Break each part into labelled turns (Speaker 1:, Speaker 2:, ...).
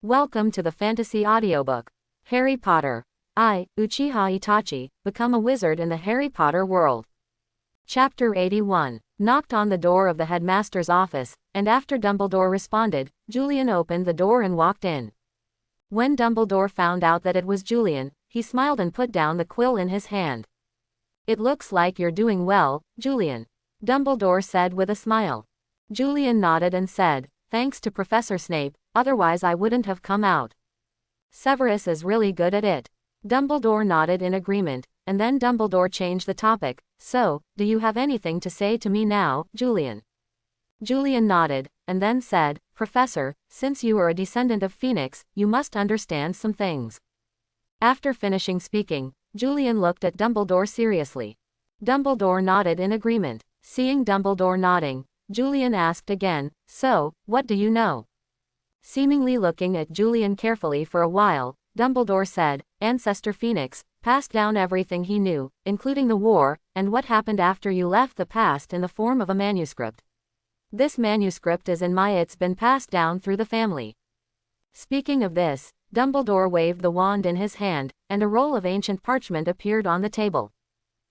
Speaker 1: Welcome to the fantasy audiobook. Harry Potter. I, Uchiha Itachi, become a wizard in the Harry Potter world. Chapter 81. Knocked on the door of the headmaster's office, and after Dumbledore responded, Julian opened the door and walked in. When Dumbledore found out that it was Julian, he smiled and put down the quill in his hand. "It looks like you're doing well, Julian," Dumbledore said with a smile. Julian nodded and said, "Thanks to Professor Snape, otherwise I wouldn't have come out. Severus is really good at it." Dumbledore nodded in agreement, and then Dumbledore changed the topic. "So, do you have anything to say to me now, Julian?" Julian nodded, and then said, "Professor, since you are a descendant of Phoenix, you must understand some things." After finishing speaking, Julian looked at Dumbledore seriously. Dumbledore nodded in agreement. Seeing Dumbledore nodding, Julian asked again, "So, what do you know?" Seemingly looking at Julian carefully for a while, Dumbledore said, "Ancestor Phoenix passed down everything he knew, including the war, and what happened after you left the past in the form of a manuscript. This manuscript is in my it's been passed down through the family." Speaking of this, Dumbledore waved the wand in his hand, and a roll of ancient parchment appeared on the table.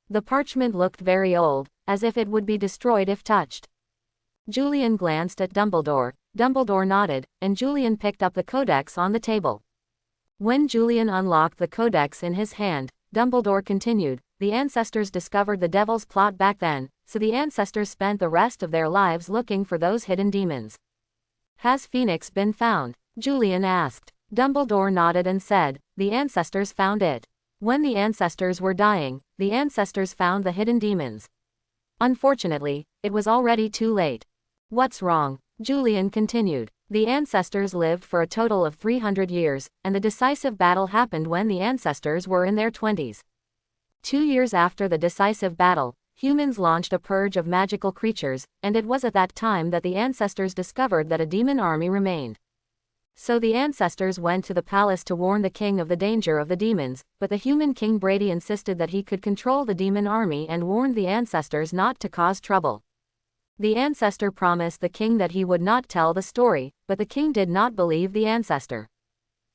Speaker 1: The parchment looked very old, as if it would be destroyed if touched. Julian glanced at Dumbledore, Dumbledore nodded, and Julian picked up the codex on the table. When Julian unlocked the codex in his hand, Dumbledore continued, "The ancestors discovered the devil's plot back then, so the ancestors spent the rest of their lives looking for those hidden demons." "Has Phoenix been found?" Julian asked. Dumbledore nodded and said, "The ancestors found it. When the ancestors were dying, the ancestors found the hidden demons. Unfortunately, it was already too late." "What's wrong?" Julian continued. "The ancestors lived for a total of 300 years, and the decisive battle happened when the ancestors were in their 20s. 2 years after the decisive battle, humans launched a purge of magical creatures, and it was at that time that the ancestors discovered that a demon army remained. So the ancestors went to the palace to warn the king of the danger of the demons, but the human king Brady insisted that he could control the demon army and warned the ancestors not to cause trouble. The ancestor promised the king that he would not tell the story, but the king did not believe the ancestor.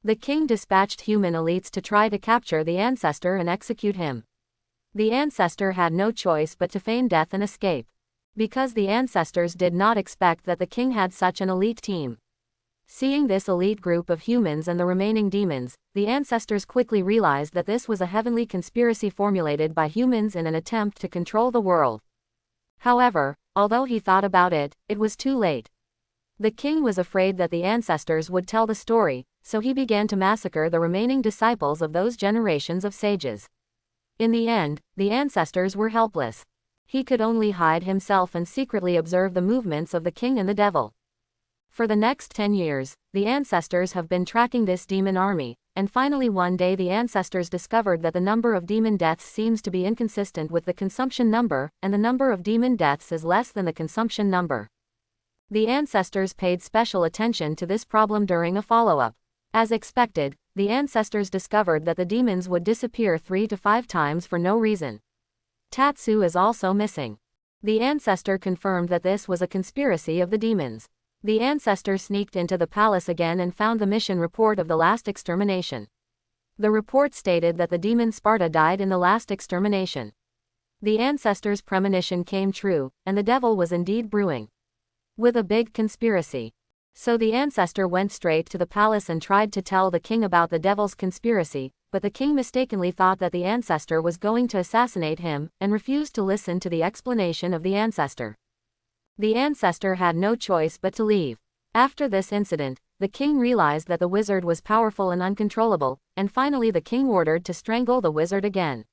Speaker 1: The king dispatched human elites to try to capture the ancestor and execute him. The ancestor had no choice but to feign death and escape. Because the ancestors did not expect that the king had such an elite team. Seeing this elite group of humans and the remaining demons, the ancestors quickly realized that this was a heavenly conspiracy formulated by humans in an attempt to control the world. However, although he thought about it, it was too late. The king was afraid that the ancestors would tell the story, so he began to massacre the remaining disciples of those generations of sages. In the end, the ancestors were helpless. He could only hide himself and secretly observe the movements of the king and the devil. For the next 10 years, the ancestors have been tracking this demon army, and finally one day the ancestors discovered that the number of demon deaths seems to be inconsistent with the consumption number, and the number of demon deaths is less than the consumption number. The ancestors paid special attention to this problem during a follow-up. As expected, the ancestors discovered that the demons would disappear 3 to 5 times for no reason. Tatsu is also missing. The ancestor confirmed that this was a conspiracy of the demons. The ancestor sneaked into the palace again and found the mission report of the last extermination. The report stated that the demon Sparta died in the last extermination. The ancestor's premonition came true, and the devil was indeed brewing with a big conspiracy. So the ancestor went straight to the palace and tried to tell the king about the devil's conspiracy, but the king mistakenly thought that the ancestor was going to assassinate him, and refused to listen to the explanation of the ancestor. The ancestor had no choice but to leave. After this incident, the king realized that the wizard was powerful and uncontrollable, and finally the king ordered to strangle the wizard again.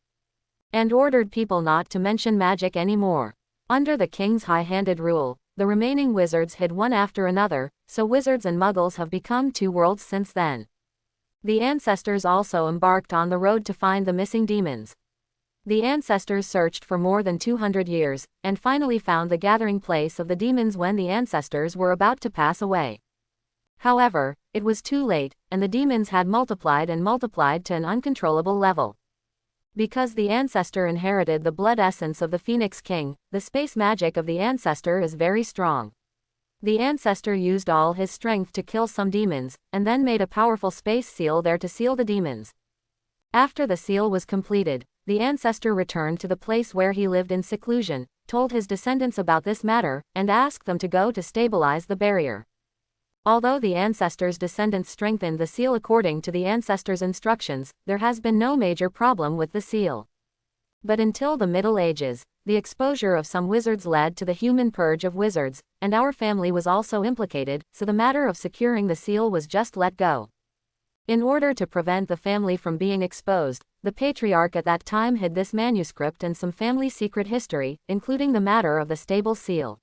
Speaker 1: And ordered people not to mention magic anymore. Under the king's high-handed rule, the remaining wizards hid one after another, so wizards and muggles have become 2 worlds since then. The ancestors also embarked on the road to find the missing demons. The ancestors searched for more than 200 years, and finally found the gathering place of the demons when the ancestors were about to pass away. However, it was too late, and the demons had multiplied and multiplied to an uncontrollable level. Because the ancestor inherited the blood essence of the Phoenix King, the space magic of the ancestor is very strong. The ancestor used all his strength to kill some demons, and then made a powerful space seal there to seal the demons. After the seal was completed, the ancestor returned to the place where he lived in seclusion, told his descendants about this matter, and asked them to go to stabilize the barrier. Although the ancestor's descendants strengthened the seal according to the ancestor's instructions, there has been no major problem with the seal. But until the Middle Ages, the exposure of some wizards led to the human purge of wizards, and our family was also implicated, so the matter of securing the seal was just let go. In order to prevent the family from being exposed, the patriarch at that time hid this manuscript and some family secret history, including the matter of the stable seal.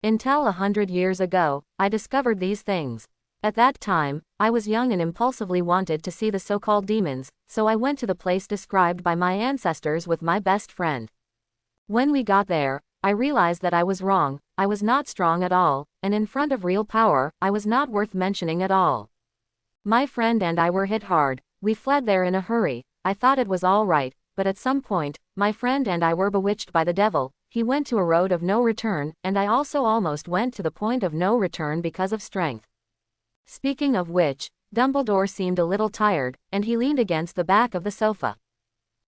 Speaker 1: Until 100 years ago, I discovered these things. At that time, I was young and impulsively wanted to see the so-called demons, so I went to the place described by my ancestors with my best friend. When we got there, I realized that I was wrong. I was not strong at all, and in front of real power, I was not worth mentioning at all. My friend and I were hit hard. We fled there in a hurry. I thought it was all right, but at some point, my friend and I were bewitched by the devil. He went to a road of no return, and I also almost went to the point of no return because of strength. Speaking of which, Dumbledore seemed a little tired, and he leaned against the back of the sofa.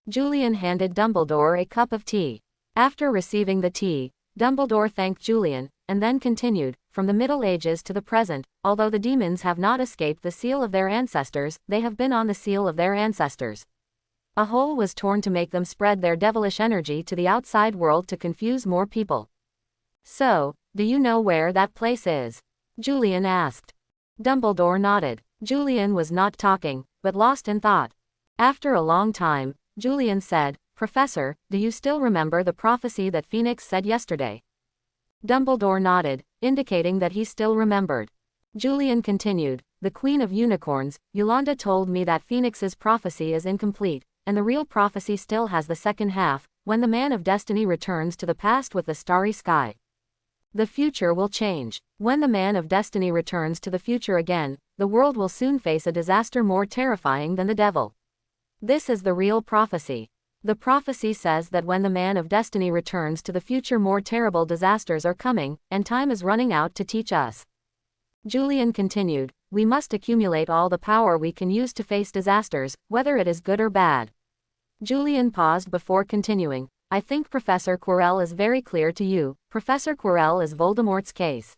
Speaker 1: Julian handed Dumbledore a cup of tea. After receiving the tea, Dumbledore thanked Julian, and then continued, from the Middle Ages to the present, although the demons have not escaped the seal of their ancestors, they have been on the seal of their ancestors. A hole was torn to make them spread their devilish energy to the outside world to confuse more people. So, do you know where that place is? Julian asked. Dumbledore nodded. Julian was not talking, but lost in thought. After a long time, Julian said, "Professor, do you still remember the prophecy that Phoenix said yesterday?" Dumbledore nodded, indicating that he still remembered. Julian continued, "The Queen of Unicorns, Yolanda told me that Phoenix's prophecy is incomplete, and the real prophecy still has the second half, when the Man of Destiny returns to the past with the starry sky. The future will change. When the Man of Destiny returns to the future again, the world will soon face a disaster more terrifying than the devil. This is the real prophecy. The prophecy says that when the Man of Destiny returns to the future, more terrible disasters are coming, and time is running out to teach us." Julian continued, "We must accumulate all the power we can use to face disasters, whether it is good or bad." Julian paused before continuing, "I think Professor Quirrell is very clear to you. Professor Quirrell is Voldemort's case.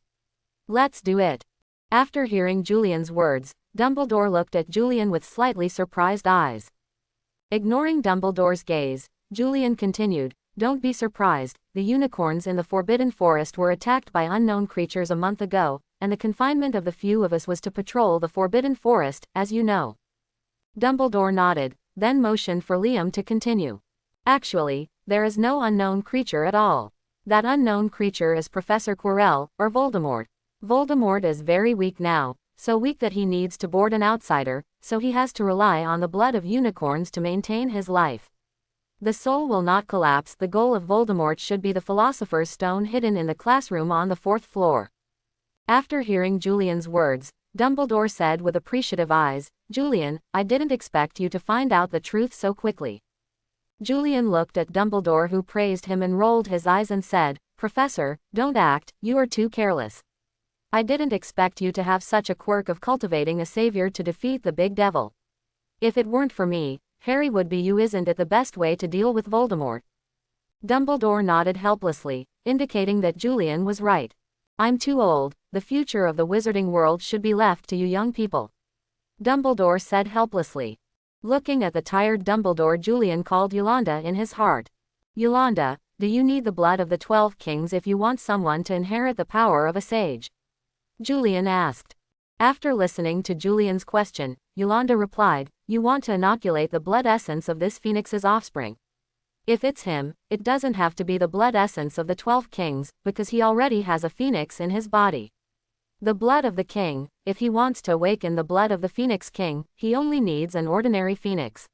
Speaker 1: Let's do it." After hearing Julian's words, Dumbledore looked at Julian with slightly surprised eyes. Ignoring Dumbledore's gaze, Julian continued, "Don't be surprised, the unicorns in the Forbidden Forest were attacked by unknown creatures a month ago, and the confinement of the few of us was to patrol the Forbidden Forest, as you know." Dumbledore nodded, then motioned for Liam to continue. "Actually, there is no unknown creature at all. That unknown creature is Professor Quirrell, or Voldemort. Voldemort is very weak now, so weak that he needs to board an outsider, so he has to rely on the blood of unicorns to maintain his life. The soul will not collapse. The goal of Voldemort should be the Philosopher's Stone hidden in the classroom on the 4th floor." After hearing Julian's words, Dumbledore said with appreciative eyes, "Julian, I didn't expect you to find out the truth so quickly." Julian looked at Dumbledore, who praised him and rolled his eyes and said, "Professor, don't act, you are too careless. I didn't expect you to have such a quirk of cultivating a savior to defeat the big devil. If it weren't for me, Harry would be you. Isn't it the best way to deal with Voldemort?" Dumbledore nodded helplessly, indicating that Julian was right. "I'm too old. The future of the wizarding world should be left to you young people," Dumbledore said helplessly. Looking at the tired Dumbledore, Julian called Yolanda in his heart. "Yolanda, do you need the blood of the 12 kings if you want someone to inherit the power of a sage?" Julian asked. After listening to Julian's question, Yolanda replied, "You want to inoculate the blood essence of this Phoenix's offspring. If it's him, it doesn't have to be the blood essence of the 12 kings, because he already has a phoenix in his body. The blood of the king, if he wants to awaken the blood of the Phoenix King, he only needs an ordinary phoenix."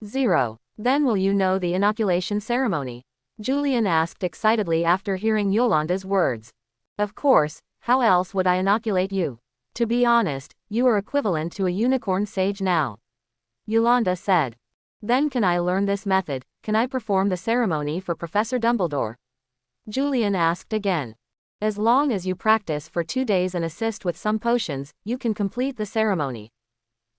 Speaker 1: 0. Then will you know the inoculation ceremony? Julian asked excitedly after hearing Yolanda's words. "Of course, how else would I inoculate you? To be honest, you are equivalent to a unicorn sage now," Yolanda said. "Then can I learn this method? Can I perform the ceremony for Professor Dumbledore?" Julian asked again. As long as you practice for 2 days and assist with some potions, you can complete the ceremony.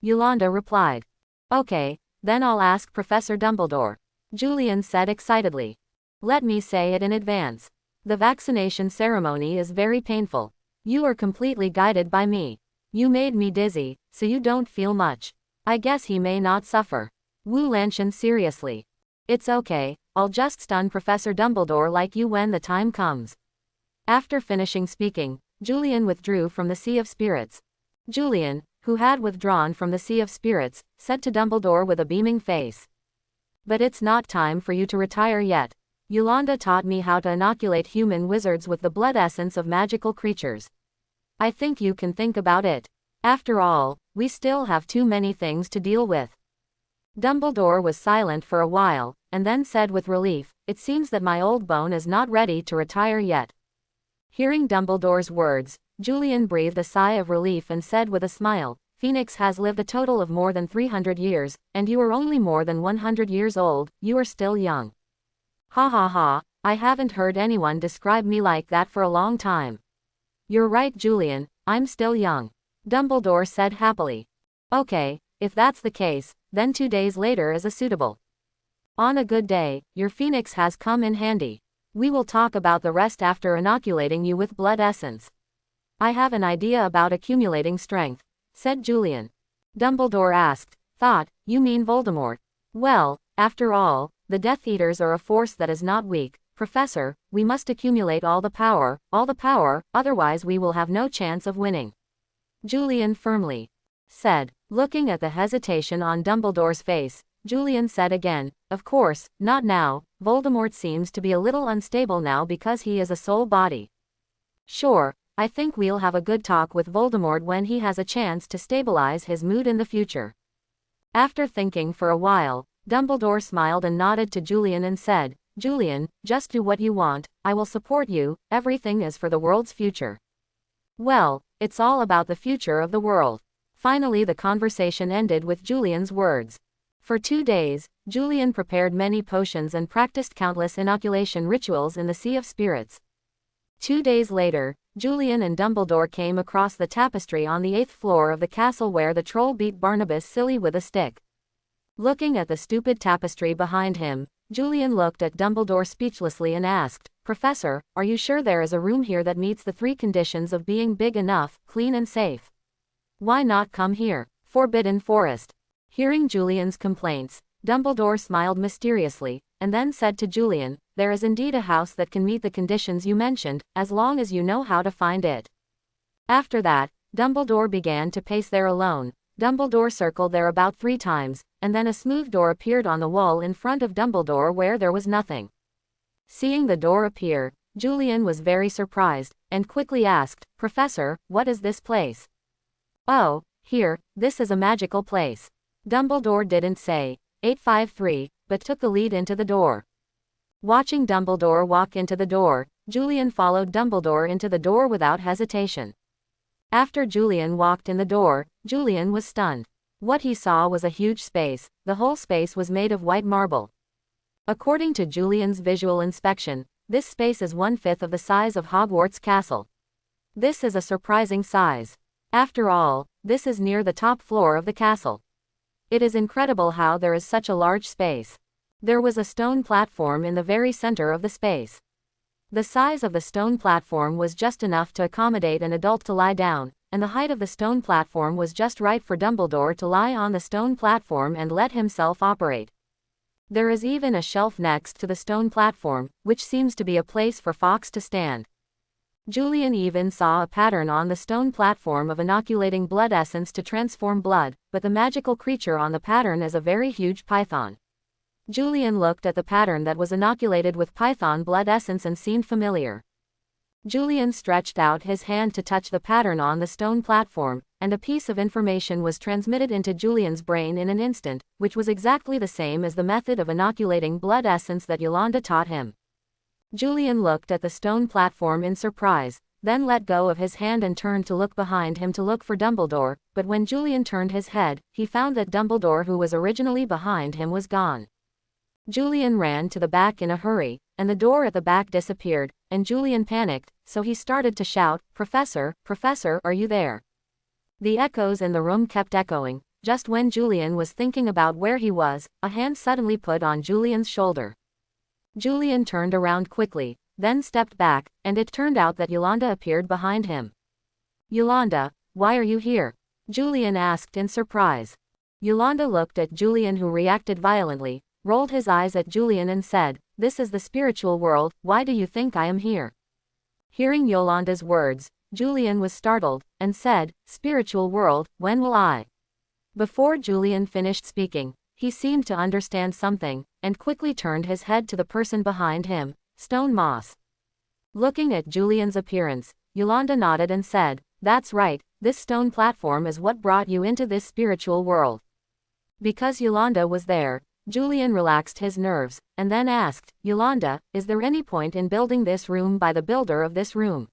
Speaker 1: Yolanda replied. Okay, then I'll ask Professor Dumbledore. Julian said excitedly. Let me say it in advance. The vaccination ceremony is very painful. You are completely guided by me. You made me dizzy, so you don't feel much. I guess he may not suffer. Wu Lanshan seriously. It's okay, I'll just stun Professor Dumbledore like you when the time comes. After finishing speaking, Julian withdrew from the Sea of Spirits. Julian, who had withdrawn from the Sea of Spirits, said to Dumbledore with a beaming face. But it's not time for you to retire yet. Yolanda taught me how to inoculate human wizards with the blood essence of magical creatures. I think you can think about it. After all, we still have too many things to deal with. Dumbledore was silent for a while, and then said with relief, it seems that my old bone is not ready to retire yet. Hearing Dumbledore's words, Julian breathed a sigh of relief and said with a smile, Phoenix has lived a total of more than 300 years, and you are only more than 100 years old, you are still young. Ha ha ha, I haven't heard anyone describe me like that for a long time. You're right, Julian, I'm still young. Dumbledore said happily. Okay, if that's the case, then 2 days later is a suitable. On a good day, your Phoenix has come in handy. We will talk about the rest after inoculating you with blood essence. I have an idea about accumulating strength, said Julian. Dumbledore asked, Thought, you mean Voldemort? Well, after all, the Death Eaters are a force that is not weak. Professor, we must accumulate all the power, otherwise we will have no chance of winning. Julian firmly said. Looking at the hesitation on Dumbledore's face, Julian said again, Of course, not now. Voldemort seems to be a little unstable now because he is a soul body. Sure, I think we'll have a good talk with Voldemort when he has a chance to stabilize his mood in the future. After thinking for a while, Dumbledore smiled and nodded to Julian and said, Julian, just do what you want, I will support you, everything is for the world's future. Well, it's all about the future of the world. Finally the conversation ended with Julian's words. For 2 days, Julian prepared many potions and practiced countless inoculation rituals in the Sea of Spirits. 2 days later, Julian and Dumbledore came across the tapestry on the 8th floor of the castle where the troll beat Barnabas silly with a stick. Looking at the stupid tapestry behind him, Julian looked at Dumbledore speechlessly and asked, Professor, are you sure there is a room here that meets the 3 conditions of being big enough, clean and safe? Why not come here? Forbidden Forest. Hearing Julian's complaints, Dumbledore smiled mysteriously, and then said to Julian, There is indeed a house that can meet the conditions you mentioned, as long as you know how to find it. After that, Dumbledore began to pace there alone. Dumbledore circled there about 3 times, and then a smooth door appeared on the wall in front of Dumbledore where there was nothing. Seeing the door appear, Julian was very surprised, and quickly asked, Professor, what is this place? Oh, here, this is a magical place. Dumbledore didn't say 853, but took the lead into the door. Watching Dumbledore walk into the door, Julian followed Dumbledore into the door without hesitation. After Julian walked in the door, Julian was stunned. What he saw was a huge space. The whole space was made of white marble. According to Julian's visual inspection, this space is 1/5 of the size of Hogwarts Castle. This is a surprising size. After all, this is near the top floor of the castle. It is incredible how there is such a large space. There was a stone platform in the very center of the space. The size of the stone platform was just enough to accommodate an adult to lie down, and the height of the stone platform was just right for Dumbledore to lie on the stone platform and let himself operate. There is even a shelf next to the stone platform, which seems to be a place for Fawkes to stand. Julian even saw a pattern on the stone platform of inoculating blood essence to transform blood, but the magical creature on the pattern is a very huge python. Julian looked at the pattern that was inoculated with python blood essence and seemed familiar. Julian stretched out his hand to touch the pattern on the stone platform, and a piece of information was transmitted into Julian's brain in an instant, which was exactly the same as the method of inoculating blood essence that Yolanda taught him. Julian looked at the stone platform in surprise, then let go of his hand and turned to look behind him to look for Dumbledore, but when Julian turned his head, he found that Dumbledore, who was originally behind him, was gone. Julian ran to the back in a hurry, and the door at the back disappeared, and Julian panicked, so he started to shout, "Professor, Professor, are you there?" The echoes in the room kept echoing. Just when Julian was thinking about where he was, a hand suddenly put on Julian's shoulder. Julian turned around quickly, then stepped back, and it turned out that Yolanda appeared behind him. "Yolanda, why are you here?" Julian asked in surprise. Yolanda looked at Julian, who reacted violently, rolled his eyes at Julian and said, "This is the spiritual world, why do you think I am here?" Hearing Yolanda's words, Julian was startled, and said, "Spiritual world, when will I?" Before Julian finished speaking, he seemed to understand something, and quickly turned his head to the person behind him, Stone Moss. Looking at Julian's appearance, Yolanda nodded and said, "That's right, this stone platform is what brought you into this spiritual world." Because Yolanda was there, Julian relaxed his nerves, and then asked, "Yolanda, is there any point in building this room by the builder of this room?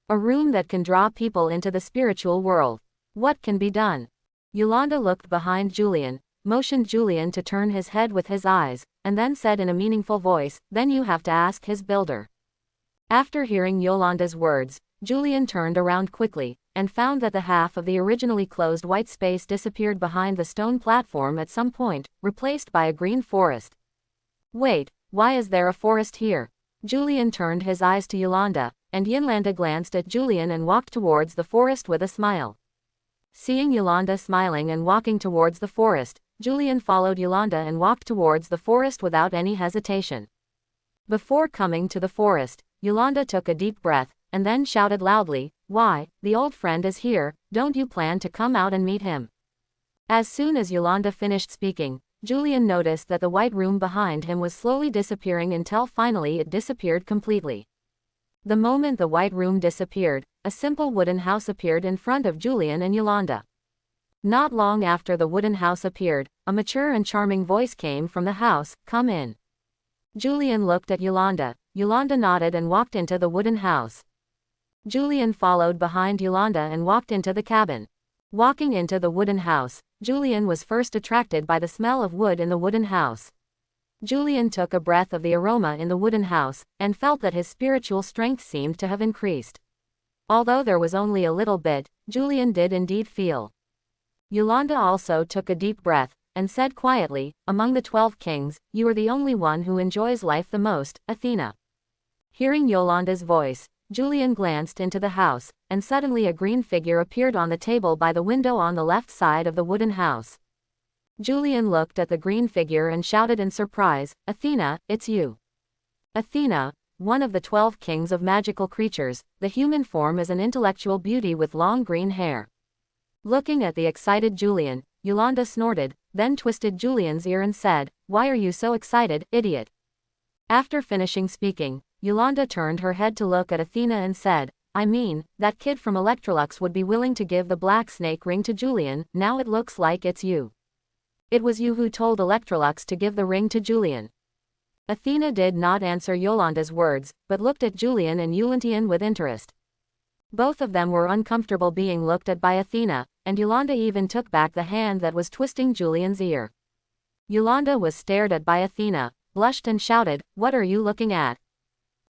Speaker 1: A room that can draw people into the spiritual world. What can be done?" Yolanda looked behind Julian, motioned Julian to turn his head with his eyes, and then said in a meaningful voice, "Then you have to ask his builder." After hearing Yolanda's words, Julian turned around quickly, and found that the half of the originally closed white space disappeared behind the stone platform at some point, replaced by a green forest. "Wait, why is there a forest here?" Julian turned his eyes to Yolanda, and Yolanda glanced at Julian and walked towards the forest with a smile. Seeing Yolanda smiling and walking towards the forest, Julian followed Yolanda and walked towards the forest without any hesitation. Before coming to the forest, Yolanda took a deep breath, and then shouted loudly, "Why, the old friend is here, don't you plan to come out and meet him?" As soon as Yolanda finished speaking, Julian noticed that the white room behind him was slowly disappearing until finally it disappeared completely. The moment the white room disappeared, a simple wooden house appeared in front of Julian and Yolanda. Not long after the wooden house appeared, a mature and charming voice came from the house, "Come in." Julian looked at Yolanda. Yolanda nodded and walked into the wooden house. Julian followed behind Yolanda and walked into the cabin. Walking into the wooden house, Julian was first attracted by the smell of wood in the wooden house. Julian took a breath of the aroma in the wooden house, and felt that his spiritual strength seemed to have increased. Although there was only a little bit, Julian did indeed feel. Yolanda also took a deep breath, and said quietly, "Among the 12 kings, you are the only one who enjoys life the most, Athena." Hearing Yolanda's voice, Julian glanced into the house, and suddenly a green figure appeared on the table by the window on the left side of the wooden house. Julian looked at the green figure and shouted in surprise, "Athena, it's you." Athena, one of the 12 kings of magical creatures, the human form is an intellectual beauty with long green hair. Looking at the excited Julian, Yolanda snorted, then twisted Julian's ear and said, "Why are you so excited, idiot?" After finishing speaking, Yolanda turned her head to look at Athena and said, "I mean, that kid from Electrolux would be willing to give the black snake ring to Julian, now it looks like it's you. It was you who told Electrolux to give the ring to Julian." Athena did not answer Yolanda's words, but looked at Julian and Yulantian with interest. Both of them were uncomfortable being looked at by Athena, and Yolanda even took back the hand that was twisting Julian's ear. Yolanda was stared at by Athena, blushed and shouted, "What are you looking at?"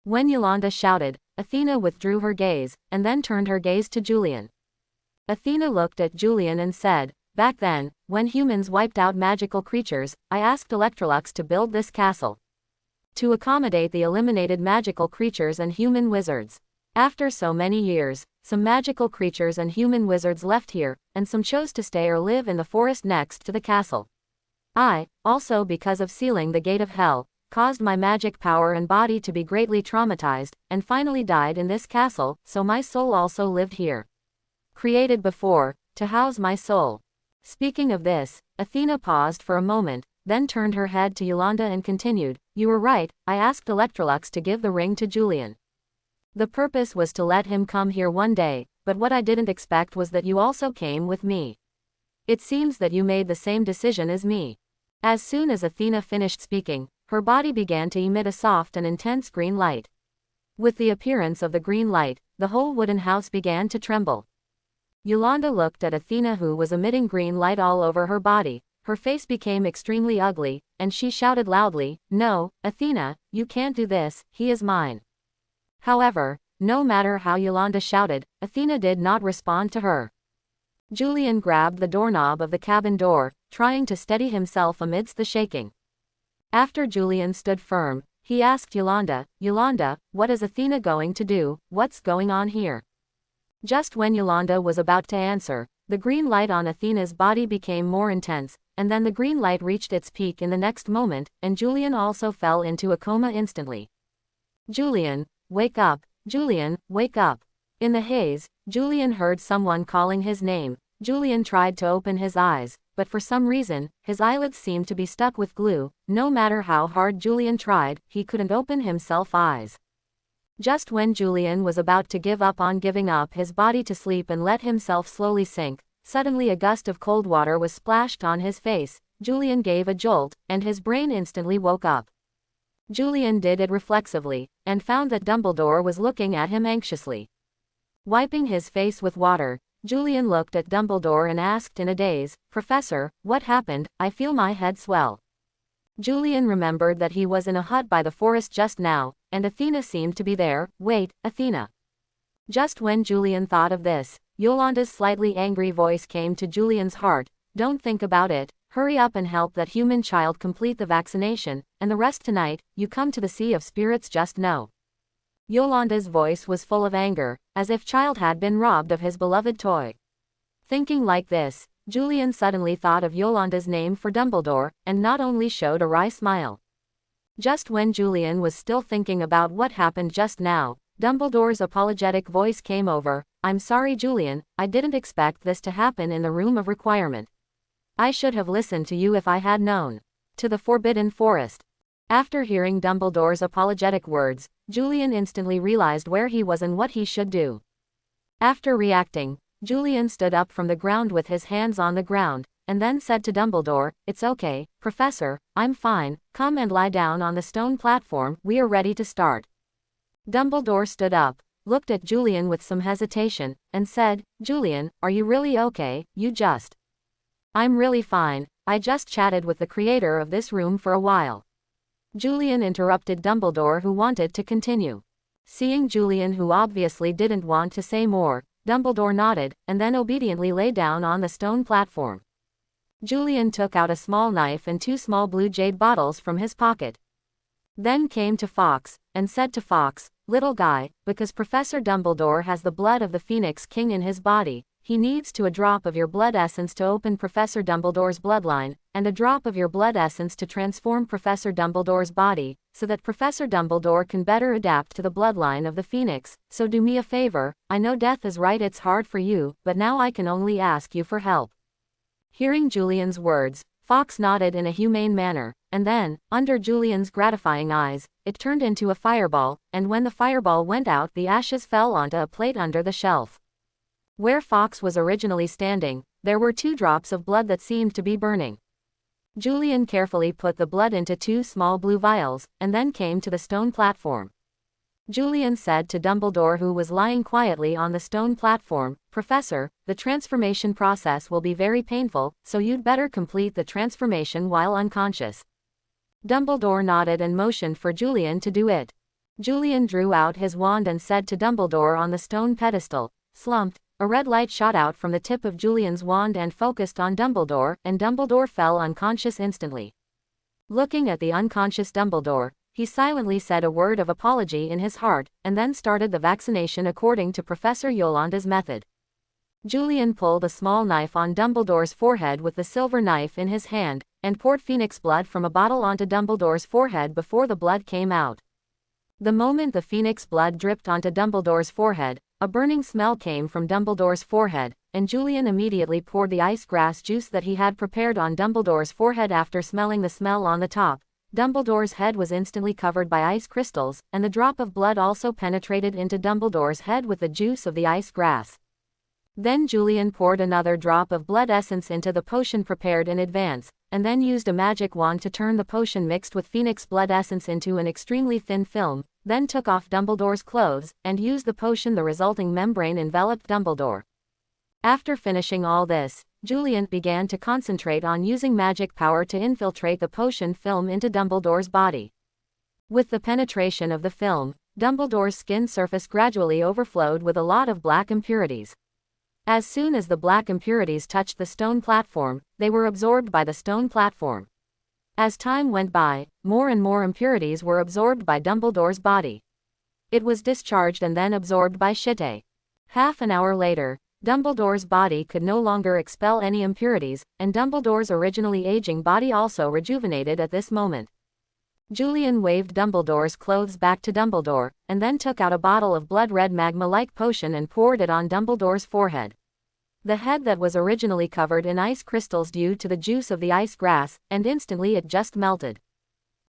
Speaker 1: When Yolanda shouted, Athena withdrew her gaze, and then turned her gaze to Julian. Athena looked at Julian and said, "Back then, when humans wiped out magical creatures, I asked Electrolux to build this castle to accommodate the eliminated magical creatures and human wizards. After so many years, some magical creatures and human wizards left here, and some chose to stay or live in the forest next to the castle. I, also because of sealing the gate of hell, caused my magic power and body to be greatly traumatized, and finally died in this castle, so my soul also lived here. Created before, to house my soul." Speaking of this, Athena paused for a moment, then turned her head to Yolanda and continued, "You were right, I asked Electrolux to give the ring to Julian. The purpose was to let him come here one day, but what I didn't expect was that you also came with me. It seems that you made the same decision as me." As soon as Athena finished speaking, her body began to emit a soft and intense green light. With the appearance of the green light, the whole wooden house began to tremble. Yolanda looked at Athena, who was emitting green light all over her body. Her face became extremely ugly, and she shouted loudly, "No, Athena, you can't do this, he is mine." However, no matter how Yolanda shouted, Athena did not respond to her. Julian grabbed the doorknob of the cabin door, trying to steady himself amidst the shaking. After Julian stood firm, he asked Yolanda, "Yolanda, what is Athena going to do? What's going on here?" Just when Yolanda was about to answer, the green light on Athena's body became more intense, and then the green light reached its peak in the next moment, and Julian also fell into a coma instantly. "Julian, wake up! Julian, wake up!" In the haze, Julian heard someone calling his name. Julian tried to open his eyes, but for some reason, his eyelids seemed to be stuck with glue. No matter how hard Julian tried, he couldn't open himself eyes. Just when Julian was about to give up on giving up his body to sleep and let himself slowly sink, suddenly a gust of cold water was splashed on his face. Julian gave a jolt, and his brain instantly woke up. Julian did it reflexively, and found that Dumbledore was looking at him anxiously. Wiping his face with water, Julian looked at Dumbledore and asked in a daze, "Professor, what happened? I feel my head swell." Julian remembered that he was in a hut by the forest just now, and Athena seemed to be there. Wait, Athena. Just when Julian thought of this, Yolanda's slightly angry voice came to Julian's heart. "Don't think about it, hurry up and help that human child complete the vaccination, and the rest tonight. You come to the Sea of Spirits just know." Yolanda's voice was full of anger, as if child had been robbed of his beloved toy. Thinking like this, Julian suddenly thought of Yolanda's name for Dumbledore, and not only showed a wry smile. Just when Julian was still thinking about what happened just now, Dumbledore's apologetic voice came over. "I'm sorry, Julian, I didn't expect this to happen in the room of requirement. I should have listened to you if I had known." To the Forbidden Forest. After hearing Dumbledore's apologetic words, Julian instantly realized where he was and what he should do. After reacting, Julian stood up from the ground with his hands on the ground, and then said to Dumbledore, "It's okay, Professor, I'm fine, come and lie down on the stone platform, we are ready to start." Dumbledore stood up, looked at Julian with some hesitation, and said, "Julian, are you really okay? I'm really fine, I just chatted with the creator of this room for a while." Julian interrupted Dumbledore, who wanted to continue. Seeing Julian, who obviously didn't want to say more, Dumbledore nodded, and then obediently lay down on the stone platform. Julian took out a small knife and 2 small blue jade bottles from his pocket. Then came to Fawkes, and said to Fawkes, "Little guy, because Professor Dumbledore has the blood of the Phoenix King in his body, he needs a drop of your blood essence to open Professor Dumbledore's bloodline, and a drop of your blood essence to transform Professor Dumbledore's body, so that Professor Dumbledore can better adapt to the bloodline of the Phoenix. So do me a favor, I know death is right, it's hard for you, but now I can only ask you for help." Hearing Julian's words, Fawkes nodded in a humane manner, and then, under Julian's gratifying eyes, it turned into a fireball, and when the fireball went out, the ashes fell onto a plate under the shelf. Where Fawkes was originally standing, there were 2 drops of blood that seemed to be burning. Julian carefully put the blood into 2 small blue vials, and then came to the stone platform. Julian said to Dumbledore, who was lying quietly on the stone platform, "Professor, the transformation process will be very painful, so you'd better complete the transformation while unconscious." Dumbledore nodded and motioned for Julian to do it. Julian drew out his wand and said to Dumbledore on the stone pedestal, "Slumped." A red light shot out from the tip of Julian's wand and focused on Dumbledore, and Dumbledore fell unconscious instantly. Looking at the unconscious Dumbledore, he silently said a word of apology in his heart, and then started the vaccination according to Professor Yolanda's method. Julian pulled a small knife on Dumbledore's forehead with the silver knife in his hand, and poured phoenix blood from a bottle onto Dumbledore's forehead before the blood came out. The moment the phoenix blood dripped onto Dumbledore's forehead, a burning smell came from Dumbledore's forehead, and Julian immediately poured the ice grass juice that he had prepared on Dumbledore's forehead. After smelling the smell on the top, Dumbledore's head was instantly covered by ice crystals, and the drop of blood also penetrated into Dumbledore's head with the juice of the ice grass. Then Julian poured another drop of blood essence into the potion prepared in advance, and then used a magic wand to turn the potion mixed with phoenix blood essence into an extremely thin film, then took off Dumbledore's clothes, and used the potion. The resulting membrane enveloped Dumbledore. After finishing all this, Julian began to concentrate on using magic power to infiltrate the potion film into Dumbledore's body. With the penetration of the film, Dumbledore's skin surface gradually overflowed with a lot of black impurities. As soon as the black impurities touched the stone platform, they were absorbed by the stone platform. As time went by, more and more impurities were absorbed by Dumbledore's body. It was discharged and then absorbed by Shite. Half an hour later, Dumbledore's body could no longer expel any impurities, and Dumbledore's originally aging body also rejuvenated at this moment. Julian waved Dumbledore's clothes back to Dumbledore, and then took out a bottle of blood-red magma-like potion and poured it on Dumbledore's forehead. The head that was originally covered in ice crystals due to the juice of the ice grass, and instantly it just melted.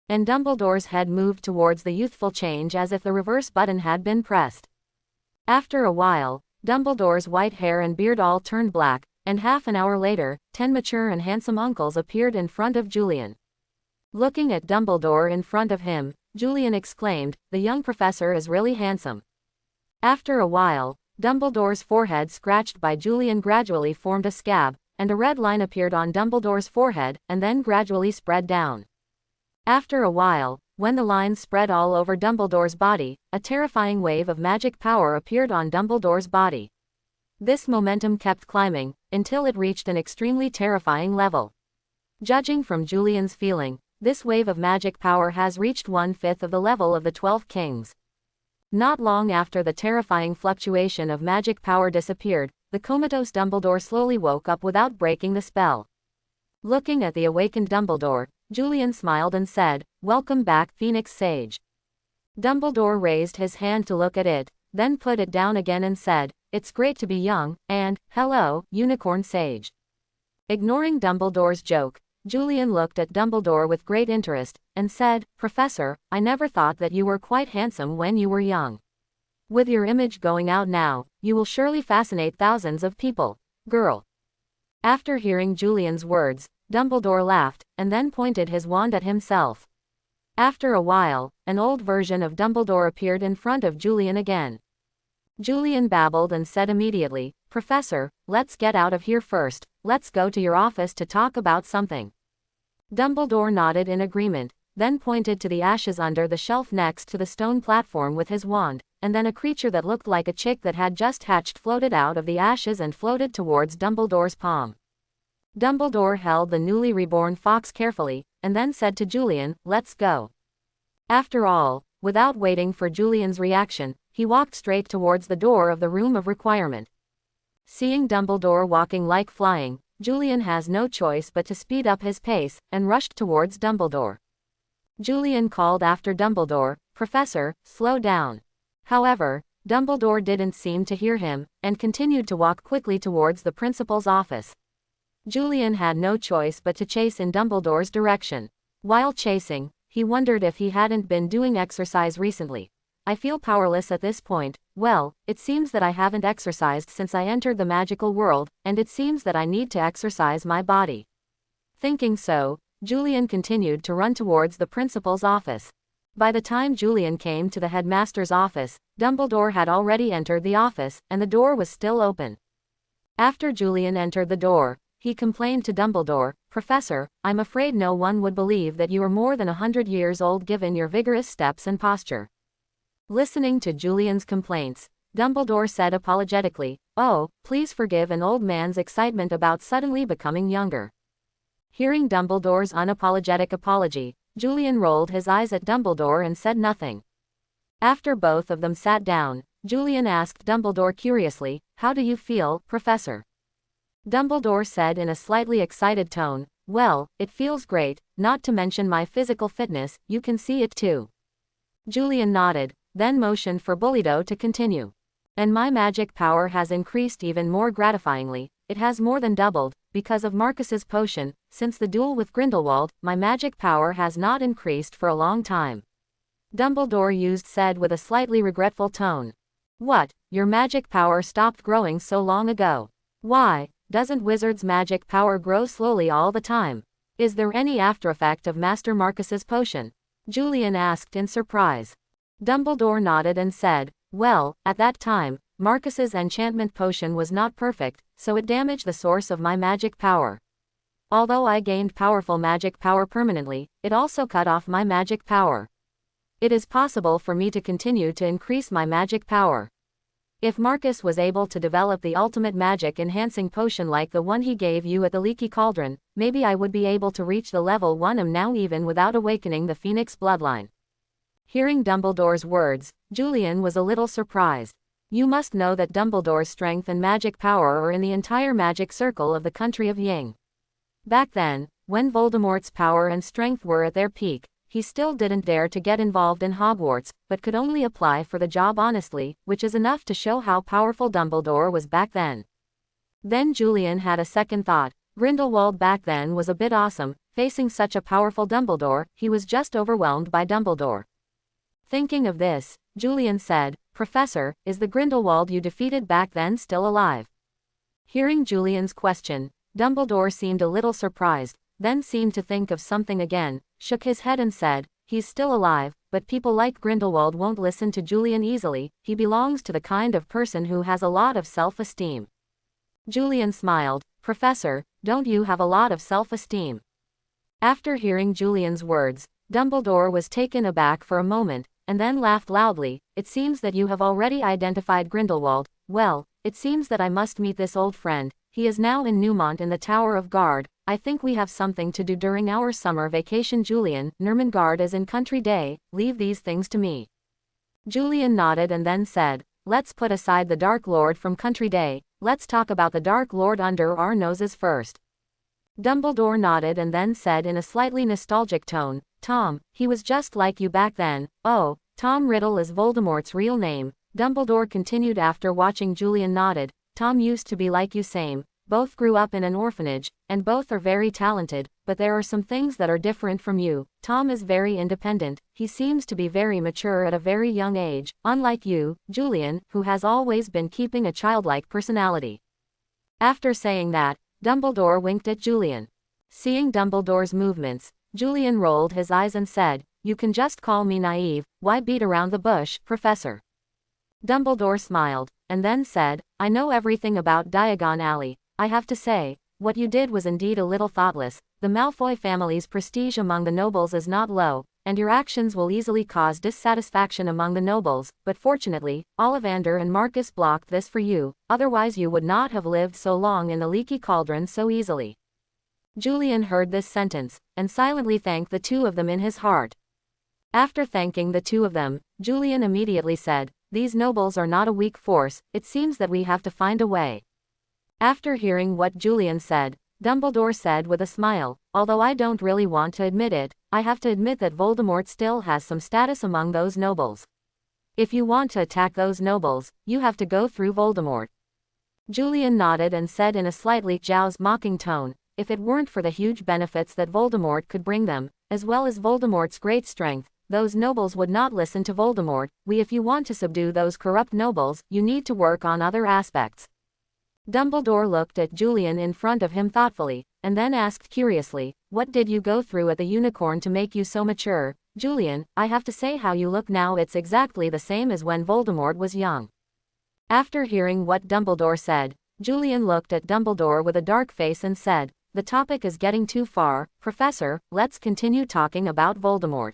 Speaker 1: And Dumbledore's head moved towards the youthful change as if the reverse button had been pressed. After a while, Dumbledore's white hair and beard all turned black, and half an hour later, 10 mature and handsome uncles appeared in front of Julian. Looking at Dumbledore in front of him, Julian exclaimed, "The young professor is really handsome." After a while, Dumbledore's forehead scratched by Julian gradually formed a scab, and a red line appeared on Dumbledore's forehead, and then gradually spread down. After a while, when the lines spread all over Dumbledore's body, a terrifying wave of magic power appeared on Dumbledore's body. This momentum kept climbing, until it reached an extremely terrifying level. Judging from Julian's feeling, this wave of magic power has reached 1/5 of the level of the 12 kings. Not long after the terrifying fluctuation of magic power disappeared, the comatose Dumbledore slowly woke up without breaking the spell. Looking at the awakened Dumbledore, Julian smiled and said, "Welcome back, Phoenix Sage." Dumbledore raised his hand to look at it, then put it down again and said, "It's great to be young, and, hello, Unicorn Sage." Ignoring Dumbledore's joke, Julian looked at Dumbledore with great interest, and said, "Professor, I never thought that you were quite handsome when you were young. With your image going out now, you will surely fascinate thousands of people, girl." After hearing Julian's words, Dumbledore laughed, and then pointed his wand at himself. After a while, an old version of Dumbledore appeared in front of Julian again. Julian babbled and said immediately, "Professor, let's get out of here first, let's go to your office to talk about something." Dumbledore nodded in agreement, then pointed to the ashes under the shelf next to the stone platform with his wand, and then a creature that looked like a chick that had just hatched floated out of the ashes and floated towards Dumbledore's palm. Dumbledore held the newly reborn fox carefully, and then said to Julian, "Let's go." After all, without waiting for Julian's reaction, he walked straight towards the door of the room of requirement. Seeing Dumbledore walking like flying, Julian has no choice but to speed up his pace, and rushed towards Dumbledore. Julian called after Dumbledore, "Professor, slow down." However, Dumbledore didn't seem to hear him, and continued to walk quickly towards the principal's office. Julian had no choice but to chase in Dumbledore's direction. While chasing, he wondered if he hadn't been doing exercise recently. "I feel powerless at this point. Well, it seems that I haven't exercised since I entered the magical world, and it seems that I need to exercise my body." Thinking so, Julian continued to run towards the principal's office. By the time Julian came to the headmaster's office, Dumbledore had already entered the office, and the door was still open. After Julian entered the door, he complained to Dumbledore, "Professor, I'm afraid no one would believe that you are more than 100 years old given your vigorous steps and posture." Listening to Julian's complaints, Dumbledore said apologetically, "Oh, please forgive an old man's excitement about suddenly becoming younger." Hearing Dumbledore's unapologetic apology, Julian rolled his eyes at Dumbledore and said nothing. After both of them sat down, Julian asked Dumbledore curiously, "How do you feel, Professor?" Dumbledore said in a slightly excited tone, "Well, it feels great, not to mention my physical fitness, you can see it too." Julian nodded, then motioned for Bullido to continue. "And my magic power has increased even more gratifyingly, it has more than doubled, because of Marcus's potion. Since the duel with Grindelwald, my magic power has not increased for a long time." Dumbledore said with a slightly regretful tone. "What, your magic power stopped growing so long ago? Why, doesn't wizards' magic power grow slowly all the time? Is there any after effect of Master Marcus's potion?" Julian asked in surprise. Dumbledore nodded and said, "Well, at that time, Marcus's enchantment potion was not perfect, so it damaged the source of my magic power. Although I gained powerful magic power permanently, it also cut off my magic power." It is possible for me to continue to increase my magic power. If Marcus was able to develop the ultimate magic-enhancing potion like the one he gave you at the Leaky Cauldron, maybe I would be able to reach the level 1 am now even without awakening the Phoenix bloodline. Hearing Dumbledore's words, Julian was a little surprised. You must know that Dumbledore's strength and magic power are in the entire magic circle of the country of Ying. Back then, when Voldemort's power and strength were at their peak, he still didn't dare to get involved in Hogwarts, but could only apply for the job honestly, which is enough to show how powerful Dumbledore was back then. Then Julian had a second thought. Grindelwald back then was a bit awesome. Facing such a powerful Dumbledore, he was just overwhelmed by Dumbledore. Thinking of this, Julian said, "Professor, is the Grindelwald you defeated back then still alive?" Hearing Julian's question, Dumbledore seemed a little surprised, then seemed to think of something again, shook his head and said, "He's still alive, but people like Grindelwald won't listen to Julian easily. He belongs to the kind of person who has a lot of self-esteem." Julian smiled. "Professor, don't you have a lot of self-esteem?" After hearing Julian's words, Dumbledore was taken aback for a moment, and then laughed loudly. "It seems that you have already identified Grindelwald. Well, it seems that I must meet this old friend. He is now in Neumont in the Tower of Guard. I think we have something to do during our summer vacation. Julian, Nurmengard is in Country Day, leave these things to me." Julian nodded and then said, "Let's put aside the Dark Lord from Country Day, let's talk about the Dark Lord under our noses first." Dumbledore nodded and then said in a slightly nostalgic tone, "Tom, he was just like you back then." "Oh, Tom Riddle is Voldemort's real name," Dumbledore continued after watching Julian nodded. "Tom used to be like you same. Both grew up in an orphanage, and both are very talented, but there are some things that are different from you. Tom is very independent, he seems to be very mature at a very young age, unlike you, Julian, who has always been keeping a childlike personality." After saying that, Dumbledore winked at Julian. Seeing Dumbledore's movements, Julian rolled his eyes and said, "You can just call me naive, why beat around the bush, Professor?" Dumbledore smiled, and then said, "I know everything about Diagon Alley. I have to say, what you did was indeed a little thoughtless. The Malfoy family's prestige among the nobles is not low, and your actions will easily cause dissatisfaction among the nobles, but fortunately, Ollivander and Marcus blocked this for you, otherwise you would not have lived so long in the Leaky Cauldron so easily." Julian heard this sentence, and silently thanked the two of them in his heart. After thanking the two of them, Julian immediately said, "These nobles are not a weak force, it seems that we have to find a way." After hearing what Julian said, Dumbledore said with a smile, "Although I don't really want to admit it, I have to admit that Voldemort still has some status among those nobles. If you want to attack those nobles, you have to go through Voldemort." Julian nodded and said in a slightly jazzed mocking tone, "If it weren't for the huge benefits that Voldemort could bring them, as well as Voldemort's great strength, those nobles would not listen to Voldemort. If you want to subdue those corrupt nobles, you need to work on other aspects." Dumbledore looked at Julian in front of him thoughtfully, and then asked curiously, "What did you go through at the Unicorn to make you so mature?" "Julian, I have to say how you look now, it's exactly the same as when Voldemort was young." After hearing what Dumbledore said, Julian looked at Dumbledore with a dark face and said, "The topic is getting too far, Professor, let's continue talking about Voldemort."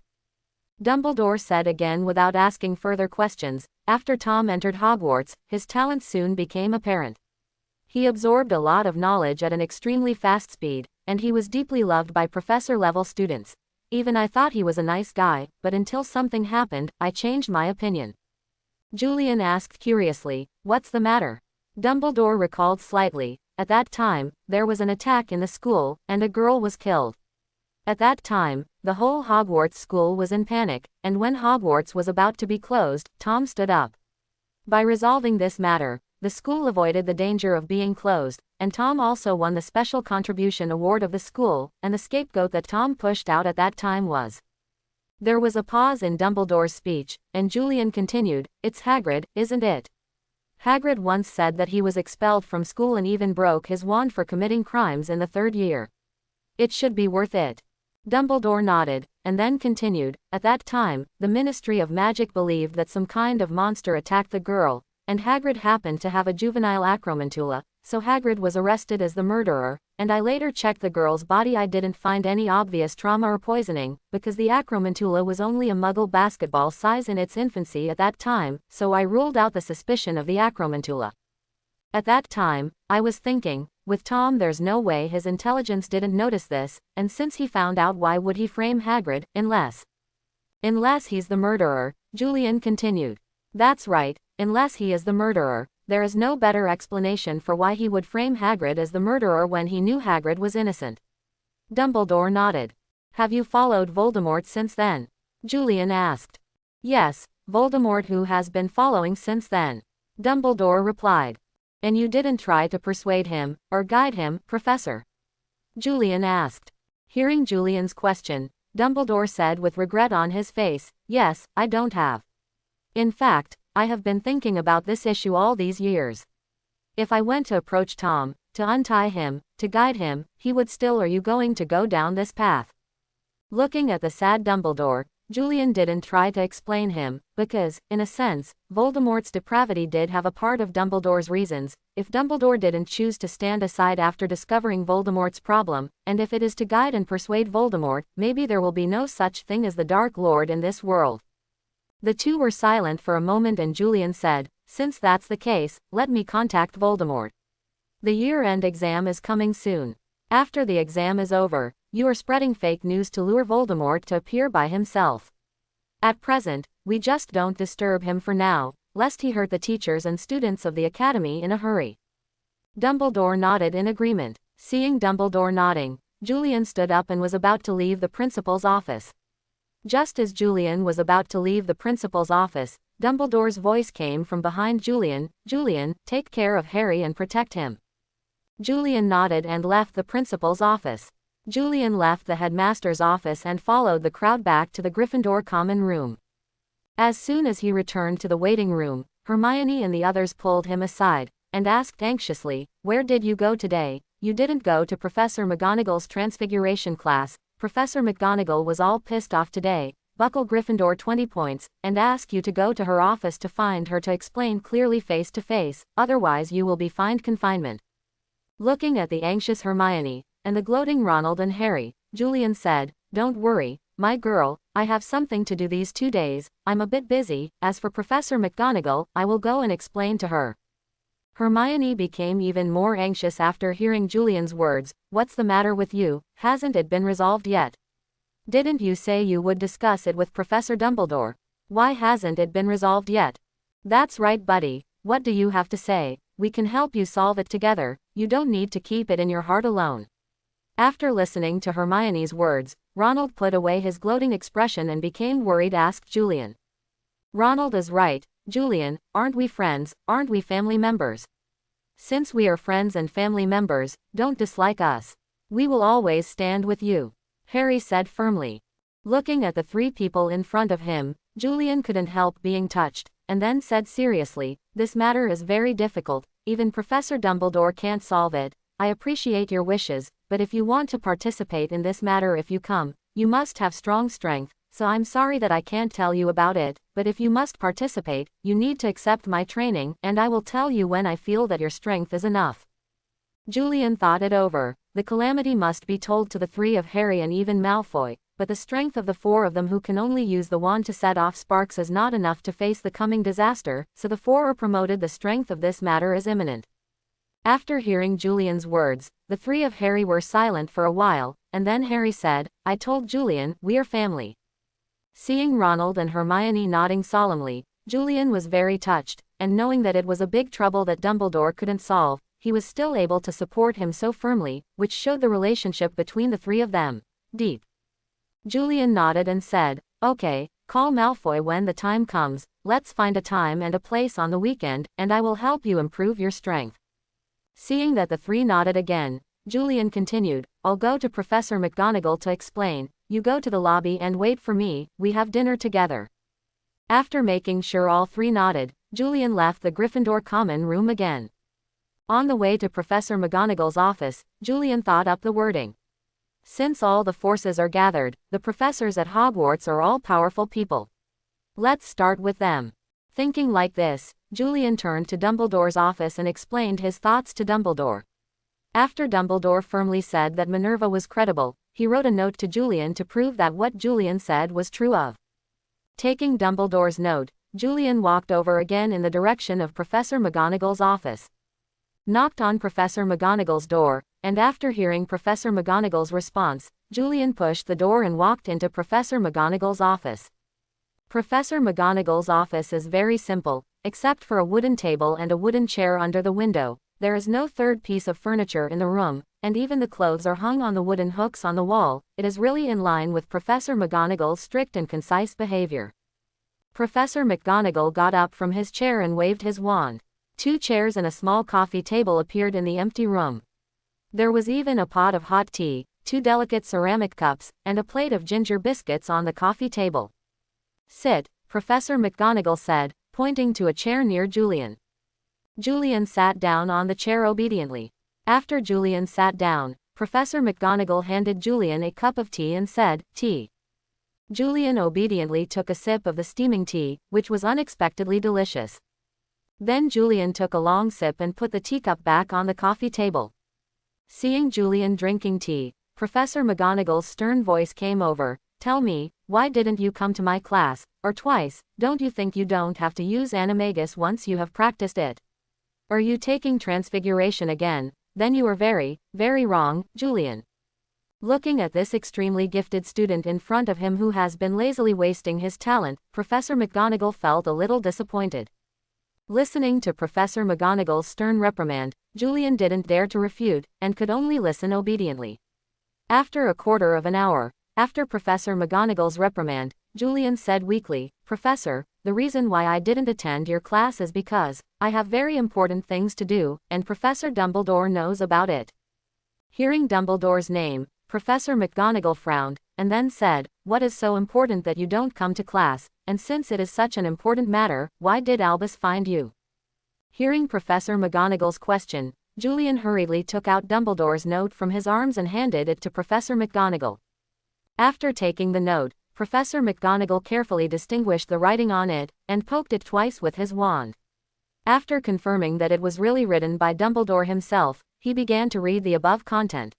Speaker 1: Dumbledore said again without asking further questions, "After Tom entered Hogwarts, his talents soon became apparent. He absorbed a lot of knowledge at an extremely fast speed, and he was deeply loved by professor-level students. Even I thought he was a nice guy, but until something happened, I changed my opinion." Julian asked curiously, "What's the matter?" Dumbledore recalled slightly, "At that time, there was an attack in the school, and a girl was killed. At that time, the whole Hogwarts school was in panic, and when Hogwarts was about to be closed, Tom stood up. By resolving this matter, the school avoided the danger of being closed, and Tom also won the Special Contribution Award of the school, and the scapegoat that Tom pushed out at that time was." There was a pause in Dumbledore's speech, and Julian continued, "It's Hagrid, isn't it? Hagrid once said that he was expelled from school and even broke his wand for committing crimes in the 3rd year. It should be worth it." Dumbledore nodded, and then continued, "At that time, the Ministry of Magic believed that some kind of monster attacked the girl, and Hagrid happened to have a juvenile acromantula, so Hagrid was arrested as the murderer, and I later checked the girl's body. I didn't find any obvious trauma or poisoning, because the acromantula was only a muggle basketball size in its infancy at that time, so I ruled out the suspicion of the acromantula. At that time, I was thinking, with Tom there's no way his intelligence didn't notice this, and since he found out, why would he frame Hagrid, unless he's the murderer, Julian continued. That's right, unless he is the murderer. There is no better explanation for why he would frame Hagrid as the murderer when he knew Hagrid was innocent. Dumbledore nodded. Have you followed Voldemort since then? Julian asked. Yes, Voldemort who has been following since then. Dumbledore replied. And you didn't try to persuade him, or guide him, Professor? Julian asked. Hearing Julian's question, Dumbledore said with regret on his face, yes, I don't have. In fact, I have been thinking about this issue all these years. If I went to approach Tom, to untie him, to guide him, he would still. Are you going to go down this path? Looking at the sad Dumbledore, Julian didn't try to explain him, because, in a sense, Voldemort's depravity did have a part of Dumbledore's reasons. If Dumbledore didn't choose to stand aside after discovering Voldemort's problem, and if it is to guide and persuade Voldemort, maybe there will be no such thing as the Dark Lord in this world. The two were silent for a moment and Julian said, since that's the case, let me contact Voldemort. The year-end exam is coming soon. After the exam is over, you are spreading fake news to lure Voldemort to appear by himself. At present, we just don't disturb him for now, lest he hurt the teachers and students of the academy in a hurry. Dumbledore nodded in agreement. Seeing Dumbledore nodding, Julian stood up and was about to leave the principal's office. Just as Julian was about to leave the principal's office, Dumbledore's voice came from behind Julian. Julian, take care of Harry and protect him. Julian nodded and left the principal's office. Julian left the headmaster's office and followed the crowd back to the Gryffindor common room. As soon as he returned to the waiting room, Hermione and the others pulled him aside, and asked anxiously, where did you go today? You didn't go to Professor McGonagall's Transfiguration class. Professor McGonagall was all pissed off today, buckle Gryffindor 20 points, and ask you to go to her office to find her to explain clearly face to face, otherwise you will be fined confinement. Looking at the anxious Hermione, and the gloating Ronald and Harry, Julian said, don't worry, my girl, I have something to do these 2 days, I'm a bit busy. As for Professor McGonagall, I will go and explain to her. Hermione became even more anxious after hearing Julian's words. What's the matter with you? Hasn't it been resolved yet? Didn't you say you would discuss it with Professor Dumbledore? Why hasn't it been resolved yet? That's right, buddy. What do you have to say? We can help you solve it together. You don't need to keep it in your heart alone. After listening to Hermione's words, Ronald put away his gloating expression and became worried. Asked Julian. Ronald is right, Julian, aren't we friends, aren't we family members? Since we are friends and family members, don't dislike us. We will always stand with you, Harry said firmly. Looking at the three people in front of him, Julian couldn't help being touched, and then said seriously, this matter is very difficult, even Professor Dumbledore can't solve it. I appreciate your wishes, but if you want to participate in this matter, if you come, you must have strong strength. So I'm sorry that I can't tell you about it, but if you must participate, you need to accept my training, and I will tell you when I feel that your strength is enough. Julian thought it over. The calamity must be told to the three of Harry and even Malfoy, but the strength of the four of them who can only use the wand to set off sparks is not enough to face the coming disaster, so the four are promoted. The strength of this matter is imminent. After hearing Julian's words, the three of Harry were silent for a while, and then Harry said, I told Julian, we are family. Seeing Ronald and Hermione nodding solemnly, Julian was very touched, and knowing that it was a big trouble that Dumbledore couldn't solve, he was still able to support him so firmly, which showed the relationship between the three of them deep. Julian nodded and said, okay, call Malfoy when the time comes, let's find a time and a place on the weekend, and I will help you improve your strength. Seeing that the three nodded again, Julian continued, I'll go to Professor McGonagall to explain. You go to the lobby and wait for me, we have dinner together. After making sure all three nodded, Julian left the Gryffindor common room again. On the way to Professor McGonagall's office, Julian thought up the wording. Since all the forces are gathered, the professors at Hogwarts are all powerful people. Let's start with them. Thinking like this, Julian turned to Dumbledore's office and explained his thoughts to Dumbledore. After Dumbledore firmly said that Minerva was credible, he wrote a note to Julian to prove that what Julian said was true of. Taking Dumbledore's note, Julian walked over again in the direction of Professor McGonagall's office. Knocked on Professor McGonagall's door, and after hearing Professor McGonagall's response, Julian pushed the door and walked into Professor McGonagall's office. Professor McGonagall's office is very simple, except for a wooden table and a wooden chair under the window. There is no third piece of furniture in the room, and even the clothes are hung on the wooden hooks on the wall. It is really in line with Professor McGonagall's strict and concise behavior. Professor McGonagall got up from his chair and waved his wand. 2 chairs and a small coffee table appeared in the empty room. There was even a pot of hot tea, 2 delicate ceramic cups, and a plate of ginger biscuits on the coffee table. "Sit," Professor McGonagall said, pointing to a chair near Julian. Julian sat down on the chair obediently. After Julian sat down, Professor McGonagall handed Julian a cup of tea and said, "Tea." Julian obediently took a sip of the steaming tea, which was unexpectedly delicious. Then Julian took a long sip and put the teacup back on the coffee table. Seeing Julian drinking tea, Professor McGonagall's stern voice came over. "Tell me, why didn't you come to my class, or twice? Don't you think you don't have to use animagus once you have practiced it? Are you taking transfiguration again? Then you are very, very wrong, Julian." Looking at this extremely gifted student in front of him who has been lazily wasting his talent, Professor McGonagall felt a little disappointed. Listening to Professor McGonagall's stern reprimand, Julian didn't dare to refute, and could only listen obediently. After a quarter of an hour, after Professor McGonagall's reprimand, Julian said weakly, "Professor, the reason why I didn't attend your class is because I have very important things to do, and Professor Dumbledore knows about it." Hearing Dumbledore's name, Professor McGonagall frowned, and then said, "What is so important that you don't come to class, and since it is such an important matter, why did Albus find you?" Hearing Professor McGonagall's question, Julian hurriedly took out Dumbledore's note from his arms and handed it to Professor McGonagall. After taking the note, Professor McGonagall carefully distinguished the writing on it, and poked it twice with his wand. After confirming that it was really written by Dumbledore himself, he began to read the above content.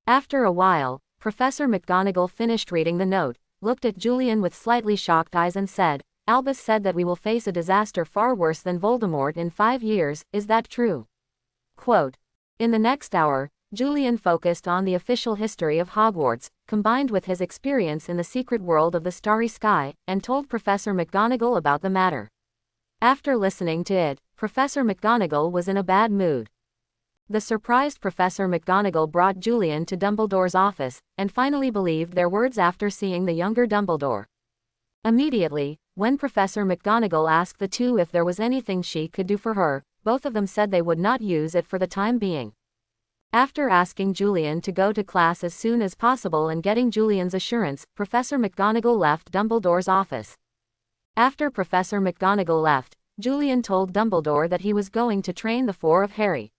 Speaker 1: After a while, Professor McGonagall finished reading the note, looked at Julian with slightly shocked eyes and said, "Albus said that we will face a disaster far worse than Voldemort in 5 years, is that true?" Quote. In the next hour, Julian focused on the official history of Hogwarts, combined with his experience in the secret world of the Starry Sky, and told Professor McGonagall about the matter. After listening to it, Professor McGonagall was in a bad mood. The surprised Professor McGonagall brought Julian to Dumbledore's office, and finally believed their words after seeing the younger Dumbledore. Immediately, when Professor McGonagall asked the two if there was anything she could do for her, both of them said they would not use it for the time being. After asking Julian to go to class as soon as possible and getting Julian's assurance, Professor McGonagall left Dumbledore's office. After Professor McGonagall left, Julian told Dumbledore that he was going to train the 4 of Harry.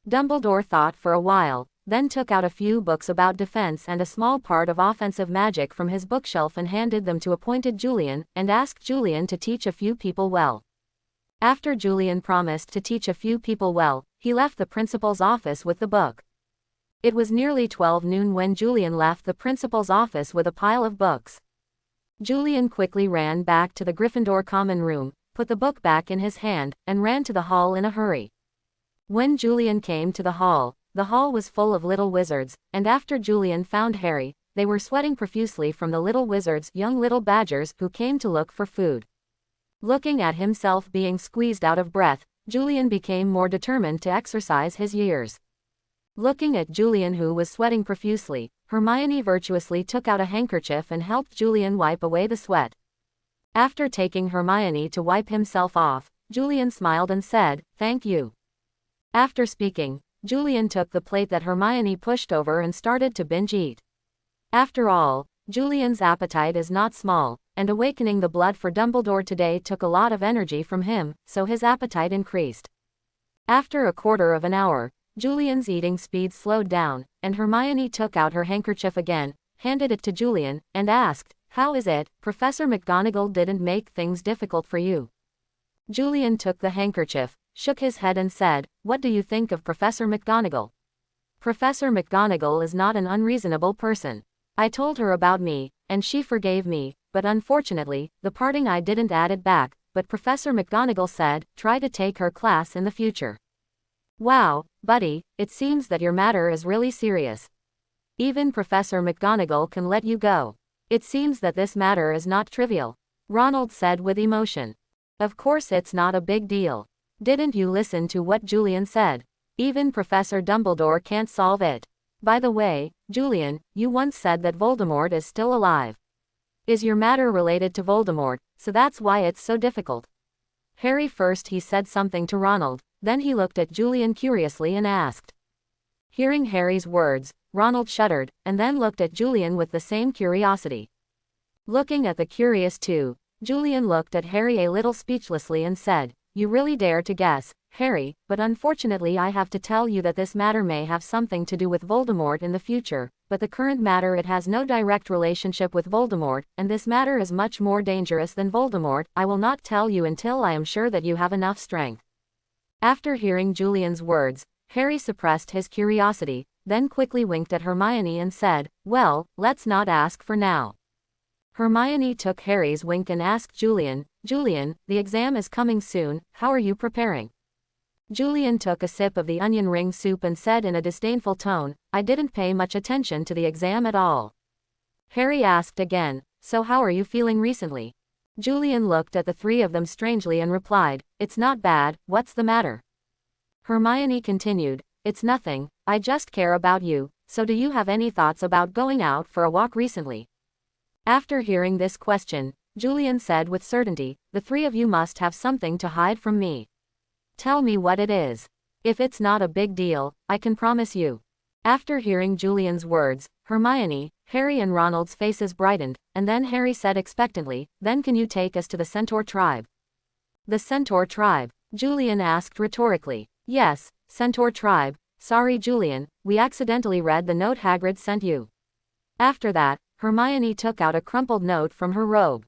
Speaker 1: Dumbledore thought for a while, then took out a few books about defense and a small part of offensive magic from his bookshelf and handed them to appointed Julian, and asked Julian to teach a few people well. After Julian promised to teach a few people well, he left the principal's office with the book. It was nearly 12 noon when Julian left the principal's office with a pile of books. Julian quickly ran back to the Gryffindor common room, put the book back in his hand, and ran to the hall in a hurry. When Julian came to the hall was full of little wizards, and after Julian found Harry, they were sweating profusely from the little wizards, young little badgers who came to look for food. Looking at himself being squeezed out of breath, Julian became more determined to exercise his years. Looking at Julian who was sweating profusely, Hermione virtuously took out a handkerchief and helped Julian wipe away the sweat. After taking Hermione to wipe himself off, Julian smiled and said, "Thank you." After speaking, Julian took the plate that Hermione pushed over and started to binge eat. After all, Julian's appetite is not small, and awakening the blood for Dumbledore today took a lot of energy from him, so his appetite increased. After a quarter of an hour, Julian's eating speed slowed down, and Hermione took out her handkerchief again, handed it to Julian, and asked, "How is it, Professor McGonagall didn't make things difficult for you?" Julian took the handkerchief, shook his head and said, "What do you think of Professor McGonagall?" "Professor McGonagall is not an unreasonable person. I told her about me, and she forgave me, but unfortunately, the parting I didn't add it back, but Professor McGonagall said, try to take her class in the future." "Wow, buddy, it seems that your matter is really serious. Even Professor McGonagall can let you go. It seems that this matter is not trivial," Ronald said with emotion. "Of course it's not a big deal. Didn't you listen to what Julian said? Even Professor Dumbledore can't solve it. By the way, Julian, you once said that Voldemort is still alive. Is your matter related to Voldemort, so that's why it's so difficult?" Harry first he said something to Ronald, then he looked at Julian curiously and asked. Hearing Harry's words, Ronald shuddered, and then looked at Julian with the same curiosity. Looking at the curious two, Julian looked at Harry a little speechlessly and said, "You really dare to guess, Harry, but unfortunately I have to tell you that this matter may have something to do with Voldemort in the future, but the current matter it has no direct relationship with Voldemort, and this matter is much more dangerous than Voldemort. I will not tell you until I am sure that you have enough strength." After hearing Julian's words, Harry suppressed his curiosity, then quickly winked at Hermione and said, "Well, let's not ask for now." Hermione took Harry's wink and asked Julian, "Julian, the exam is coming soon, how are you preparing?" Julian took a sip of the onion ring soup and said in a disdainful tone, "I didn't pay much attention to the exam at all." Harry asked again, "So how are you feeling recently?" Julian looked at the three of them strangely and replied, "It's not bad, what's the matter?" Hermione continued, "It's nothing, I just care about you, so do you have any thoughts about going out for a walk recently?" After hearing this question, Julian said with certainty, "The three of you must have something to hide from me. Tell me what it is. If it's not a big deal, I can promise you." After hearing Julian's words, Hermione, Harry and Ronald's faces brightened, and then Harry said expectantly, "Then can you take us to the Centaur tribe?" "The Centaur tribe?" Julian asked rhetorically. "Yes, Centaur tribe. Sorry Julian, we accidentally read the note Hagrid sent you." After that, Hermione took out a crumpled note from her robe.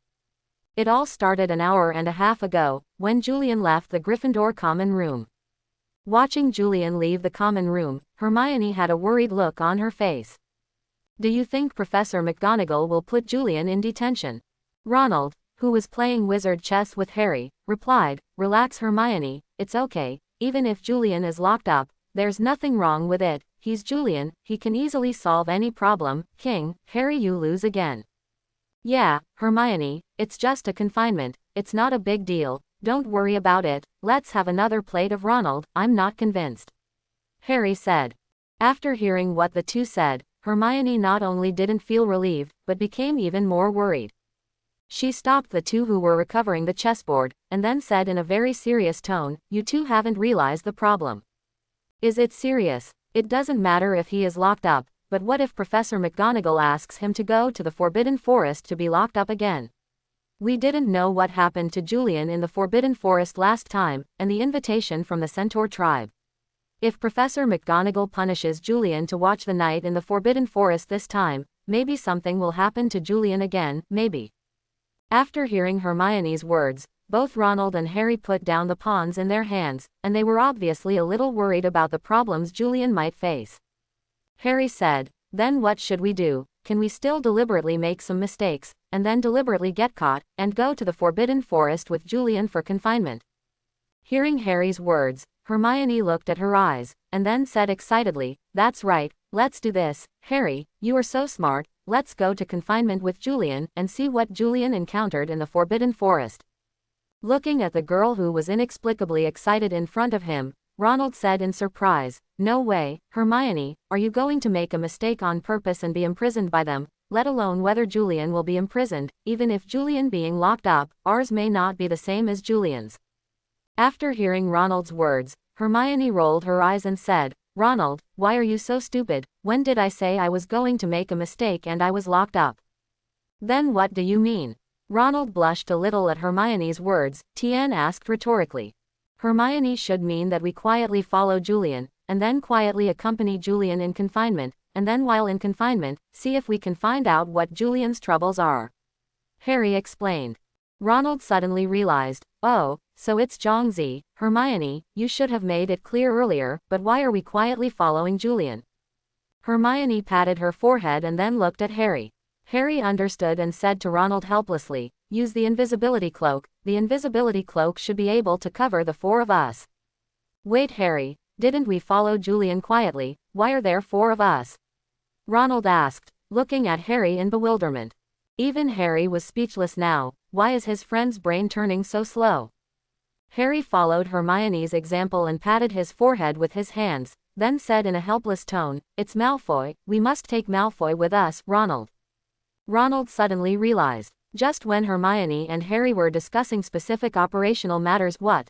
Speaker 1: It all started an hour and a half ago, when Julian left the Gryffindor common room. Watching Julian leave the common room, Hermione had a worried look on her face. "Do you think Professor McGonagall will put Julian in detention?" Ronald, who was playing wizard chess with Harry, replied, "Relax Hermione, it's okay, even if Julian is locked up, there's nothing wrong with it, he's Julian, he can easily solve any problem." "King, Harry, you lose again." "Yeah, Hermione, it's just a confinement, it's not a big deal, don't worry about it, let's have another plate of Ronald, I'm not convinced," Harry said. After hearing what the two said, Hermione not only didn't feel relieved, but became even more worried. She stopped the two who were recovering the chessboard, and then said in a very serious tone, "You two haven't realized the problem." "Is it serious?" "It doesn't matter if he is locked up, but what if Professor McGonagall asks him to go to the Forbidden Forest to be locked up again? We didn't know what happened to Julian in the Forbidden Forest last time, and the invitation from the Centaur tribe. If Professor McGonagall punishes Julian to watch the night in the Forbidden Forest this time, maybe something will happen to Julian again, maybe." After hearing Hermione's words, both Ronald and Harry put down the pawns in their hands, and they were obviously a little worried about the problems Julian might face. Harry said, "Then what should we do? Can we still deliberately make some mistakes, and then deliberately get caught, and go to the Forbidden Forest with Julian for confinement?" Hearing Harry's words, Hermione looked at her eyes, and then said excitedly, "That's right, let's do this, Harry, you are so smart, let's go to confinement with Julian, and see what Julian encountered in the Forbidden Forest." Looking at the girl who was inexplicably excited in front of him, Ronald said in surprise, "No way, Hermione, are you going to make a mistake on purpose and be imprisoned by them, let alone whether Julian will be imprisoned, even if Julian being locked up, ours may not be the same as Julian's." After hearing Ronald's words, Hermione rolled her eyes and said, "Ronald, why are you so stupid? When did I say I was going to make a mistake and I was locked up?" "Then what do you mean?" Ronald blushed a little at Hermione's words. Tien asked rhetorically. "Hermione should mean that we quietly follow Julian, and then quietly accompany Julian in confinement, and then while in confinement, see if we can find out what Julian's troubles are," Harry explained. Ronald suddenly realized, "Oh, so it's Zhongzi. Hermione, you should have made it clear earlier, but why are we quietly following Julian? Hermione patted her forehead and then looked at Harry. Harry understood and said to Ronald helplessly, use the invisibility cloak. The invisibility cloak should be able to cover the four of us. Wait, Harry, didn't we follow Julian quietly? Why are there four of us? Ronald asked, looking at Harry in bewilderment. Even Harry was speechless now. Why is his friend's brain turning so slow? Harry followed Hermione's example and patted his forehead with his hands, then said in a helpless tone, it's Malfoy, we must take Malfoy with us, Ronald. Ronald suddenly realized, just when Hermione and Harry were discussing specific operational matters, what?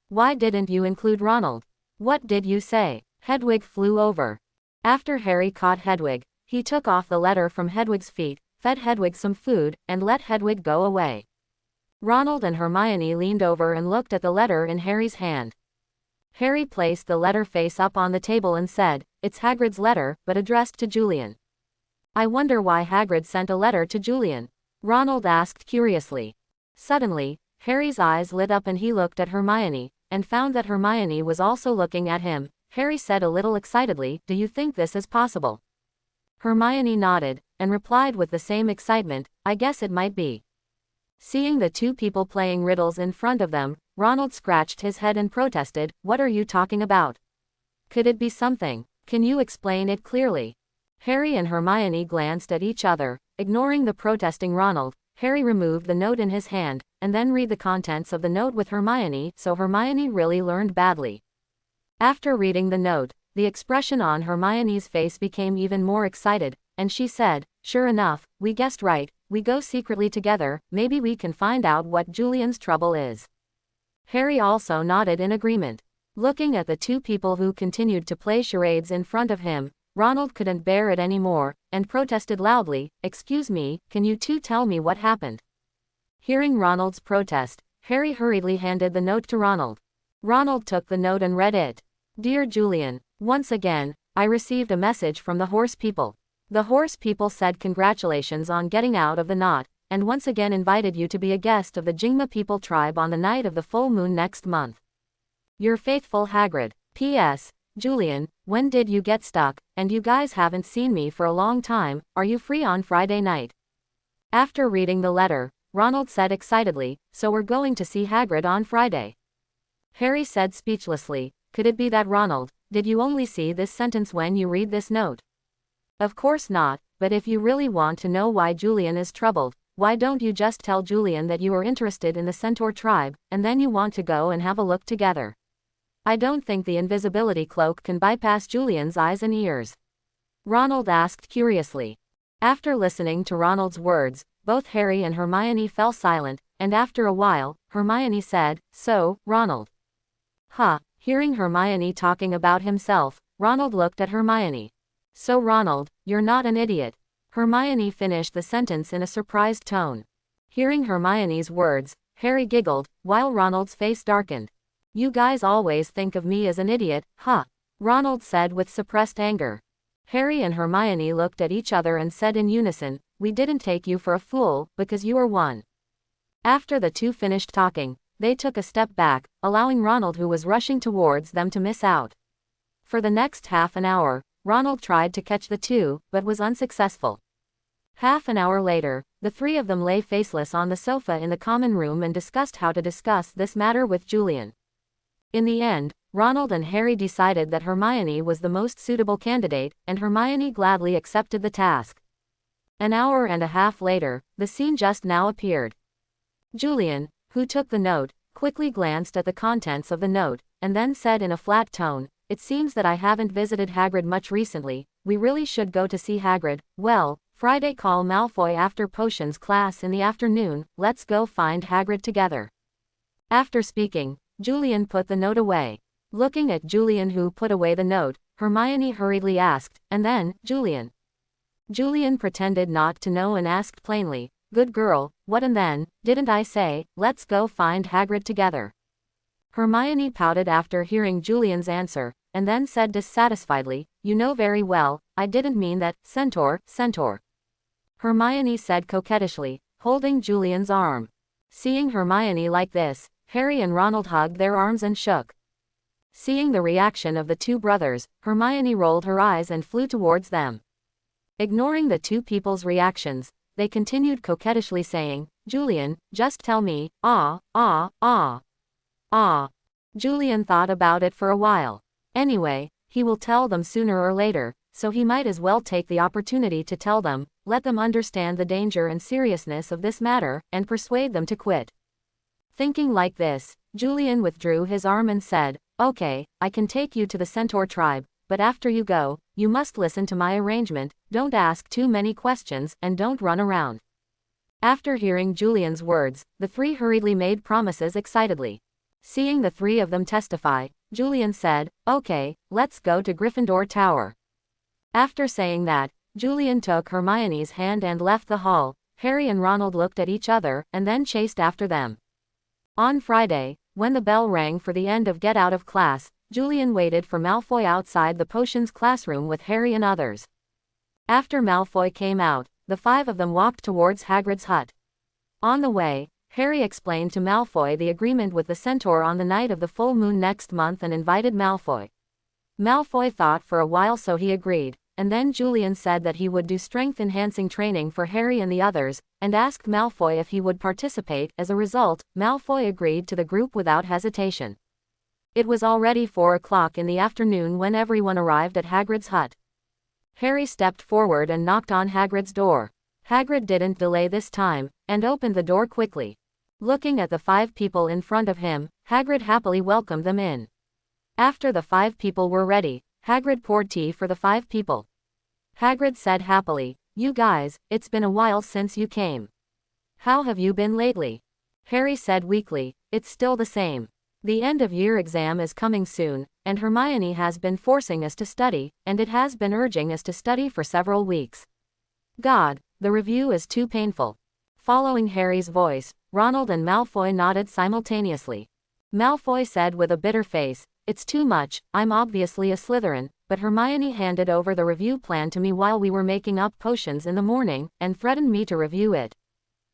Speaker 1: Why didn't you include Ronald? What did you say? Hedwig flew over. After Harry caught Hedwig, he took off the letter from Hedwig's feet, fed Hedwig some food, and let Hedwig go away. Ronald and Hermione leaned over and looked at the letter in Harry's hand. Harry placed the letter face up on the table and said, it's Hagrid's letter, but addressed to Julian. I wonder why Hagrid sent a letter to Julian? Ronald asked curiously. Suddenly, Harry's eyes lit up and he looked at Hermione, and found that Hermione was also looking at him. Harry said a little excitedly, do you think this is possible? Hermione nodded, and replied with the same excitement, I guess it might be. Seeing the two people playing riddles in front of them, Ronald scratched his head and protested, what are you talking about? Could it be something? Can you explain it clearly? Harry and Hermione glanced at each other. Ignoring the protesting Ronald, Harry removed the note in his hand, and then read the contents of the note with Hermione, so Hermione really learned badly. After reading the note, the expression on Hermione's face became even more excited, and she said, sure enough, we guessed right, we go secretly together, maybe we can find out what Julian's trouble is. Harry also nodded in agreement. Looking at the two people who continued to play charades in front of him, Ronald couldn't bear it anymore, and protested loudly, excuse me, can you two tell me what happened? Hearing Ronald's protest, Harry hurriedly handed the note to Ronald. Ronald took the note and read it. Dear Julian, once again, I received a message from the horse people. The horse people said congratulations on getting out of the knot, and once again invited you to be a guest of the Jingma people tribe on the night of the full moon next month. Your faithful Hagrid. P.S. Julian, when did you get stuck, and you guys haven't seen me for a long time, are you free on Friday night? After reading the letter, Ronald said excitedly, so we're going to see Hagrid on Friday. Harry said speechlessly, could it be that Ronald, did you only see this sentence when you read this note? Of course not, but if you really want to know why Julian is troubled, why don't you just tell Julian that you are interested in the Centaur tribe, and then you want to go and have a look together? I don't think the invisibility cloak can bypass Julian's eyes and ears. Ronald asked curiously. After listening to Ronald's words, both Harry and Hermione fell silent, and after a while, Hermione said, so, Ronald. Hearing Hermione talking about himself, Ronald looked at Hermione. So Ronald, you're not an idiot. Hermione finished the sentence in a surprised tone. Hearing Hermione's words, Harry giggled, while Ronald's face darkened. You guys always think of me as an idiot, huh? Ronald said with suppressed anger. Harry and Hermione looked at each other and said in unison, we didn't take you for a fool, because you are one. After the two finished talking, they took a step back, allowing Ronald who was rushing towards them to miss out. For the next half an hour, Ronald tried to catch the two, but was unsuccessful. Half an hour later, the three of them lay faceless on the sofa in the common room and discussed how to discuss this matter with Julian. In the end, Ronald and Harry decided that Hermione was the most suitable candidate, and Hermione gladly accepted the task. An hour and a half later, the scene just now appeared. Julian, who took the note, quickly glanced at the contents of the note, and then said in a flat tone, it seems that I haven't visited Hagrid much recently, we really should go to see Hagrid. Well, Friday call Malfoy after potions class in the afternoon, let's go find Hagrid together. After speaking, Julian put the note away. Looking at Julian who put away the note, Hermione hurriedly asked, and then, Julian? Julian pretended not to know and asked plainly, good girl, what and then, didn't I say, let's go find Hagrid together? Hermione pouted after hearing Julian's answer, and then said dissatisfiedly, you know very well, I didn't mean that, Centaur. Hermione said coquettishly, holding Julian's arm. Seeing Hermione like this, Harry and Ronald hugged their arms and shook. Seeing the reaction of the two brothers, Hermione rolled her eyes and flew towards them. Ignoring the two people's reactions, they continued coquettishly saying, "Julian, just tell me, ah, ah, ah, ah." Julian thought about it for a while. Anyway, he will tell them sooner or later, so he might as well take the opportunity to tell them, let them understand the danger and seriousness of this matter, and persuade them to quit. Thinking like this, Julian withdrew his arm and said, "Okay, I can take you to the Centaur tribe, but after you go, you must listen to my arrangement, don't ask too many questions, and don't run around." After hearing Julian's words, the three hurriedly made promises excitedly. Seeing the three of them testify, Julian said, "Okay, let's go to Gryffindor Tower." After saying that, Julian took Hermione's hand and left the hall. Harry and Ronald looked at each other, and then chased after them. On Friday, when the bell rang for the end of get out of class, Julian waited for Malfoy outside the potions classroom with Harry and others. After Malfoy came out, the five of them walked towards Hagrid's hut. On the way, Harry explained to Malfoy the agreement with the Centaur on the night of the full moon next month and invited Malfoy. Malfoy thought for a while, so he agreed, and then Julian said that he would do strength-enhancing training for Harry and the others, and asked Malfoy if he would participate. As a result, Malfoy agreed to the group without hesitation. It was already 4 o'clock in the afternoon when everyone arrived at Hagrid's hut. Harry stepped forward and knocked on Hagrid's door. Hagrid didn't delay this time, and opened the door quickly. Looking at the 5 people in front of him, Hagrid happily welcomed them in. After the 5 people were ready, Hagrid poured tea for the 5 people. Hagrid said happily, "You guys, it's been a while since you came. How have you been lately?" Harry said weakly, "It's still the same. The end-of-year exam is coming soon, and Hermione has been forcing us to study, and it has been urging us to study for several weeks. God, the review is too painful." Following Harry's voice, Ronald and Malfoy nodded simultaneously. Malfoy said with a bitter face, "It's too much. I'm obviously a Slytherin, but Hermione handed over the review plan to me while we were making up potions in the morning, and threatened me to review it.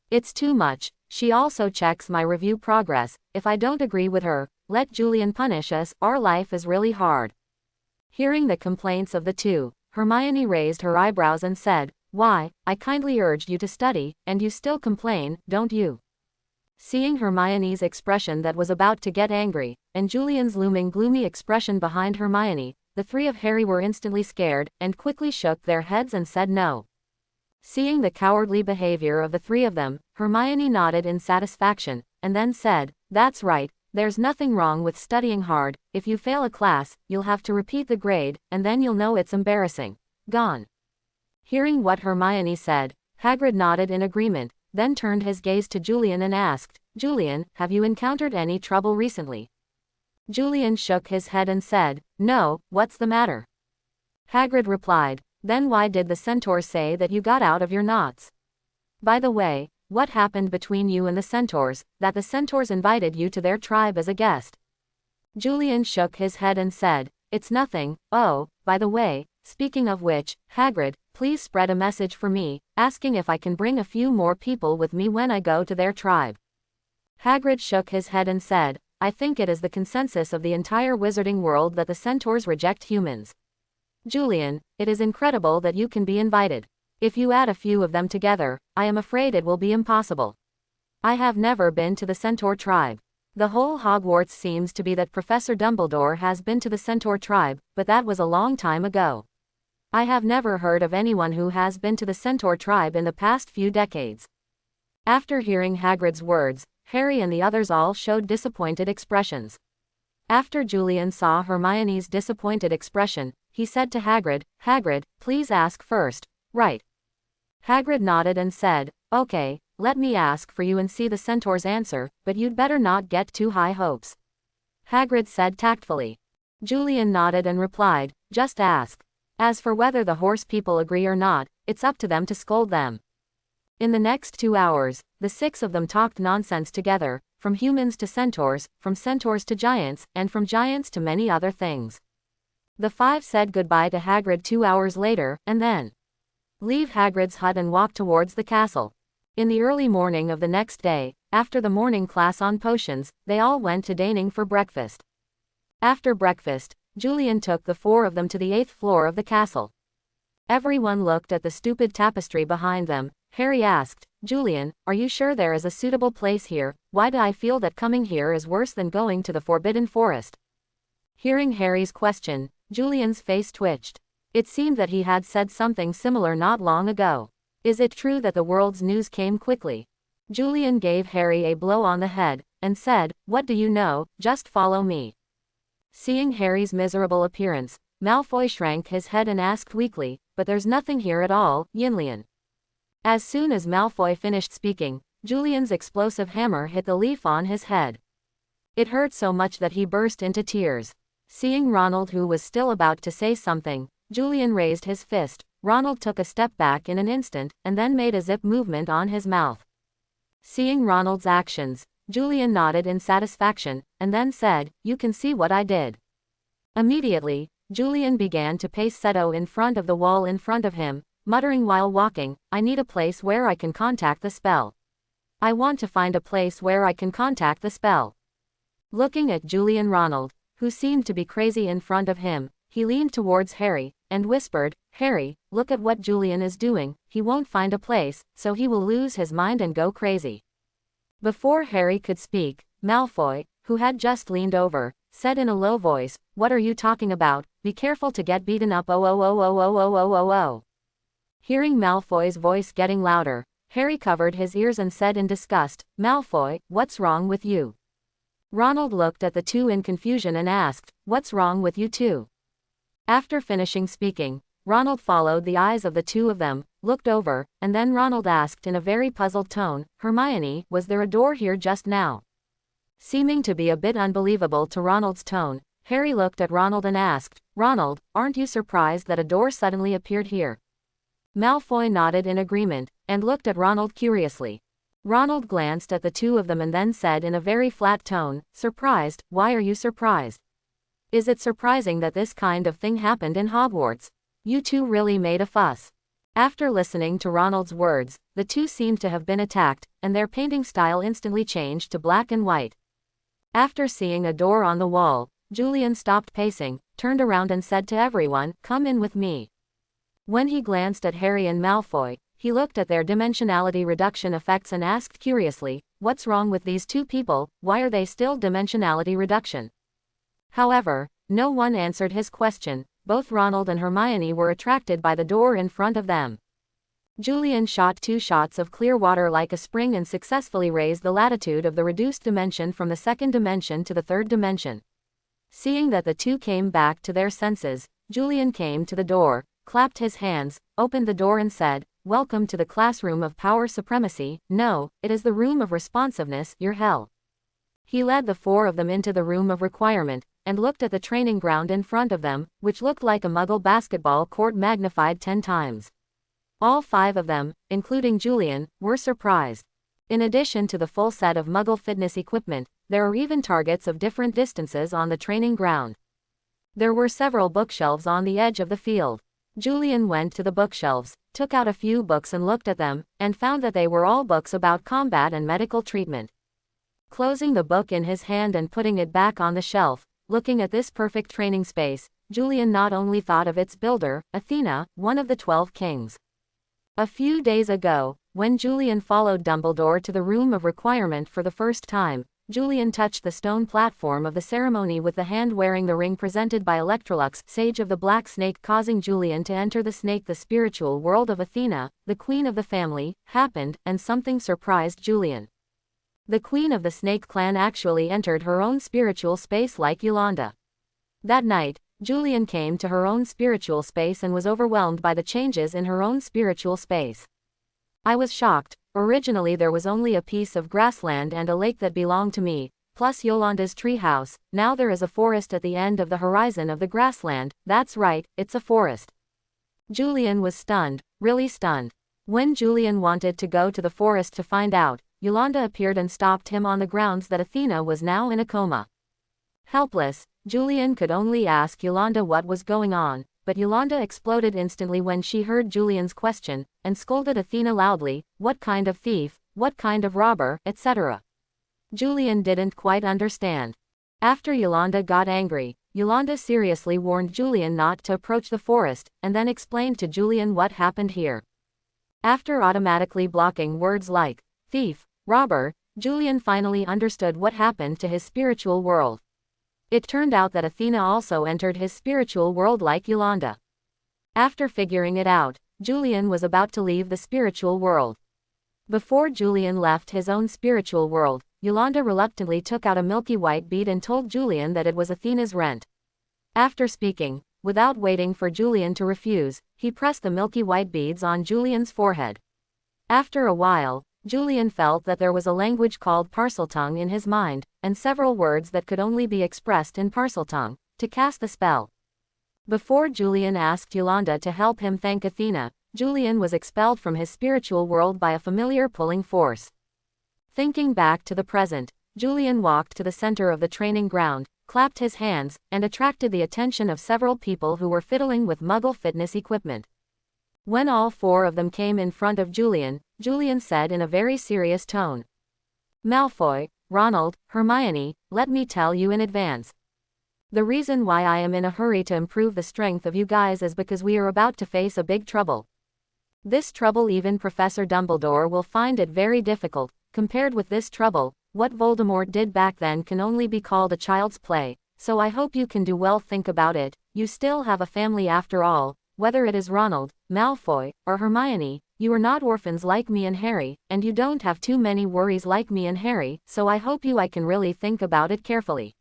Speaker 1: It's too much. She also checks my review progress. If I don't agree with her, let Julian punish us. Our life is really hard." Hearing the complaints of the two, Hermione raised her eyebrows and said, "Why, I kindly urged you to study, and you still complain, don't you?" Seeing Hermione's expression that was about to get angry, and Julian's looming gloomy expression behind Hermione, the 3 of Harry were instantly scared, and quickly shook their heads and said no. Seeing the cowardly behavior of the 3 of them, Hermione nodded in satisfaction, and then said, "That's right, there's nothing wrong with studying hard. If you fail a class, you'll have to repeat the grade, and then you'll know it's embarrassing. Gone." Hearing what Hermione said, Hagrid nodded in agreement, then turned his gaze to Julian and asked, "Julian, have you encountered any trouble recently?" Julian shook his head and said, "No, what's the matter?" Hagrid replied, "Then why did the Centaurs say that you got out of your knots? By the way, what happened between you and the Centaurs, that the Centaurs invited you to their tribe as a guest?" Julian shook his head and said, "It's nothing. Oh, by the way, speaking of which, Hagrid, please spread a message for me, asking if I can bring a few more people with me when I go to their tribe." Hagrid shook his head and said, "I think it is the consensus of the entire wizarding world that the Centaurs reject humans. Julian, it is incredible that you can be invited. If you add a few of them together, I am afraid it will be impossible. I have never been to the Centaur tribe. The whole Hogwarts seems to be that Professor Dumbledore has been to the Centaur tribe, but that was a long time ago. I have never heard of anyone who has been to the Centaur tribe in the past few decades." After hearing Hagrid's words, Harry and the others all showed disappointed expressions. After Julian saw Hermione's disappointed expression, he said to Hagrid, "Hagrid, please ask first, right?" Hagrid nodded and said, "Okay, let me ask for you and see the Centaur's answer, but you'd better not get too high hopes," Hagrid said tactfully. Julian nodded and replied, "Just ask. As for whether the horse people agree or not, it's up to them to scold them." In the next 2 hours, the 6 of them talked nonsense together, from humans to centaurs, from centaurs to giants, and from giants to many other things. The 5 said goodbye to Hagrid 2 hours later, and then leave Hagrid's hut and walk towards the castle. In the early morning of the next day, after the morning class on potions, they all went to dining for breakfast. After breakfast, Julian took the four of them to the 8th floor of the castle. Everyone looked at the stupid tapestry behind them. Harry asked, Julian, are you sure there is a suitable place here? Why do I feel that coming here is worse than going to the Forbidden Forest? Hearing Harry's question, Julian's face twitched. It seemed that he had said something similar not long ago. Is it true that the world's news came quickly? Julian gave Harry a blow on the head, and said, what do you know, just follow me. Seeing Harry's miserable appearance, Malfoy shrank his head and asked weakly, but there's nothing here at all, Yinlian. As soon as Malfoy finished speaking, Julian's explosive hammer hit the leaf on his head. It hurt so much that he burst into tears. Seeing Ronald, who was still about to say something, Julian raised his fist. Ronald took a step back in an instant, and then made a zip movement on his mouth. Seeing Ronald's actions, Julian nodded in satisfaction, and then said, you can see what I did. Immediately, Julian began to pace Seto in front of the wall in front of him, muttering while walking, I need a place where I can contact the spell. I want to find a place where I can contact the spell. Looking at Julian, Ronald, who seemed to be crazy in front of him, he leaned towards Harry, and whispered, Harry, look at what Julian is doing, he won't find a place, so he will lose his mind and go crazy. Before Harry could speak, Malfoy, who had just leaned over, said in a low voice, what are you talking about? Be careful to get beaten up. Oh. Hearing Malfoy's voice getting louder, Harry covered his ears and said in disgust, Malfoy, what's wrong with you? Ronald looked at the two in confusion and asked, what's wrong with you two? After finishing speaking, Ronald followed the eyes of the two of them, looked over, and then Ronald asked in a very puzzled tone, Hermione, was there a door here just now? Seeming to be a bit unbelievable to Ronald's tone, Harry looked at Ronald and asked, Ronald, aren't you surprised that a door suddenly appeared here? Malfoy nodded in agreement, and looked at Ronald curiously. Ronald glanced at the two of them and then said in a very flat tone, surprised, why are you surprised? Is it surprising that this kind of thing happened in Hogwarts? You two really made a fuss. After listening to Ronald's words, the two seemed to have been attacked, and their painting style instantly changed to black and white. After seeing a door on the wall, Julian stopped pacing, turned around and said to everyone, come in with me. When he glanced at Harry and Malfoy, he looked at their dimensionality reduction effects and asked curiously, what's wrong with these two people, why are they still dimensionality reduction? However, no one answered his question. Both Ronald and Hermione were attracted by the door in front of them. Julian shot 2 shots of clear water like a spring and successfully raised the latitude of the reduced dimension from the 2nd dimension to the 3rd dimension. Seeing that the two came back to their senses, Julian came to the door, clapped his hands, opened the door and said, welcome to the classroom of power supremacy. No, it is the room of responsiveness, your hell. He led the 4 of them into the room of requirement, and looked at the training ground in front of them, which looked like a Muggle basketball court magnified 10 times. All 5 of them, including Julian, were surprised. In addition to the full set of Muggle fitness equipment, there are even targets of different distances on the training ground. There were several bookshelves on the edge of the field. Julian went to the bookshelves, took out a few books and looked at them, and found that they were all books about combat and medical treatment. Closing the book in his hand and putting it back on the shelf, looking at this perfect training space, Julian not only thought of its builder, Athena, one of the 12 kings. A few days ago, when Julian followed Dumbledore to the room of requirement for the first time, Julian touched the stone platform of the ceremony with the hand wearing the ring presented by Electrolux, Sage of the Black Snake, causing Julian to enter the snake. The spiritual world of Athena, the queen of the family, happened, and something surprised Julian. The queen of the Snake clan actually entered her own spiritual space like Yolanda. That night, Julian came to her own spiritual space and was overwhelmed by the changes in her own spiritual space. I was shocked. Originally there was only a piece of grassland and a lake that belonged to me, plus Yolanda's treehouse. Now there is a forest at the end of the horizon of the grassland. That's right, it's a forest. Julian was stunned, really stunned. When Julian wanted to go to the forest to find out, Yolanda appeared and stopped him on the grounds that Athena was now in a coma. Helpless, Julian could only ask Yolanda what was going on, but but Yolanda exploded instantly when she heard Julian's question, and scolded Athena loudly, "What kind of thief, what kind of robber, etc." Julian didn't quite understand. After Yolanda got angry, Yolanda seriously warned Julian not to approach the forest, and then explained to Julian what happened here. After automatically blocking words like thief, robber, Julian finally understood what happened to his spiritual world. It turned out that Athena also entered his spiritual world like Yolanda. After figuring it out, Julian was about to leave the spiritual world. Before Julian left his own spiritual world, Yolanda reluctantly took out a milky white bead and told Julian that it was Athena's rent. After speaking, without waiting for Julian to refuse, he pressed the milky white beads on Julian's forehead. After a while, Julian felt that there was a language called Parseltongue in his mind, and several words that could only be expressed in Parseltongue, to cast the spell. Before Julian asked Yolanda to help him thank Athena, Julian was expelled from his spiritual world by a familiar pulling force. Thinking back to the present, Julian walked to the center of the training ground, clapped his hands, and attracted the attention of several people who were fiddling with Muggle fitness equipment. When all four of them came in front of Julian, Julian said in a very serious tone, "Malfoy, Ronald, Hermione, let me tell you in advance. The reason why I am in a hurry to improve the strength of you guys is because we are about to face a big trouble. This trouble even Professor Dumbledore will find it very difficult. Compared with this trouble, what Voldemort did back then can only be called a child's play, so I hope you can do well. Think about it, you still have a family after all, whether it is Ronald, Malfoy, or Hermione, you are not orphans like me and Harry, and you don't have too many worries like me and Harry, so I hope I can really think about it carefully.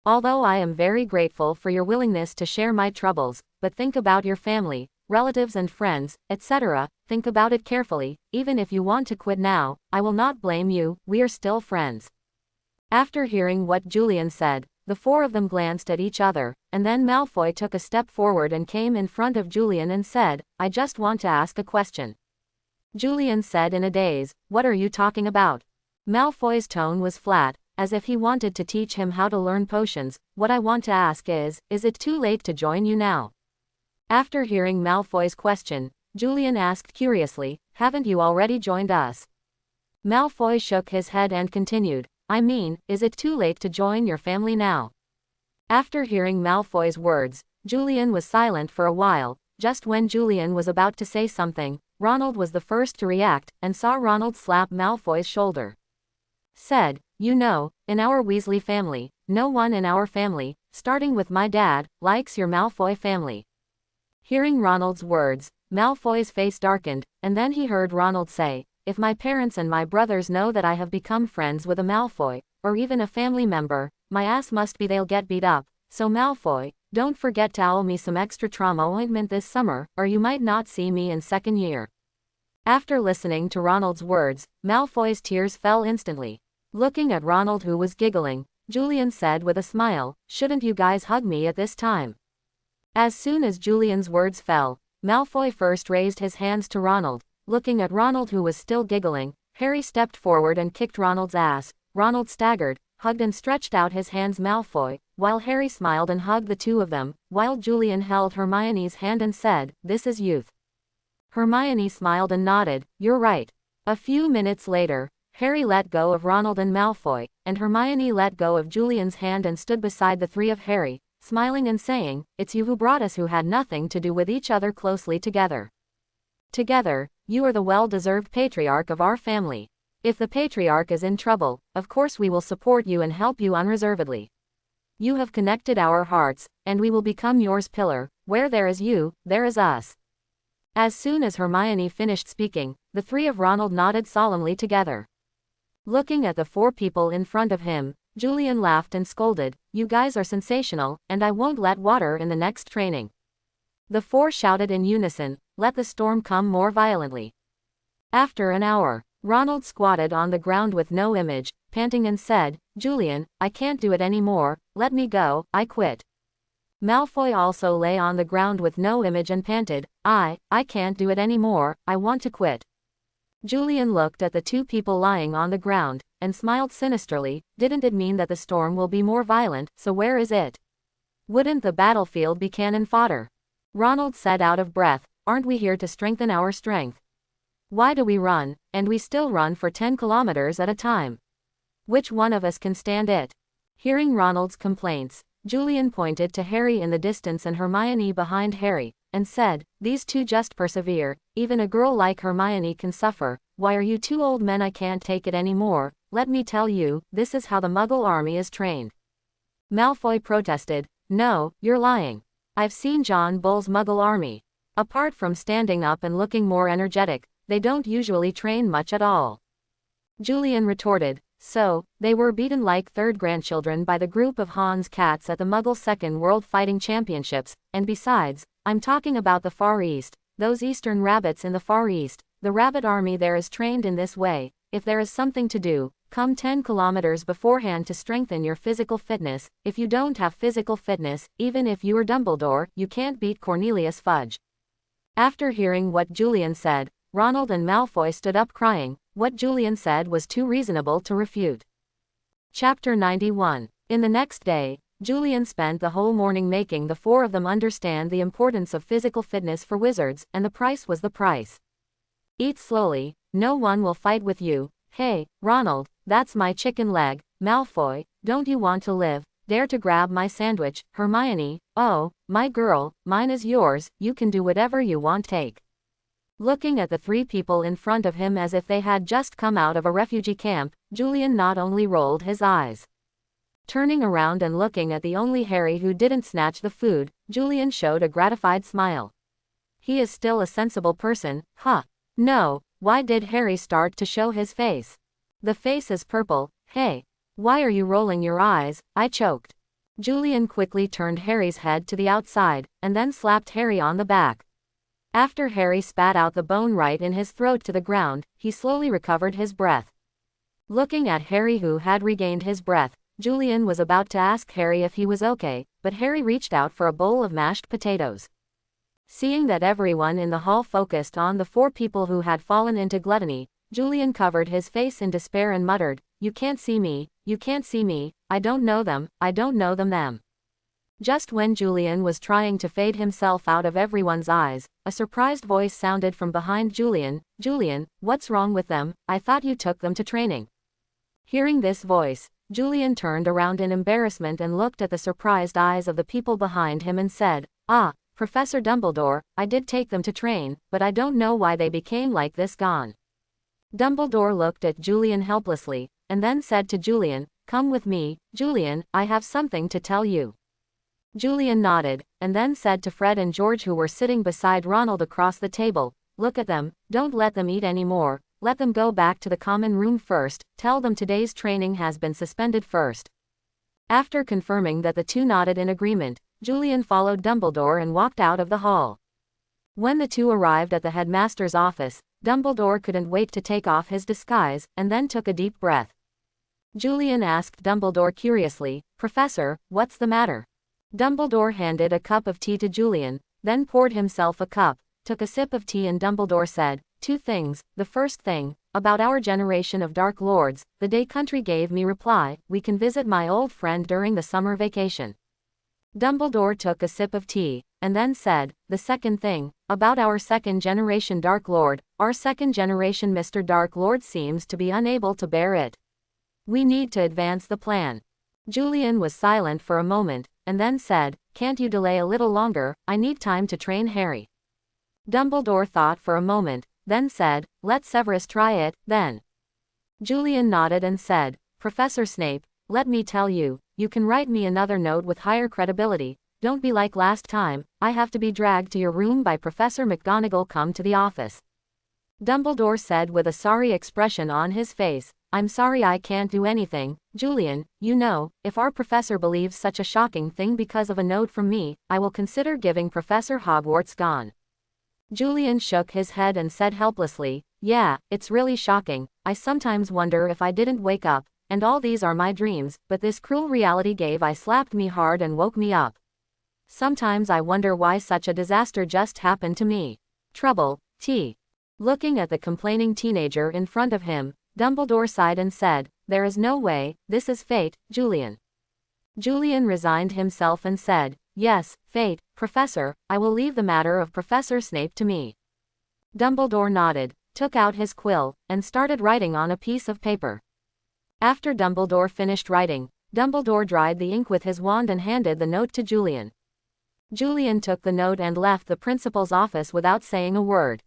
Speaker 1: Although I am very grateful for your willingness to share my troubles, but think about your family, relatives and friends, etc., think about it carefully. Even if you want to quit now, I will not blame you, we are still friends." After hearing what Julian said, the four of them glanced at each other, and then Malfoy took a step forward and came in front of Julian and said, "I just want to ask a question." Julian said in a daze, "What are you talking about?" Malfoy's tone was flat, as if he wanted to teach him how to learn potions. "What I want to ask is it too late to join you now?" After hearing Malfoy's question, Julian asked curiously, "Haven't you already joined us?" Malfoy shook his head and continued, "I mean, is it too late to join your family now?" After hearing Malfoy's words, Julian was silent for a while. Just when Julian was about to say something, Ronald was the first to react, and saw Ronald slap Malfoy's shoulder. Said, "You know, in our Weasley family, no one in our family, starting with my dad, likes your Malfoy family." Hearing Ronald's words, Malfoy's face darkened, and then he heard Ronald say, "If my parents and my brothers know that I have become friends with a Malfoy, or even a family member, my ass must be they'll get beat up, so Malfoy, don't forget to owe me some extra trauma ointment this summer, or you might not see me in second year." After listening to Ronald's words, Malfoy's tears fell instantly. Looking at Ronald who was giggling, Julian said with a smile, "Shouldn't you guys hug me at this time?" As soon as Julian's words fell, Malfoy first raised his hands to Ronald. Looking at Ronald who was still giggling, Harry stepped forward and kicked Ronald's ass. Ronald staggered, hugged and stretched out his hands Malfoy, while Harry smiled and hugged the two of them, while Julian held Hermione's hand and said, "This is youth." Hermione smiled and nodded, "You're right." A few minutes later, Harry let go of Ronald and Malfoy, and Hermione let go of Julian's hand and stood beside the three of Harry, smiling and saying, "It's you who brought us who had nothing to do with each other closely together. Together, you are the well-deserved patriarch of our family. If the patriarch is in trouble, of course we will support you and help you unreservedly. You have connected our hearts, and we will become yours pillar. Where there is you, there is us." As soon as Hermione finished speaking, the three of Ronald nodded solemnly together. Looking at the four people in front of him, Julian laughed and scolded, "You guys are sensational, and I won't let water in the next training." The four shouted in unison, "Let the storm come more violently." After an hour, Ronald squatted on the ground with no image, panting and said, "Julian, I can't do it anymore, let me go, I quit." Malfoy also lay on the ground with no image and panted, I can't do it anymore, I want to quit." Julian looked at the two people lying on the ground, and smiled sinisterly, "Didn't it mean that the storm will be more violent, so where is it? Wouldn't the battlefield be cannon fodder?" Ronald said out of breath. Aren't we here to strengthen our strength? Why do we run, and we still run for 10 kilometers at a time? Which one of us can stand it? Hearing Ronald's complaints, Julian pointed to Harry in the distance and Hermione behind Harry, and said, these two just persevere, even a girl like Hermione can suffer. Why are you two old men? I can't take it anymore. Let me tell you, this is how the Muggle army is trained. Malfoy protested. No, you're lying. I've seen John Bull's Muggle army. Apart from standing up and looking more energetic, they don't usually train much at all. Julian retorted. So, they were beaten like third grandchildren by the group of Hans cats at the Muggle Second World Fighting Championships, and besides, I'm talking about the Far East, those eastern rabbits in the Far East. The rabbit army there is trained in this way. If there is something to do, come 10 kilometers beforehand to strengthen your physical fitness. If you don't have physical fitness, even if you are Dumbledore, you can't beat Cornelius Fudge. After hearing what Julian said, Ronald and Malfoy stood up crying. What Julian said was too reasonable to refute. Chapter 91. In the next day, Julian spent the whole morning making the four of them understand the importance of physical fitness for wizards, and the price was the price. Eat slowly, no one will fight with you. Hey, Ronald, that's my chicken leg. Malfoy, don't you want to live? Dare to grab my sandwich. Hermione, oh, my girl, mine is yours, you can do whatever you want. Take. Looking at the three people in front of him as if they had just come out of a refugee camp, Julian not only rolled his eyes. Turning around and looking at the only Harry who didn't snatch the food, Julian showed a gratified smile. He is still a sensible person, huh? No, why did Harry start to show his face? The face is purple. Hey, why are you rolling your eyes? I choked. Julian quickly turned Harry's head to the outside, and then slapped Harry on the back. After Harry spat out the bone right in his throat to the ground, he slowly recovered his breath. Looking at Harry, who had regained his breath, Julian was about to ask Harry if he was okay, but Harry reached out for a bowl of mashed potatoes. Seeing that everyone in the hall focused on the four people who had fallen into gluttony, Julian covered his face in despair and muttered, you can't see me, you can't see me, I don't know them, I don't know them. Just when Julian was trying to fade himself out of everyone's eyes, a surprised voice sounded from behind Julian. Julian, what's wrong with them? I thought you took them to training. Hearing this voice, Julian turned around in embarrassment and looked at the surprised eyes of the people behind him and said, ah, Professor Dumbledore, I did take them to train, but I don't know why they became like this. Gone. Dumbledore looked at Julian helplessly, and then said to Julian, come with me, Julian, I have something to tell you. Julian nodded, and then said to Fred and George, who were sitting beside Ronald across the table, look at them, don't let them eat anymore, let them go back to the common room first, tell them today's training has been suspended first. After confirming that the two nodded in agreement, Julian followed Dumbledore and walked out of the hall. When the two arrived at the headmaster's office, Dumbledore couldn't wait to take off his disguise, and then took a deep breath. Julian asked Dumbledore curiously, Professor, what's the matter? Dumbledore handed a cup of tea to Julian, then poured himself a cup, took a sip of tea, and Dumbledore said, two things. The first thing, about our generation of Dark Lords, the Day Country gave me reply, we can visit my old friend during the summer vacation. Dumbledore took a sip of tea, and then said, the second thing, about our second generation Dark Lord, our second generation Mr. Dark Lord seems to be unable to bear it. We need to advance the plan. Julian was silent for a moment, and then said, can't you delay a little longer? I need time to train Harry. Dumbledore thought for a moment, then said, let Severus try it, then. Julian nodded and said, Professor Snape, let me tell you, you can write me another note with higher credibility. Don't be like last time, I have to be dragged to your room by Professor McGonagall. Come to the office. Dumbledore said with a sorry expression on his face, I'm sorry, I can't do anything, Julian. You know, if our professor believes such a shocking thing because of a note from me, I will consider giving Professor Hogwarts gone. Julian shook his head and said helplessly, yeah, it's really shocking. I sometimes wonder if I didn't wake up, and all these are my dreams, but this cruel reality slapped me hard and woke me up. Sometimes I wonder why such a disaster just happened to me. Trouble, T. Looking at the complaining teenager in front of him, Dumbledore sighed and said, there is no way, this is fate, Julian. Julian resigned himself and said, Yes, fate, Professor, I will leave the matter of Professor Snape to me. Dumbledore nodded, took out his quill, and started writing on a piece of paper. After Dumbledore finished writing, Dumbledore dried the ink with his wand and handed the note to Julian. Julian took the note and left the principal's office without saying a word.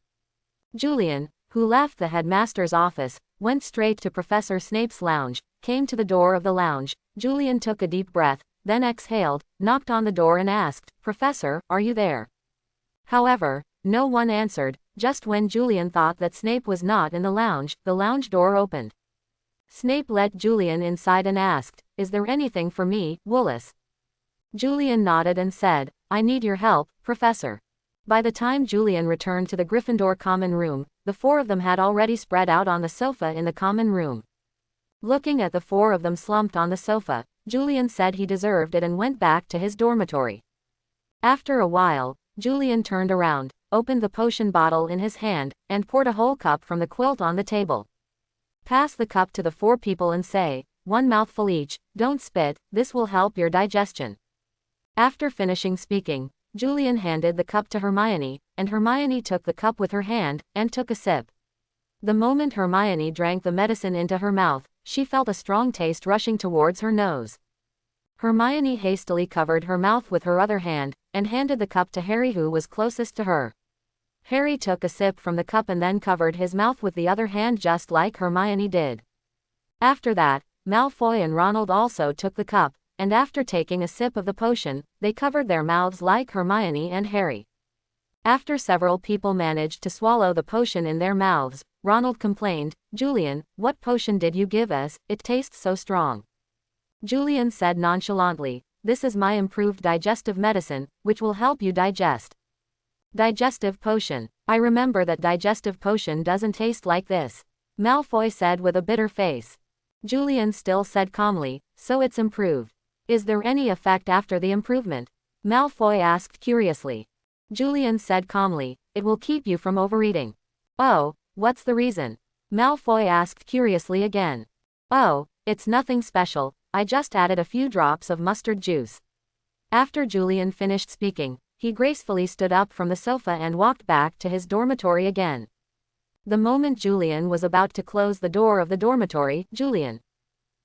Speaker 1: Julian, who left the headmaster's office, went straight to Professor Snape's lounge, came to the door of the lounge. Julian took a deep breath, then exhaled, knocked on the door and asked, "Professor, are you there?" However, no one answered. Just when Julian thought that Snape was not in the lounge door opened. Snape let Julian inside and asked, "Is there anything for me, Willis?" Julian nodded and said, "I need your help, Professor." By the time Julian returned to the Gryffindor common room, the four of them had already spread out on the sofa in the common room. Looking at the four of them slumped on the sofa, Julian said he deserved it and went back to his dormitory. After a while, Julian turned around, opened the potion bottle in his hand, and poured a whole cup from the quilt on the table. "Pass the cup to the four people and say, 1 mouthful each, don't spit, this will help your digestion." After finishing speaking, Julian handed the cup to Hermione, and Hermione took the cup with her hand, and took a sip. The moment Hermione drank the medicine into her mouth, she felt a strong taste rushing towards her nose. Hermione hastily covered her mouth with her other hand, and handed the cup to Harry, who was closest to her. Harry took a sip from the cup and then covered his mouth with the other hand just like Hermione did. After that, Malfoy and Ronald also took the cup, and after taking a sip of the potion, they covered their mouths like Hermione and Harry. After several people managed to swallow the potion in their mouths, Ronald complained, "Julian, what potion did you give us? It tastes so strong." Julian said nonchalantly, "This is my improved digestive medicine, which will help you digest." "Digestive potion. I remember that digestive potion doesn't taste like this," Malfoy said with a bitter face. Julian still said calmly, "So it's improved. Is there any effect after the improvement?" Malfoy asked curiously. Julian said calmly, "It will keep you from overeating." "Oh, what's the reason?" Malfoy asked curiously again. "Oh, it's nothing special, I just added a few drops of mustard juice." After Julian finished speaking, he gracefully stood up from the sofa and walked back to his dormitory again. The moment Julian was about to close the door of the dormitory, "Julian!"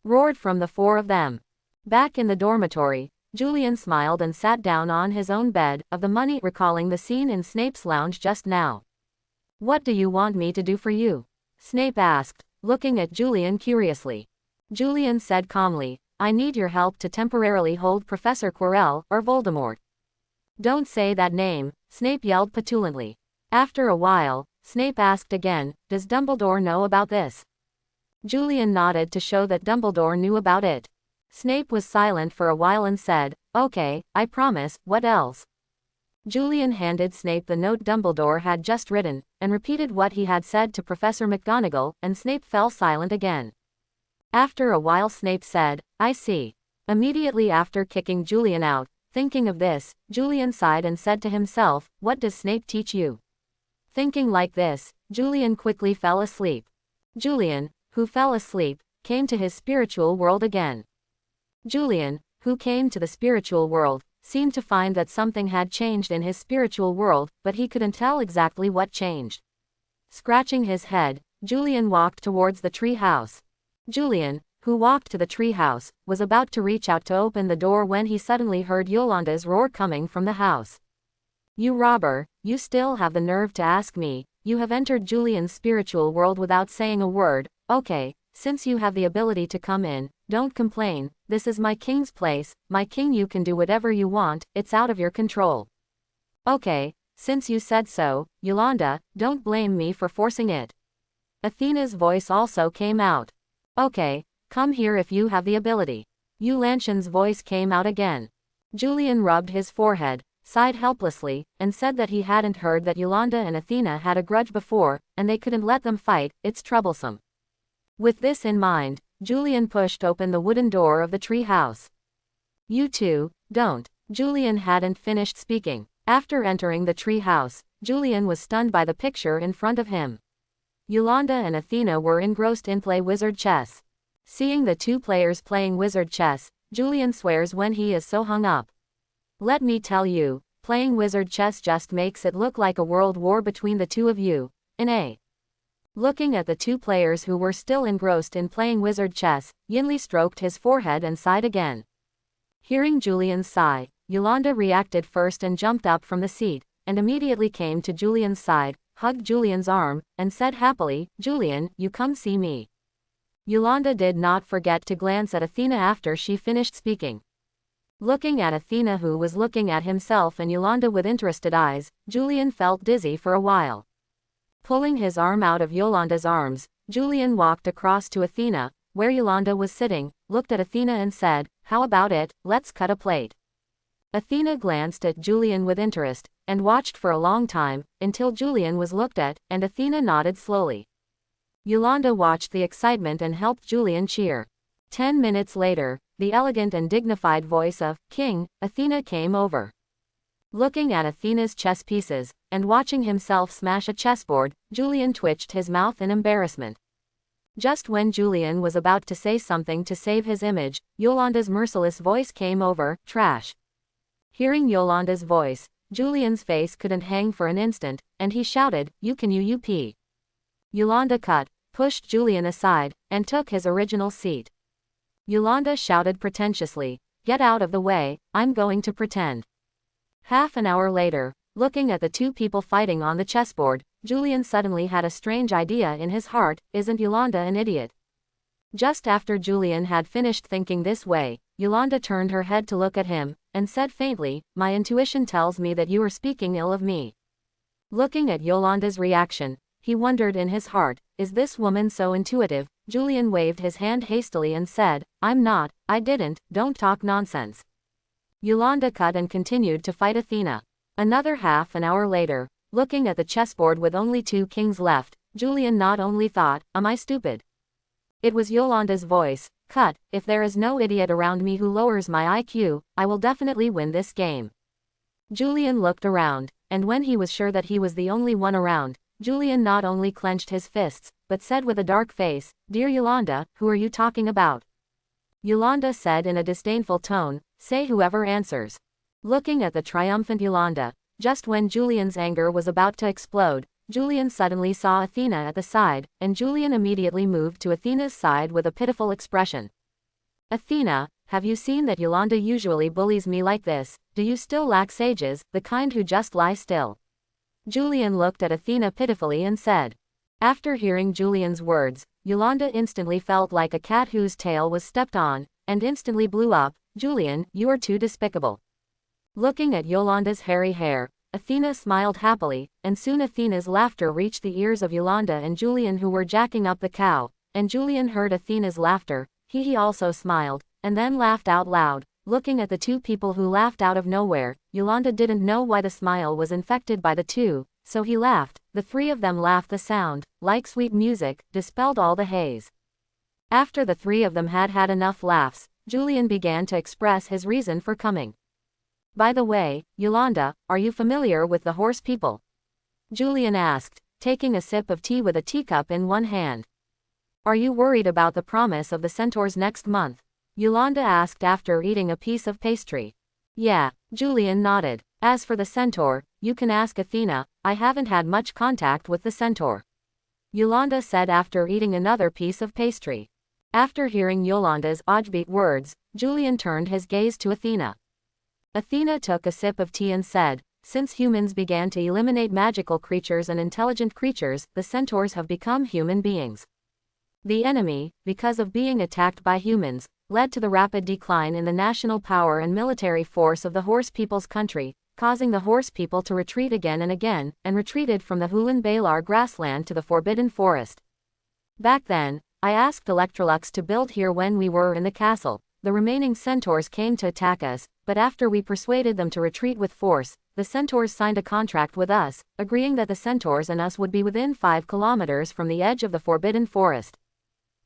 Speaker 1: roared from the four of them. Back in the dormitory, Julian smiled and sat down on his own bed of the money, recalling the scene in Snape's lounge just now. "What do you want me to do for you?" Snape asked, looking at Julian curiously. Julian said calmly, "I need your help to temporarily hold Professor Quirrell, or Voldemort." "Don't say that name," Snape yelled petulantly. After a while, Snape asked again, "Does Dumbledore know about this?" Julian nodded to show that Dumbledore knew about it. Snape was silent for a while and said, "Okay, I promise, what else?" Julian handed Snape the note Dumbledore had just written, and repeated what he had said to Professor McGonagall, and Snape fell silent again. After a while Snape said, "I see." Immediately after kicking Julian out, thinking of this, Julian sighed and said to himself, "What does Snape teach you?" Thinking like this, Julian quickly fell asleep. Julian, who fell asleep, came to his spiritual world again. Julian, who came to the spiritual world, seemed to find that something had changed in his spiritual world, but he couldn't tell exactly what changed. Scratching his head, Julian walked towards the tree house. Julian, who walked to the tree house, was about to reach out to open the door when he suddenly heard Yolanda's roar coming from the house. "You robber, you still have the nerve to ask me, you have entered Julian's spiritual world without saying a word. Okay, since you have the ability to come in, don't complain, this is my king's place, my king, you can do whatever you want, it's out of your control." "Okay, since you said so, Yolanda, don't blame me for forcing it." Athena's voice also came out. "Okay, come here if you have the ability." Eulantion's voice came out again. Julian rubbed his forehead, sighed helplessly, and said that he hadn't heard that Yolanda and Athena had a grudge before, and they couldn't let them fight, it's troublesome. With this in mind, Julian pushed open the wooden door of the tree house. "You two, don't." Julian hadn't finished speaking. After entering the tree house, Julian was stunned by the picture in front of him. Yolanda and Athena were engrossed in play wizard chess. Seeing the two players playing wizard chess, Julian swears when he is so hung up. Let me tell you, playing wizard chess just makes it look like a world war between the two of you, Looking at the two players who were still engrossed in playing wizard chess, Yinli stroked his forehead and sighed again. Hearing Julian's sigh, Yolanda reacted first and jumped up from the seat, and immediately came to Julian's side, hugged Julian's arm, and said happily, "Julian, you come see me." Yolanda did not forget to glance at Athena after she finished speaking. Looking at Athena, who was looking at himself and Yolanda with interested eyes, Julian felt dizzy for a while. Pulling his arm out of Yolanda's arms, Julian walked across to Athena, where Yolanda was sitting, looked at Athena and said, "How about it, let's cut a plate." Athena glanced at Julian with interest, and watched for a long time, until Julian was looked at, and Athena nodded slowly. Yolanda watched the excitement and helped Julian cheer. 10 minutes later, the elegant and dignified voice of King Athena came over. Looking at Athena's chess pieces, and watching himself smash a chessboard, Julian twitched his mouth in embarrassment. Just when Julian was about to say something to save his image, Yolanda's merciless voice came over, "Trash." Hearing Yolanda's voice, Julian's face couldn't hang for an instant, and he shouted, "You can UUP." Yolanda pushed Julian aside, and took his original seat. Yolanda shouted pretentiously, "Get out of the way, I'm going to pretend." Half an hour later, looking at the two people fighting on the chessboard, Julian suddenly had a strange idea in his heart, "Isn't Yolanda an idiot?" Just after Julian had finished thinking this way, Yolanda turned her head to look at him, and said faintly, "My intuition tells me that you are speaking ill of me." Looking at Yolanda's reaction, he wondered in his heart, is this woman so intuitive? Julian waved his hand hastily and said, "I'm not, I didn't, don't talk nonsense." Yolanda cut and continued to fight Athena. Another half an hour later, looking at the chessboard with only 2 kings left, Julian not only thought, "Am I stupid?" It was Yolanda's voice, "If there is no idiot around me who lowers my IQ, I will definitely win this game." Julian looked around, and when he was sure that he was the only one around, Julian not only clenched his fists, but said with a dark face, "Dear Yolanda, who are you talking about?" Yolanda said in a disdainful tone, "Say whoever answers." Looking at the triumphant Yolanda, just when Julian's anger was about to explode, Julian suddenly saw Athena at the side, and Julian immediately moved to Athena's side with a pitiful expression. "Athena, have you seen that Yolanda usually bullies me like this? Do you still lack sages, the kind who just lie still?" Julian looked at Athena pitifully and said. After hearing Julian's words, Yolanda instantly felt like a cat whose tail was stepped on, and instantly blew up. "Julian, you are too despicable." Looking at Yolanda's hairy hair, Athena smiled happily, and soon Athena's laughter reached the ears of Yolanda and Julian, who were jacking up the cow, and Julian heard Athena's laughter. He also smiled, and then laughed out loud. Looking at the two people who laughed out of nowhere, Yolanda didn't know why the smile was infected by the two, so he laughed. The 3 of them laughed. The sound, like sweet music, dispelled all the haze. After the 3 of them had had enough laughs, Julian began to express his reason for coming. "By the way, Yolanda, are you familiar with the horse people?" Julian asked, taking a sip of tea with a teacup in one hand. "Are you worried about the promise of the centaurs next month?" Yolanda asked after eating a piece of pastry. "Yeah," Julian nodded. "As for the centaur, you can ask Athena, I haven't had much contact with the centaur," Yolanda said after eating another piece of pastry. After hearing Yolanda's offbeat words, Julian turned his gaze to Athena. Athena took a sip of tea and said, "Since humans began to eliminate magical creatures and intelligent creatures, the centaurs have become human beings. The enemy, because of being attacked by humans, led to the rapid decline in the national power and military force of the horse people's country, causing the horse people to retreat again, and retreated from the Hulan Balar grassland to the Forbidden Forest. Back then, I asked Electrolux to build here when we were in the castle. The remaining centaurs came to attack us, but after we persuaded them to retreat with force, the centaurs signed a contract with us, agreeing that the centaurs and us would be within 5 kilometers from the edge of the Forbidden Forest.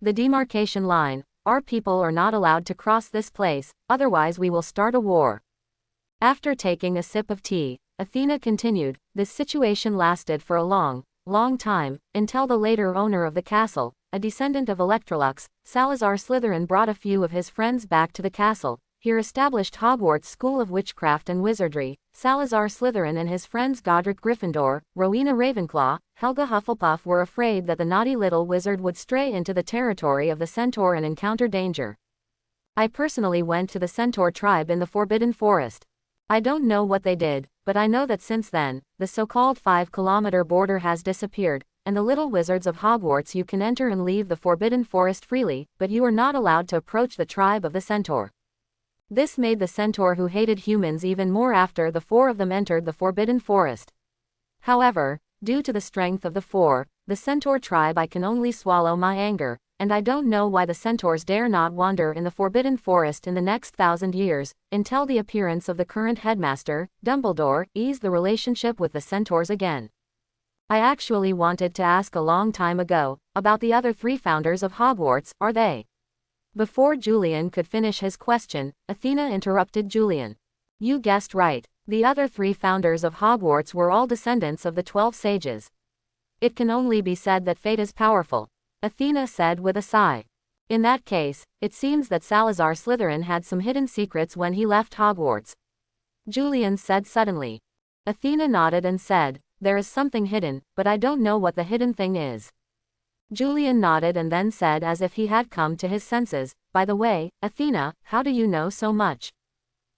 Speaker 1: The demarcation line, our people are not allowed to cross this place, otherwise we will start a war." After taking a sip of tea, Athena continued, "This situation lasted for a long time, until the later owner of the castle, a descendant of Electrolux, Salazar Slytherin, brought a few of his friends back to the castle. here established Hogwarts School of Witchcraft and Wizardry. Salazar Slytherin and his friends Godric Gryffindor, Rowena Ravenclaw, Helga Hufflepuff were afraid that the naughty little wizard would stray into the territory of the Centaur and encounter danger. I personally went to the Centaur tribe in the Forbidden Forest. I don't know what they did, but I know that since then, the so-called 5-kilometer border has disappeared, and the little wizards of Hogwarts, you can enter and leave the Forbidden Forest freely, but you are not allowed to approach the tribe of the Centaur. This made the Centaur who hated humans even more after the 4 of them entered the Forbidden Forest. However, due to the strength of the 4, the Centaur tribe, I can only swallow my anger, and I don't know why the Centaurs dare not wander in the Forbidden Forest in the next 1,000 years, until the appearance of the current headmaster, Dumbledore, eased the relationship with the Centaurs again. I actually wanted to ask a long time ago, about the other 3 founders of Hogwarts, are they? Before Julian could finish his question, Athena interrupted Julian. You guessed right. The other 3 founders of Hogwarts were all descendants of the 12 sages. It can only be said that fate is powerful, Athena said with a sigh. In that case, it seems that Salazar Slytherin had some hidden secrets when he left Hogwarts. Julian said suddenly. Athena nodded and said, there is something hidden, but I don't know what the hidden thing is. Julian nodded and then said as if he had come to his senses, by the way, Athena, how do you know so much?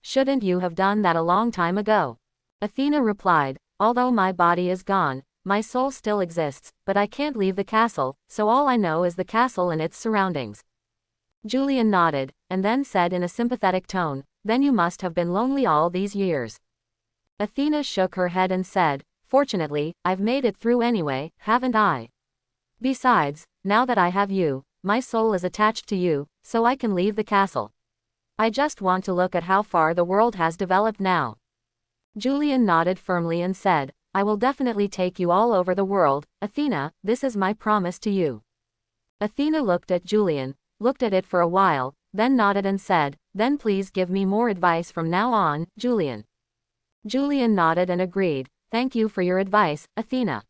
Speaker 1: Shouldn't you have done that a long time ago? Athena replied, although my body is gone, my soul still exists, but I can't leave the castle, so all I know is the castle and its surroundings. Julian nodded, and then said in a sympathetic tone, then you must have been lonely all these years. Athena shook her head and said, fortunately, I've made it through anyway, haven't I? Besides, now that I have you, my soul is attached to you, so I can leave the castle. I just want to look at how far the world has developed now. Julian nodded firmly and said, I will definitely take you all over the world, Athena, this is my promise to you. Athena looked at Julian, looked at it for a while, then nodded and said, then please give me more advice from now on, Julian. Julian nodded and agreed, thank you for your advice, Athena.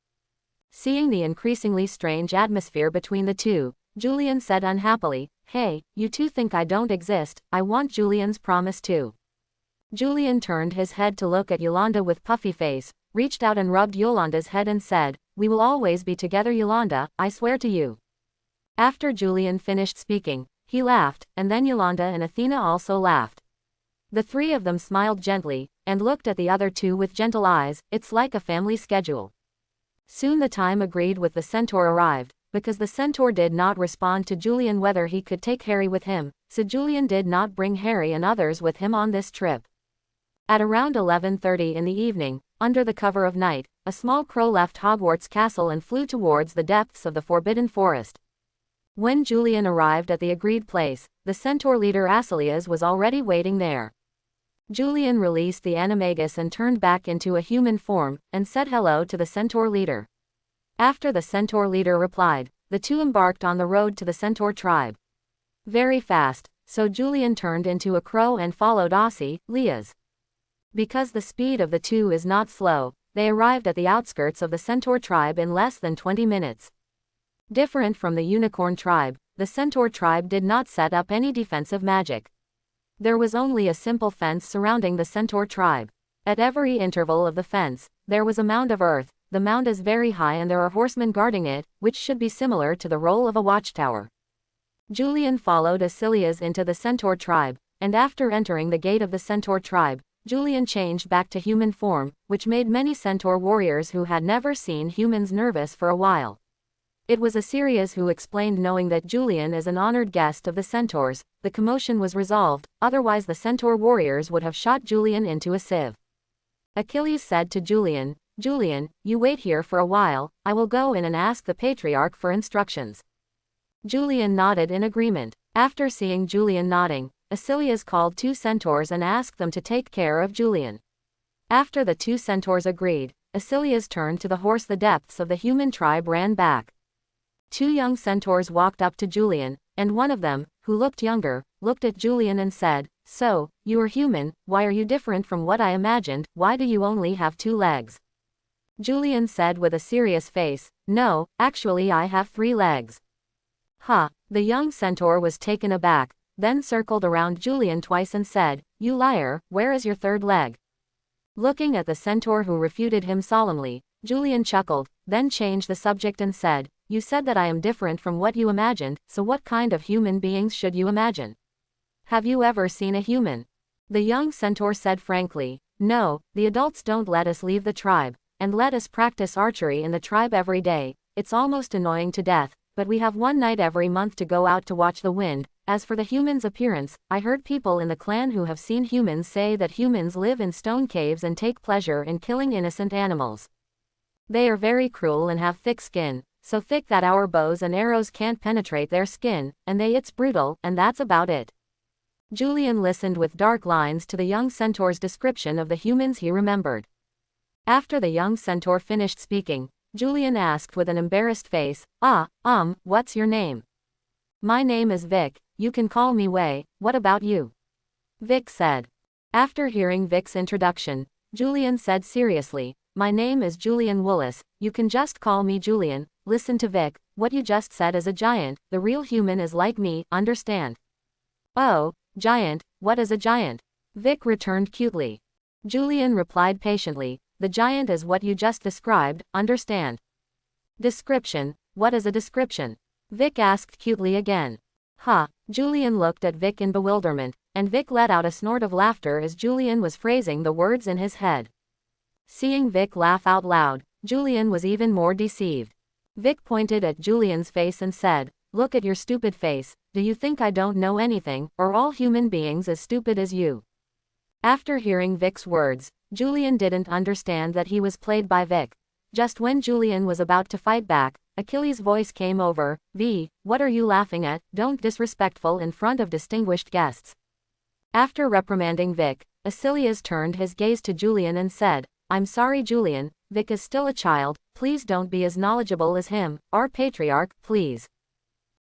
Speaker 1: Seeing the increasingly strange atmosphere between the two, Julian said unhappily, hey, you two think I don't exist, I want Julian's promise too. Julian turned his head to look at Yolanda with puffy face, reached out and rubbed Yolanda's head and said, we will always be together Yolanda, I swear to you. After Julian finished speaking, he laughed, and then Yolanda and Athena also laughed. The 3 of them smiled gently, and looked at the other 2 with gentle eyes, it's like a family schedule. Soon the time agreed with the Centaur arrived, because the Centaur did not respond to Julian whether he could take Harry with him, so Julian did not bring Harry and others with him on this trip. At around 11:30 in the evening, under the cover of night, a small crow left Hogwarts Castle and flew towards the depths of the Forbidden Forest. When Julian arrived at the agreed place, the Centaur leader Asilias was already waiting there. Julian released the animagus and turned back into a human form, and said hello to the Centaur leader. After the Centaur leader replied, the 2 embarked on the road to the Centaur tribe. Very fast, so Julian turned into a crow and followed Asilias. Because the speed of the 2 is not slow, they arrived at the outskirts of the Centaur tribe in less than 20 minutes. Different from the Unicorn tribe, the Centaur tribe did not set up any defensive magic. There was only a simple fence surrounding the Centaur tribe. At every interval of the fence, there was a mound of earth. The mound is very high and there are horsemen guarding it, which should be similar to the role of a watchtower. Julian followed Asilias into the Centaur tribe, and after entering the gate of the Centaur tribe, Julian changed back to human form, which made many Centaur warriors who had never seen humans nervous for a while. It was Asilias who explained, knowing that Julian is an honored guest of the Centaurs, the commotion was resolved, otherwise the Centaur warriors would have shot Julian into a sieve. Achilles said to Julian, Julian, you wait here for a while, I will go in and ask the Patriarch for instructions. Julian nodded in agreement. After seeing Julian nodding, Asilias called 2 centaurs and asked them to take care of Julian. After the 2 centaurs agreed, Asilias turned to the horse. The depths of the human tribe ran back. 2 young centaurs walked up to Julian, and one of them, who looked younger, looked at Julian and said, so, you are human, why are you different from what I imagined, why do you only have 2 legs? Julian said with a serious face, no, actually I have 3 legs. The young centaur was taken aback, then circled around Julian twice and said, "You liar, where is your third leg?" Looking at the centaur who refuted him solemnly, Julian chuckled, then changed the subject and said, "You said that I am different from what you imagined, so what kind of human beings should you imagine? Have you ever seen a human?" The young centaur said frankly, "No, the adults don't let us leave the tribe, and let us practice archery in the tribe every day. It's almost annoying to death, but we have one night every month to go out to watch the wind. As for the humans' appearance, I heard people in the clan who have seen humans say that humans live in stone caves and take pleasure in killing innocent animals. They are very cruel and have thick skin, so thick that our bows and arrows can't penetrate their skin, and it's brutal, and that's about it." Julian listened with dark lines to the young centaur's description of the humans he remembered. After the young centaur finished speaking, Julian asked with an embarrassed face, "What's your name?" "My name is Vic, you can call me Wei, what about you?" Vic said. After hearing Vic's introduction, Julian said seriously, "My name is Julian Willis, you can just call me Julian. Listen to Vic, what you just said is a giant, the real human is like me, understand?" "Oh, giant, what is a giant?" Vic returned cutely. Julian replied patiently, "The giant is what you just described, understand?" "Description, what is a description?" Vic asked cutely again. Julian looked at Vic in bewilderment, and Vic let out a snort of laughter as Julian was phrasing the words in his head. Seeing Vic laugh out loud, Julian was even more deceived. Vic pointed at Julian's face and said, "Look at your stupid face, do you think I don't know anything, or all human beings as stupid as you?" After hearing Vic's words, Julian didn't understand that he was played by Vic. Just when Julian was about to fight back, Achilles' voice came over, "V, what are you laughing at? Don't disrespectful in front of distinguished guests." After reprimanding Vic, Achilles turned his gaze to Julian and said, "I'm sorry Julian, Vic is still a child, please don't be as knowledgeable as him, our patriarch, please."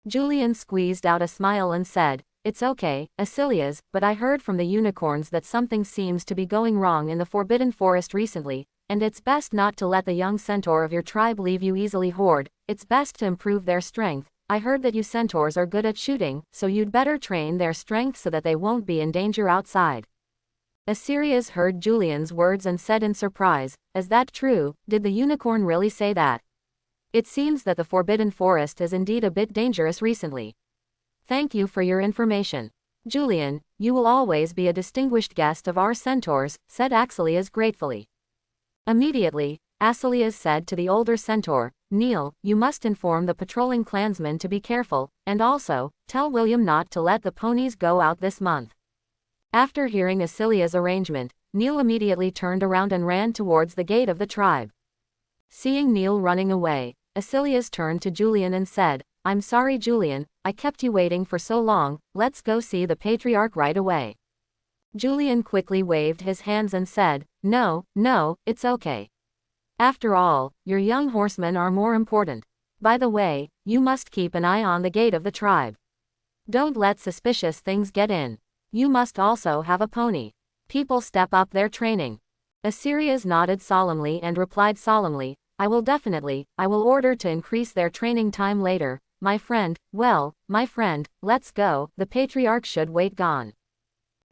Speaker 1: Julian squeezed out a smile and said, "It's okay, Achilles, but I heard from the unicorns that something seems to be going wrong in the Forbidden Forest recently, and it's best not to let the young centaur of your tribe leave you easily hoard, it's best to improve their strength. I heard that you centaurs are good at shooting, so you'd better train their strength so that they won't be in danger outside." Achilles heard Julian's words and said in surprise, "Is that true? Did the unicorn really say that? It seems that the Forbidden Forest is indeed a bit dangerous recently. Thank you for your information. Julian, you will always be a distinguished guest of our centaurs," said Achilles gratefully. Immediately, Achilles said to the older centaur, "Neil, you must inform the patrolling clansmen to be careful, and also, tell William not to let the ponies go out this month." After hearing Achilles' arrangement, Neil immediately turned around and ran towards the gate of the tribe. Seeing Neil running away, Achilles turned to Julian and said, "I'm sorry Julian, I kept you waiting for so long, let's go see the patriarch right away." Julian quickly waved his hands and said, No, it's okay. After all, your young horsemen are more important. By the way, you must keep an eye on the gate of the tribe. Don't let suspicious things get in. You must also have a pony. People step up their training." Achilles nodded solemnly and replied solemnly, I will order to increase their training time later, my friend. Well, my friend, let's go, the patriarch should wait gone."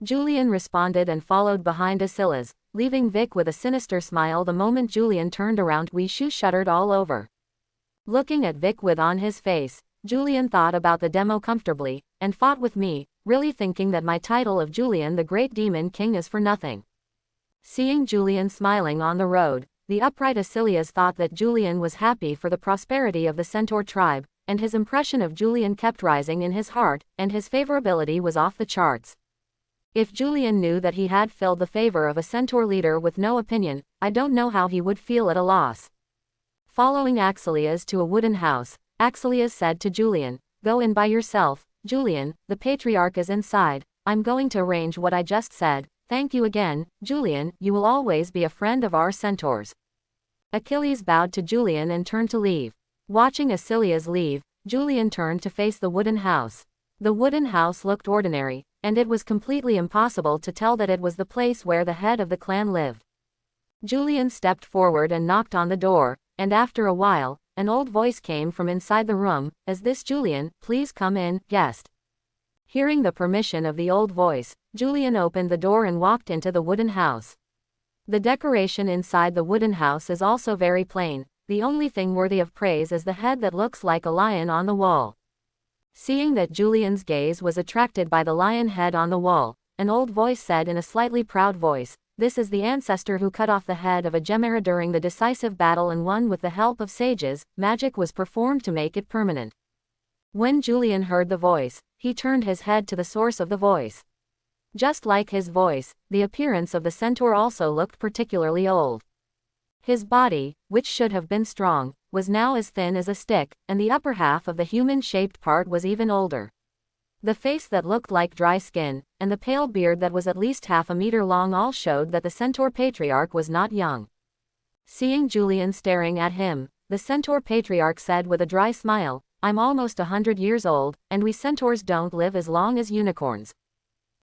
Speaker 1: Julian responded and followed behind Achilles, leaving Vic with a sinister smile the moment Julian turned around. Wishu shuddered all over. Looking at Vic with on his face, Julian thought about the demo comfortably, and fought with me, really thinking that my title of Julian the Great Demon King is for nothing. Seeing Julian smiling on the road, the upright Achilles thought that Julian was happy for the prosperity of the centaur tribe, and his impression of Julian kept rising in his heart, and his favorability was off the charts. If Julian knew that he had filled the favor of a centaur leader with no opinion, I don't know how he would feel at a loss. Following Achilles to a wooden house, Achilles said to Julian, "Go in by yourself, Julian, the patriarch is inside, I'm going to arrange what I just said. Thank you again, Julian, you will always be a friend of our centaurs." Achilles bowed to Julian and turned to leave. Watching Achilles leave, Julian turned to face the wooden house. The wooden house looked ordinary, and it was completely impossible to tell that it was the place where the head of the clan lived. Julian stepped forward and knocked on the door, and after a while, an old voice came from inside the room, "Is this Julian? Please come in, guest." Hearing the permission of the old voice, Julian opened the door and walked into the wooden house. The decoration inside the wooden house is also very plain. The only thing worthy of praise is the head that looks like a lion on the wall. Seeing that Julian's gaze was attracted by the lion head on the wall, an old voice said in a slightly proud voice, "This is the ancestor who cut off the head of a Gemara during the decisive battle and won with the help of sages. Magic was performed to make it permanent." When Julian heard the voice, he turned his head to the source of the voice. Just like his voice, the appearance of the centaur also looked particularly old. His body, which should have been strong, was now as thin as a stick, and the upper half of the human-shaped part was even older. The face that looked like dry skin, and the pale beard that was at least half a meter long all showed that the centaur patriarch was not young. Seeing Julian staring at him, the centaur patriarch said with a dry smile, "I'm almost 100 years old, and we centaurs don't live as long as unicorns."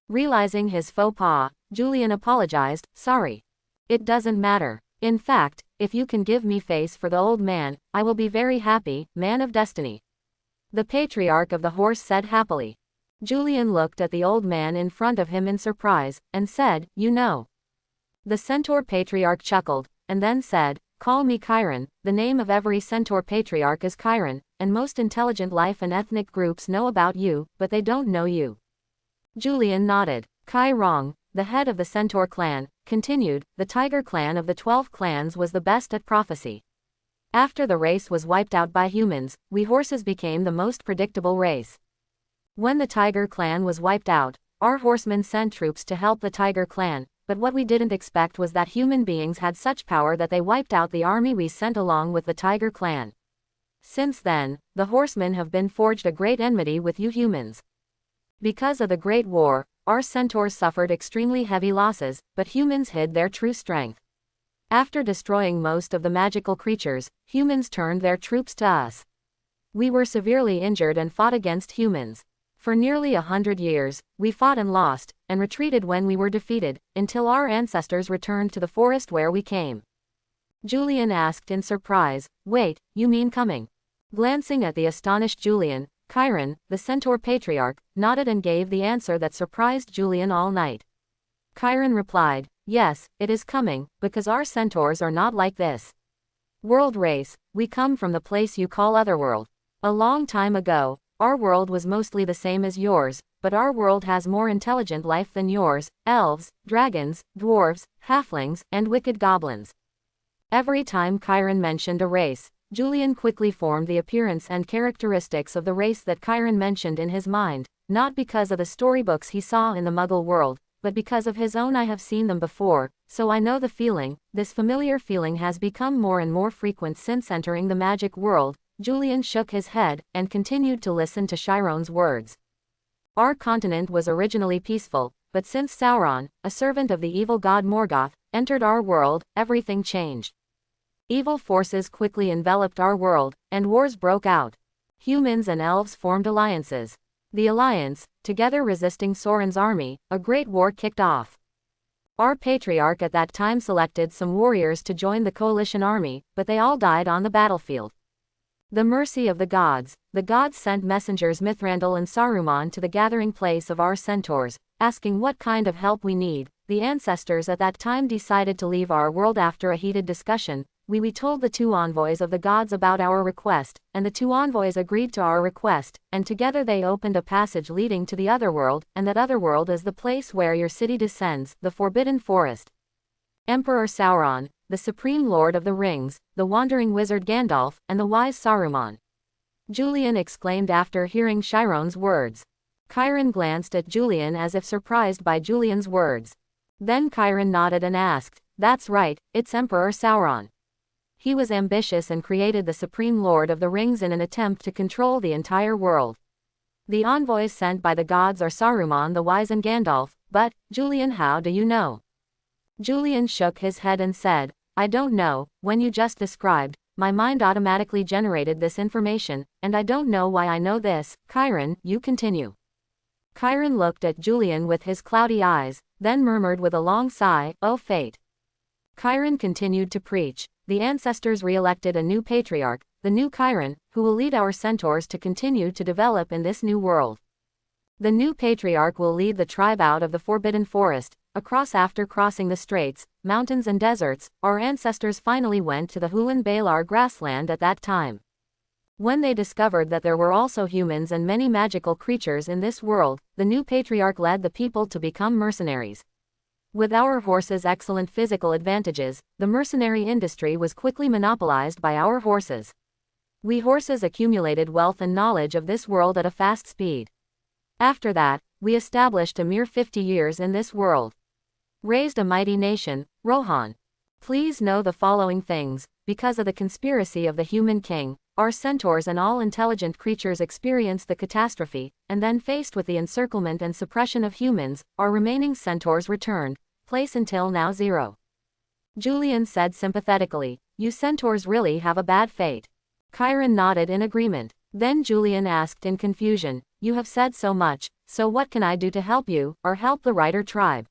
Speaker 1: Realizing his faux pas, Julian apologized, "Sorry. It doesn't matter. In fact, if you can give me face for the old man, I will be very happy, man of destiny." The patriarch of the horse said happily. Julian looked at the old man in front of him in surprise, and said, "You know." The centaur patriarch chuckled, and then said, "Call me Chiron. The name of every centaur patriarch is Chiron, and most intelligent life and ethnic groups know about you, but they don't know you." Julian nodded. Chiron, the head of the centaur clan, continued, "The tiger clan of the 12 clans was the best at prophecy. After the race was wiped out by humans, we horses became the most predictable race. When the tiger clan was wiped out, our horsemen sent troops to help the tiger clan, but what we didn't expect was that human beings had such power that they wiped out the army we sent along with the tiger clan. Since then, the horsemen have been forged a great enmity with you humans. Because of the Great War, our centaurs suffered extremely heavy losses, but humans hid their true strength. After destroying most of the magical creatures, humans turned their troops to us. We were severely injured and fought against humans. For nearly 100 years, we fought and lost, and retreated when we were defeated, until our ancestors returned to the forest where we came." Julian asked in surprise, "Wait, you mean coming?" Glancing at the astonished Julian, Chiron, the centaur patriarch, nodded and gave the answer that surprised Julian all night. Chiron replied, "Yes, it is coming, because our centaurs are not like this. World race, we come from the place you call Otherworld. A long time ago, our world was mostly the same as yours, but our world has more intelligent life than yours, elves, dragons, dwarves, halflings, and wicked goblins." Every time Chiron mentioned a race, Julian quickly formed the appearance and characteristics of the race that Chiron mentioned in his mind, not because of the storybooks he saw in the Muggle world, but because of his own. "I have seen them before, so I know the feeling." This familiar feeling has become more and more frequent since entering the magic world. Julian shook his head, and continued to listen to Chiron's words. "Our continent was originally peaceful, but since Sauron, a servant of the evil god Morgoth, entered our world, everything changed. Evil forces quickly enveloped our world, and wars broke out. Humans and elves formed alliances. The alliance, together resisting Sauron's army, a great war kicked off. Our patriarch at that time selected some warriors to join the coalition army, but they all died on the battlefield. The mercy of the gods sent messengers Mithrandil and Saruman to the gathering place of our centaurs, asking what kind of help we need. The ancestors at that time decided to leave our world after a heated discussion. We told the 2 envoys of the gods about our request, and the 2 envoys agreed to our request, and together they opened a passage leading to the Otherworld, and that Otherworld is the place where your city descends, the Forbidden Forest. Emperor Sauron, the Supreme Lord of the Rings, the wandering wizard Gandalf, and the wise Saruman." Julian exclaimed after hearing Chiron's words. Chiron glanced at Julian as if surprised by Julian's words. Then Chiron nodded and asked, "That's right, it's Emperor Sauron. He was ambitious and created the Supreme Lord of the Rings in an attempt to control the entire world. The envoys sent by the gods are Saruman the Wise and Gandalf, but, Julian, how do you know?" Julian shook his head and said, "I don't know. When you just described, my mind automatically generated this information, and I don't know why I know this." "Chiron, you continue." Chiron looked at Julian with his cloudy eyes, then murmured with a long sigh, "Oh fate." Chiron continued to preach. "The ancestors re-elected a new patriarch, the new Chiron, who will lead our centaurs to continue to develop in this new world. The new patriarch will lead the tribe out of the forbidden forest, across. After crossing the straits, mountains and deserts, our ancestors finally went to the Hulan Balar grassland at that time. When they discovered that there were also humans and many magical creatures in this world, the new patriarch led the people to become mercenaries. With our horses' excellent physical advantages, the mercenary industry was quickly monopolized by our horses. We horses accumulated wealth and knowledge of this world at a fast speed. After that, we established a mere 50 years in this world. Raised a mighty nation, Rohan. Please know the following things: because of the conspiracy of the human king, our centaurs and all intelligent creatures experienced the catastrophe, and then faced with the encirclement and suppression of humans, our remaining centaurs returned, place until now 0. Julian said sympathetically, you centaurs really have a bad fate. Chiron nodded in agreement. Then Julian asked in confusion, you have said so much, so what can I do to help you, or help the Rider tribe?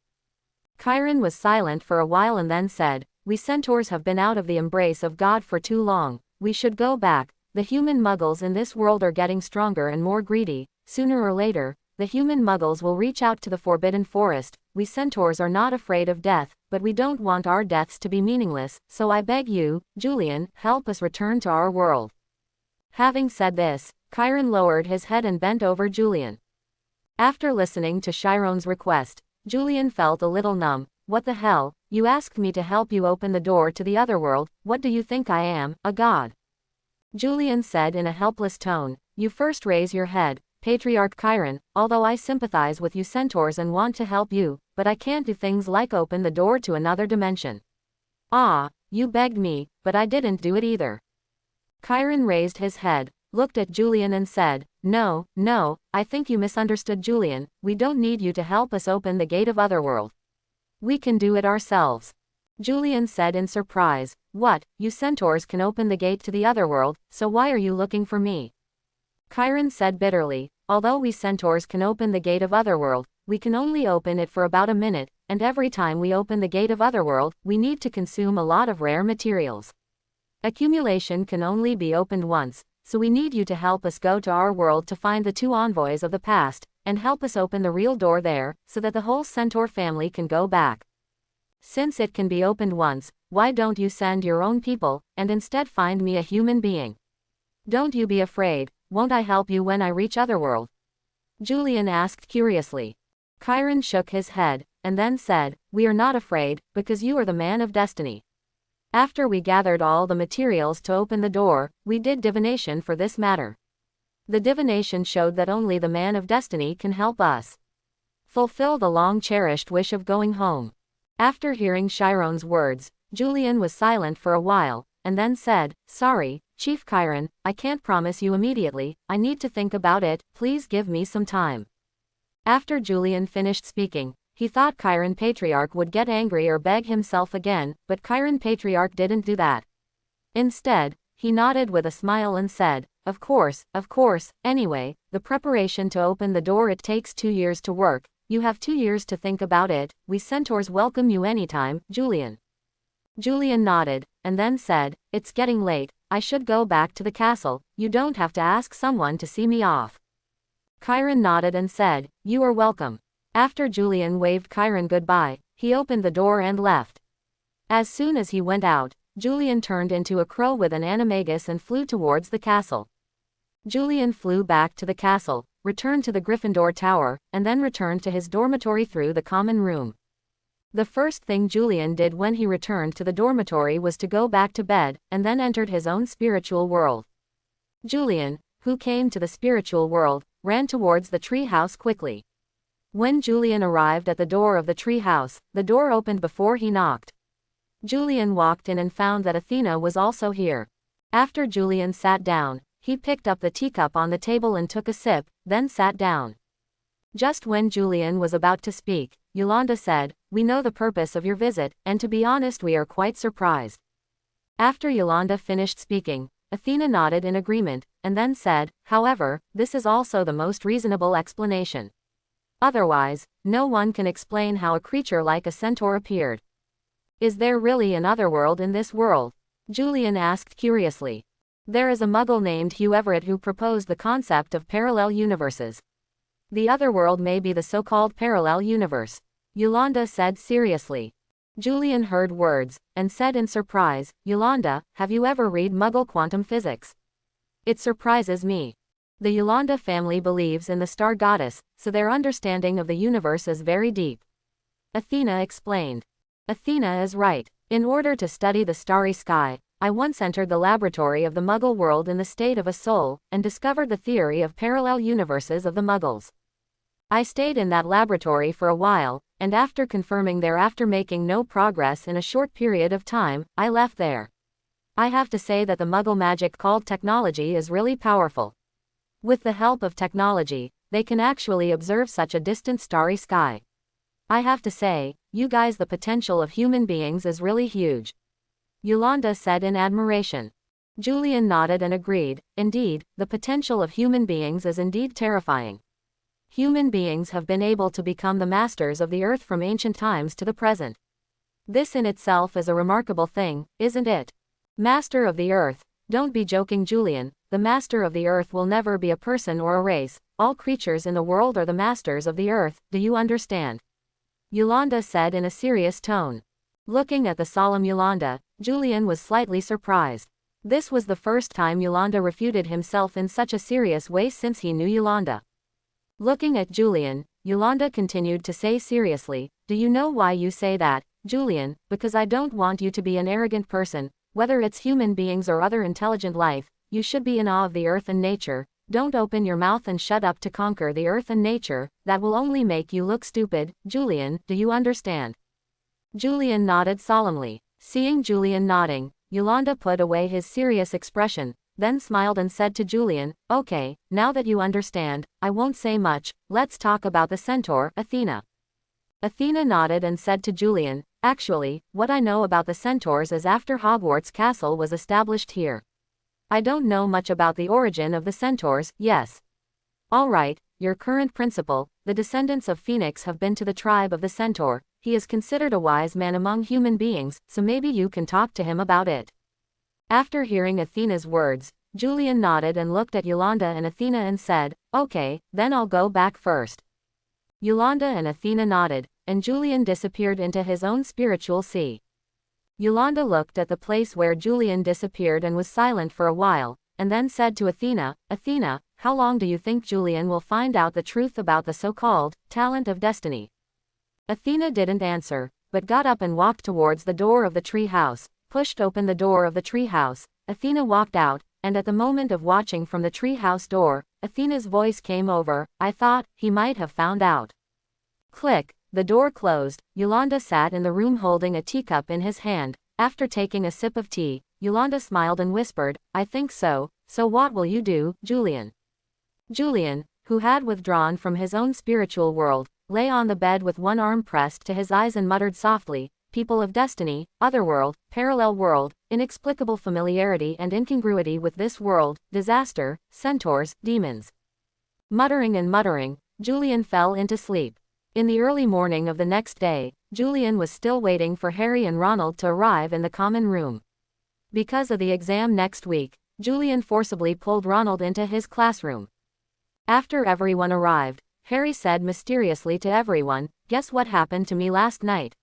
Speaker 1: Chiron was silent for a while and then said, we centaurs have been out of the embrace of God for too long, we should go back. The human muggles in this world are getting stronger and more greedy. Sooner or later, the human muggles will reach out to the forbidden forest. We centaurs are not afraid of death, but we don't want our deaths to be meaningless, so I beg you, Julian, help us return to our world. Having said this, Chiron lowered his head and bent over Julian. After listening to Chiron's request, Julian felt a little numb. What the hell? You asked me to help you open the door to the other world. What do you think I am, a god? Julian said in a helpless tone. You first raise your head, Patriarch Chiron. Although I sympathize with you centaurs and want to help you, but I can't do things like open the door to another dimension. Ah, you begged me, but I didn't do it either. Chiron raised his head, looked at Julian and said, no, I think you misunderstood Julian. We don't need you to help us open the gate of Otherworld. We can do it ourselves. Julian said in surprise, what, you centaurs can open the gate to the Otherworld, so why are you looking for me? Chiron said bitterly, although we centaurs can open the gate of Otherworld, we can only open it for about a minute, and every time we open the gate of Otherworld, we need to consume a lot of rare materials. Accumulation can only be opened once, so we need you to help us go to our world to find the 2 envoys of the past, and help us open the real door there, so that the whole centaur family can go back. Since it can be opened once, why don't you send your own people, and instead find me a human being? Don't you be afraid, won't I help you when I reach Otherworld? Julian asked curiously. Chiron shook his head, and then said, we are not afraid, because you are the man of destiny. After we gathered all the materials to open the door, we did divination for this matter. The divination showed that only the man of destiny can help us fulfill the long-cherished wish of going home. After hearing Chiron's words, Julian was silent for a while, and then said, sorry, Chief Chiron, I can't promise you immediately, I need to think about it, please give me some time. After Julian finished speaking, he thought Chiron Patriarch would get angry or beg himself again, but Chiron Patriarch didn't do that. Instead, he nodded with a smile and said, of course, anyway, the preparation to open the door it takes 2 years to work, you have 2 years to think about it, we centaurs welcome you anytime, Julian. Julian nodded, and then said, it's getting late, I should go back to the castle, you don't have to ask someone to see me off. Chiron nodded and said, you are welcome. After Julian waved Chiron goodbye, he opened the door and left. As soon as he went out, Julian turned into a crow with an animagus and flew towards the castle. Julian flew back to the castle, returned to the Gryffindor Tower, and then returned to his dormitory through the common room. The first thing Julian did when he returned to the dormitory was to go back to bed, and then entered his own spiritual world. Julian, who came to the spiritual world, ran towards the tree house quickly. When Julian arrived at the door of the tree house, the door opened before he knocked. Julian walked in and found that Athena was also here. After Julian sat down, he picked up the teacup on the table and took a sip, then sat down. Just when Julian was about to speak, Yolanda said, we know the purpose of your visit, and to be honest we are quite surprised. After Yolanda finished speaking, Athena nodded in agreement, and then said, however, this is also the most reasonable explanation. Otherwise, no one can explain how a creature like a centaur appeared. Is there really an otherworld in this world? Julian asked curiously. There is a muggle named Hugh Everett who proposed the concept of parallel universes. The other world may be the so-called parallel universe, Yolanda said seriously. Julian heard words, and said in surprise, Yolanda, have you ever read Muggle quantum physics? It surprises me. The Yolanda family believes in the star goddess, so their understanding of the universe is very deep. Athena explained. Athena is right. In order to study the starry sky, I once entered the laboratory of the Muggle world in the state of a soul, and discovered the theory of parallel universes of the Muggles. I stayed in that laboratory for a while, and after confirming thereafter making no progress in a short period of time, I left there. I have to say that the Muggle magic called technology is really powerful. With the help of technology, they can actually observe such a distant starry sky. I have to say, you guys, the potential of human beings is really huge. Yolanda said in admiration. Julian nodded and agreed, indeed, the potential of human beings is indeed terrifying. Human beings have been able to become the masters of the earth from ancient times to the present. This in itself is a remarkable thing, isn't it? Master of the earth, don't be joking, Julian. The master of the earth will never be a person or a race. All creatures in the world are the masters of the earth, do you understand? Yolanda said in a serious tone. Looking at the solemn Yolanda, Julian was slightly surprised. This was the first time Yolanda refuted himself in such a serious way since he knew Yolanda. Looking at Julian, Yolanda continued to say seriously, do you know why you say that, Julian? Because I don't want you to be an arrogant person, whether it's human beings or other intelligent life. You should be in awe of the earth and nature. Don't open your mouth and shut up to conquer the earth and nature. That will only make you look stupid. Julian, do you understand? Julian nodded solemnly. Seeing Julian nodding, Yolanda put away his serious expression, then smiled and said to Julian, okay, now that you understand, I won't say much. Let's talk about the centaur, Athena. Athena nodded and said to Julian, actually, what I know about the centaurs is after Hogwarts Castle was established here. I don't know much about the origin of the centaurs. Yes. All right, your current principal, the descendants of Phoenix have been to the tribe of the centaur. He is considered a wise man among human beings, so maybe you can talk to him about it. After hearing Athena's words, Julian nodded and looked at Yolanda and Athena and said, okay, then I'll go back first. Yolanda and Athena nodded, and Julian disappeared into his own spiritual sea. Yolanda looked at the place where Julian disappeared and was silent for a while, and then said to Athena, Athena, how long do you think Julian will find out the truth about the so-called talent of destiny? Athena didn't answer, but got up and walked towards the door of the tree house, pushed open the door of the tree house. Athena walked out, and at the moment of watching from the tree house door, Athena's voice came over, I thought he might have found out. Click, the door closed. Yolanda sat in the room holding a teacup in his hand. After taking a sip of tea, Yolanda smiled and whispered, I think so. So what will you do, Julian? Julian, who had withdrawn from his own spiritual world, lay on the bed with one arm pressed to his eyes and muttered softly, people of destiny, otherworld, parallel world, inexplicable familiarity and incongruity with this world, disaster, centaurs, demons. Muttering and muttering, Julian fell into sleep. In the early morning of the next day, Julian was still waiting for Harry and Ronald to arrive in the common room. Because of the exam next week, Julian forcibly pulled Ronald into his classroom. After everyone arrived, Harry said mysteriously to everyone, guess what happened to me last night?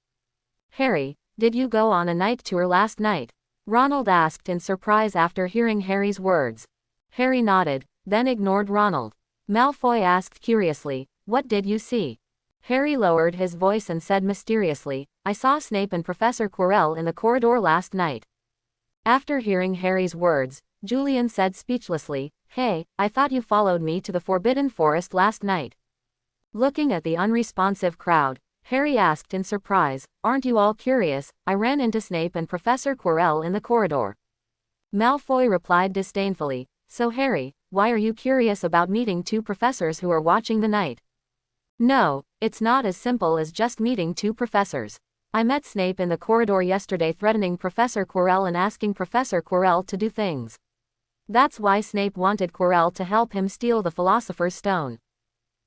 Speaker 1: Harry, did you go on a night tour last night? Ronald asked in surprise after hearing Harry's words. Harry nodded, then ignored Ronald. Malfoy asked curiously, what did you see? Harry lowered his voice and said mysteriously, I saw Snape and Professor Quirrell in the corridor last night. After hearing Harry's words, Julian said speechlessly, hey, I thought you followed me to the Forbidden Forest last night. Looking at the unresponsive crowd, Harry asked in surprise, aren't you all curious? I ran into Snape and Professor Quirrell in the corridor. Malfoy replied disdainfully, so Harry, why are you curious about meeting two professors who are watching the night? No, it's not as simple as just meeting two professors. I met Snape in the corridor yesterday threatening Professor Quirrell and asking Professor Quirrell to do things. That's why Snape wanted Quirrell to help him steal the Philosopher's Stone.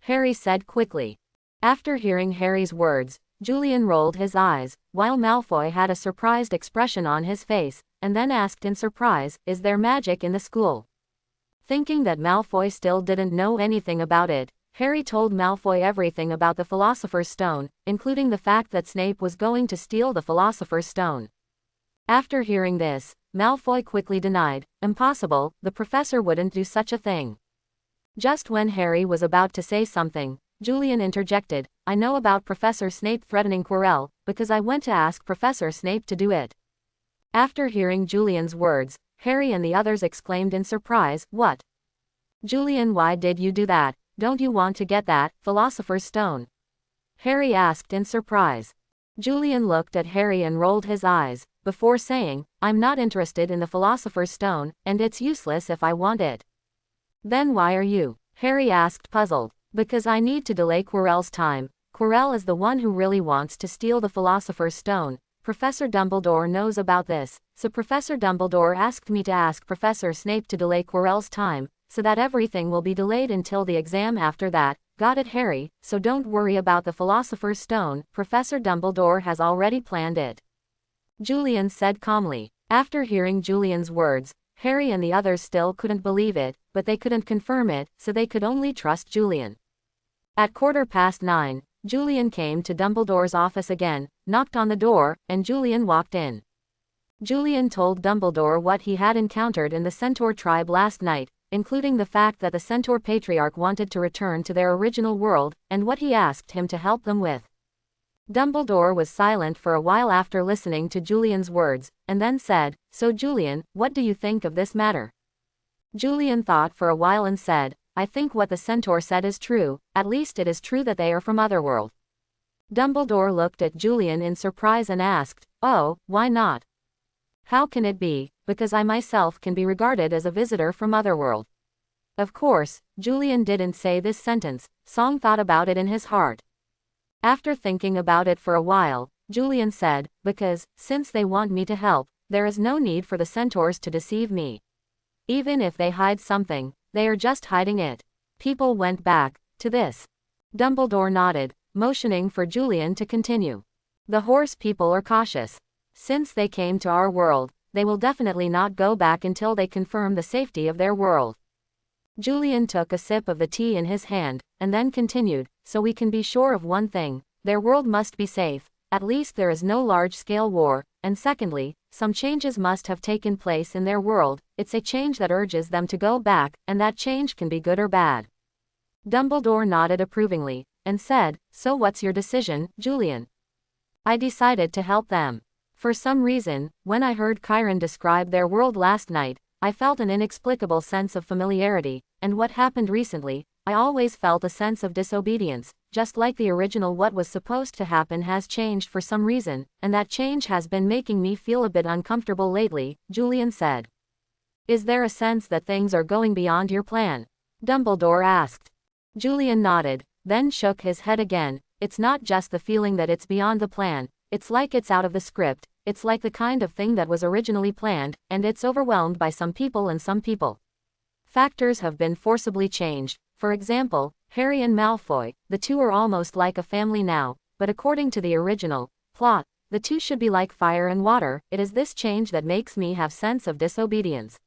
Speaker 1: Harry said quickly. After hearing Harry's words, Julian rolled his eyes, while Malfoy had a surprised expression on his face, and then asked in surprise, is there magic in the school? Thinking that Malfoy still didn't know anything about it, Harry told Malfoy everything about the Philosopher's Stone, including the fact that Snape was going to steal the Philosopher's Stone. After hearing this, Malfoy quickly denied, "Impossible, the professor wouldn't do such a thing." Just when Harry was about to say something, Julian interjected, "I know about Professor Snape threatening Quirrell, because I went to ask Professor Snape to do it." After hearing Julian's words, Harry and the others exclaimed in surprise, "What? Julian, why did you do that? Don't you want to get that Philosopher's Stone?" Harry asked in surprise. Julian looked at Harry and rolled his eyes, before saying, "I'm not interested in the Philosopher's Stone, and it's useless if I want it." "Then why are you?" Harry asked, puzzled. "Because I need to delay Quirrell's time. Quirrell is the one who really wants to steal the Philosopher's Stone. Professor Dumbledore knows about this, so Professor Dumbledore asked me to ask Professor Snape to delay Quirrell's time, so that everything will be delayed until the exam after that. Got it, Harry? So don't worry about the Philosopher's Stone, Professor Dumbledore has already planned it," Julian said calmly. After hearing Julian's words, Harry and the others still couldn't believe it, but they couldn't confirm it, so they could only trust Julian. At 9:15, Julian came to Dumbledore's office again, knocked on the door, and Julian walked in. Julian told Dumbledore what he had encountered in the Centaur tribe last night, including the fact that the Centaur Patriarch wanted to return to their original world, and what he asked him to help them with. Dumbledore was silent for a while after listening to Julian's words, and then said, "So Julian, what do you think of this matter?" Julian thought for a while and said, "I think what the Centaur said is true, at least it is true that they are from Otherworld." Dumbledore looked at Julian in surprise and asked, "Oh, why not?" "How can it be? Because I myself can be regarded as a visitor from Otherworld." Of course, Julian didn't say this sentence. Song thought about it in his heart. After thinking about it for a while, Julian said, "Because, since they want me to help, there is no need for the Centaurs to deceive me. Even if they hide something, they are just hiding it. People went back to this." Dumbledore nodded, motioning for Julian to continue. "The horse people are cautious. Since they came to our world, they will definitely not go back until they confirm the safety of their world." Julian took a sip of the tea in his hand, and then continued, "So we can be sure of one thing, their world must be safe, at least there is no large-scale war, and secondly, some changes must have taken place in their world, it's a change that urges them to go back, and that change can be good or bad." Dumbledore nodded approvingly, and said, "So what's your decision, Julian?" "I decided to help them. For some reason, when I heard Chiron describe their world last night, I felt an inexplicable sense of familiarity, and what happened recently, I always felt a sense of disobedience, just like the original what was supposed to happen has changed for some reason, and that change has been making me feel a bit uncomfortable lately," Julian said. "Is there a sense that things are going beyond your plan?" Dumbledore asked. Julian nodded, then shook his head again. "It's not just the feeling that it's beyond the plan, it's like it's out of the script, it's like the kind of thing that was originally planned, and it's overwhelmed by some people and some people. Factors have been forcibly changed. For example, Harry and Malfoy, the two are almost like a family now, but according to the original plot, the two should be like fire and water. It is this change that makes me have sense of disobedience."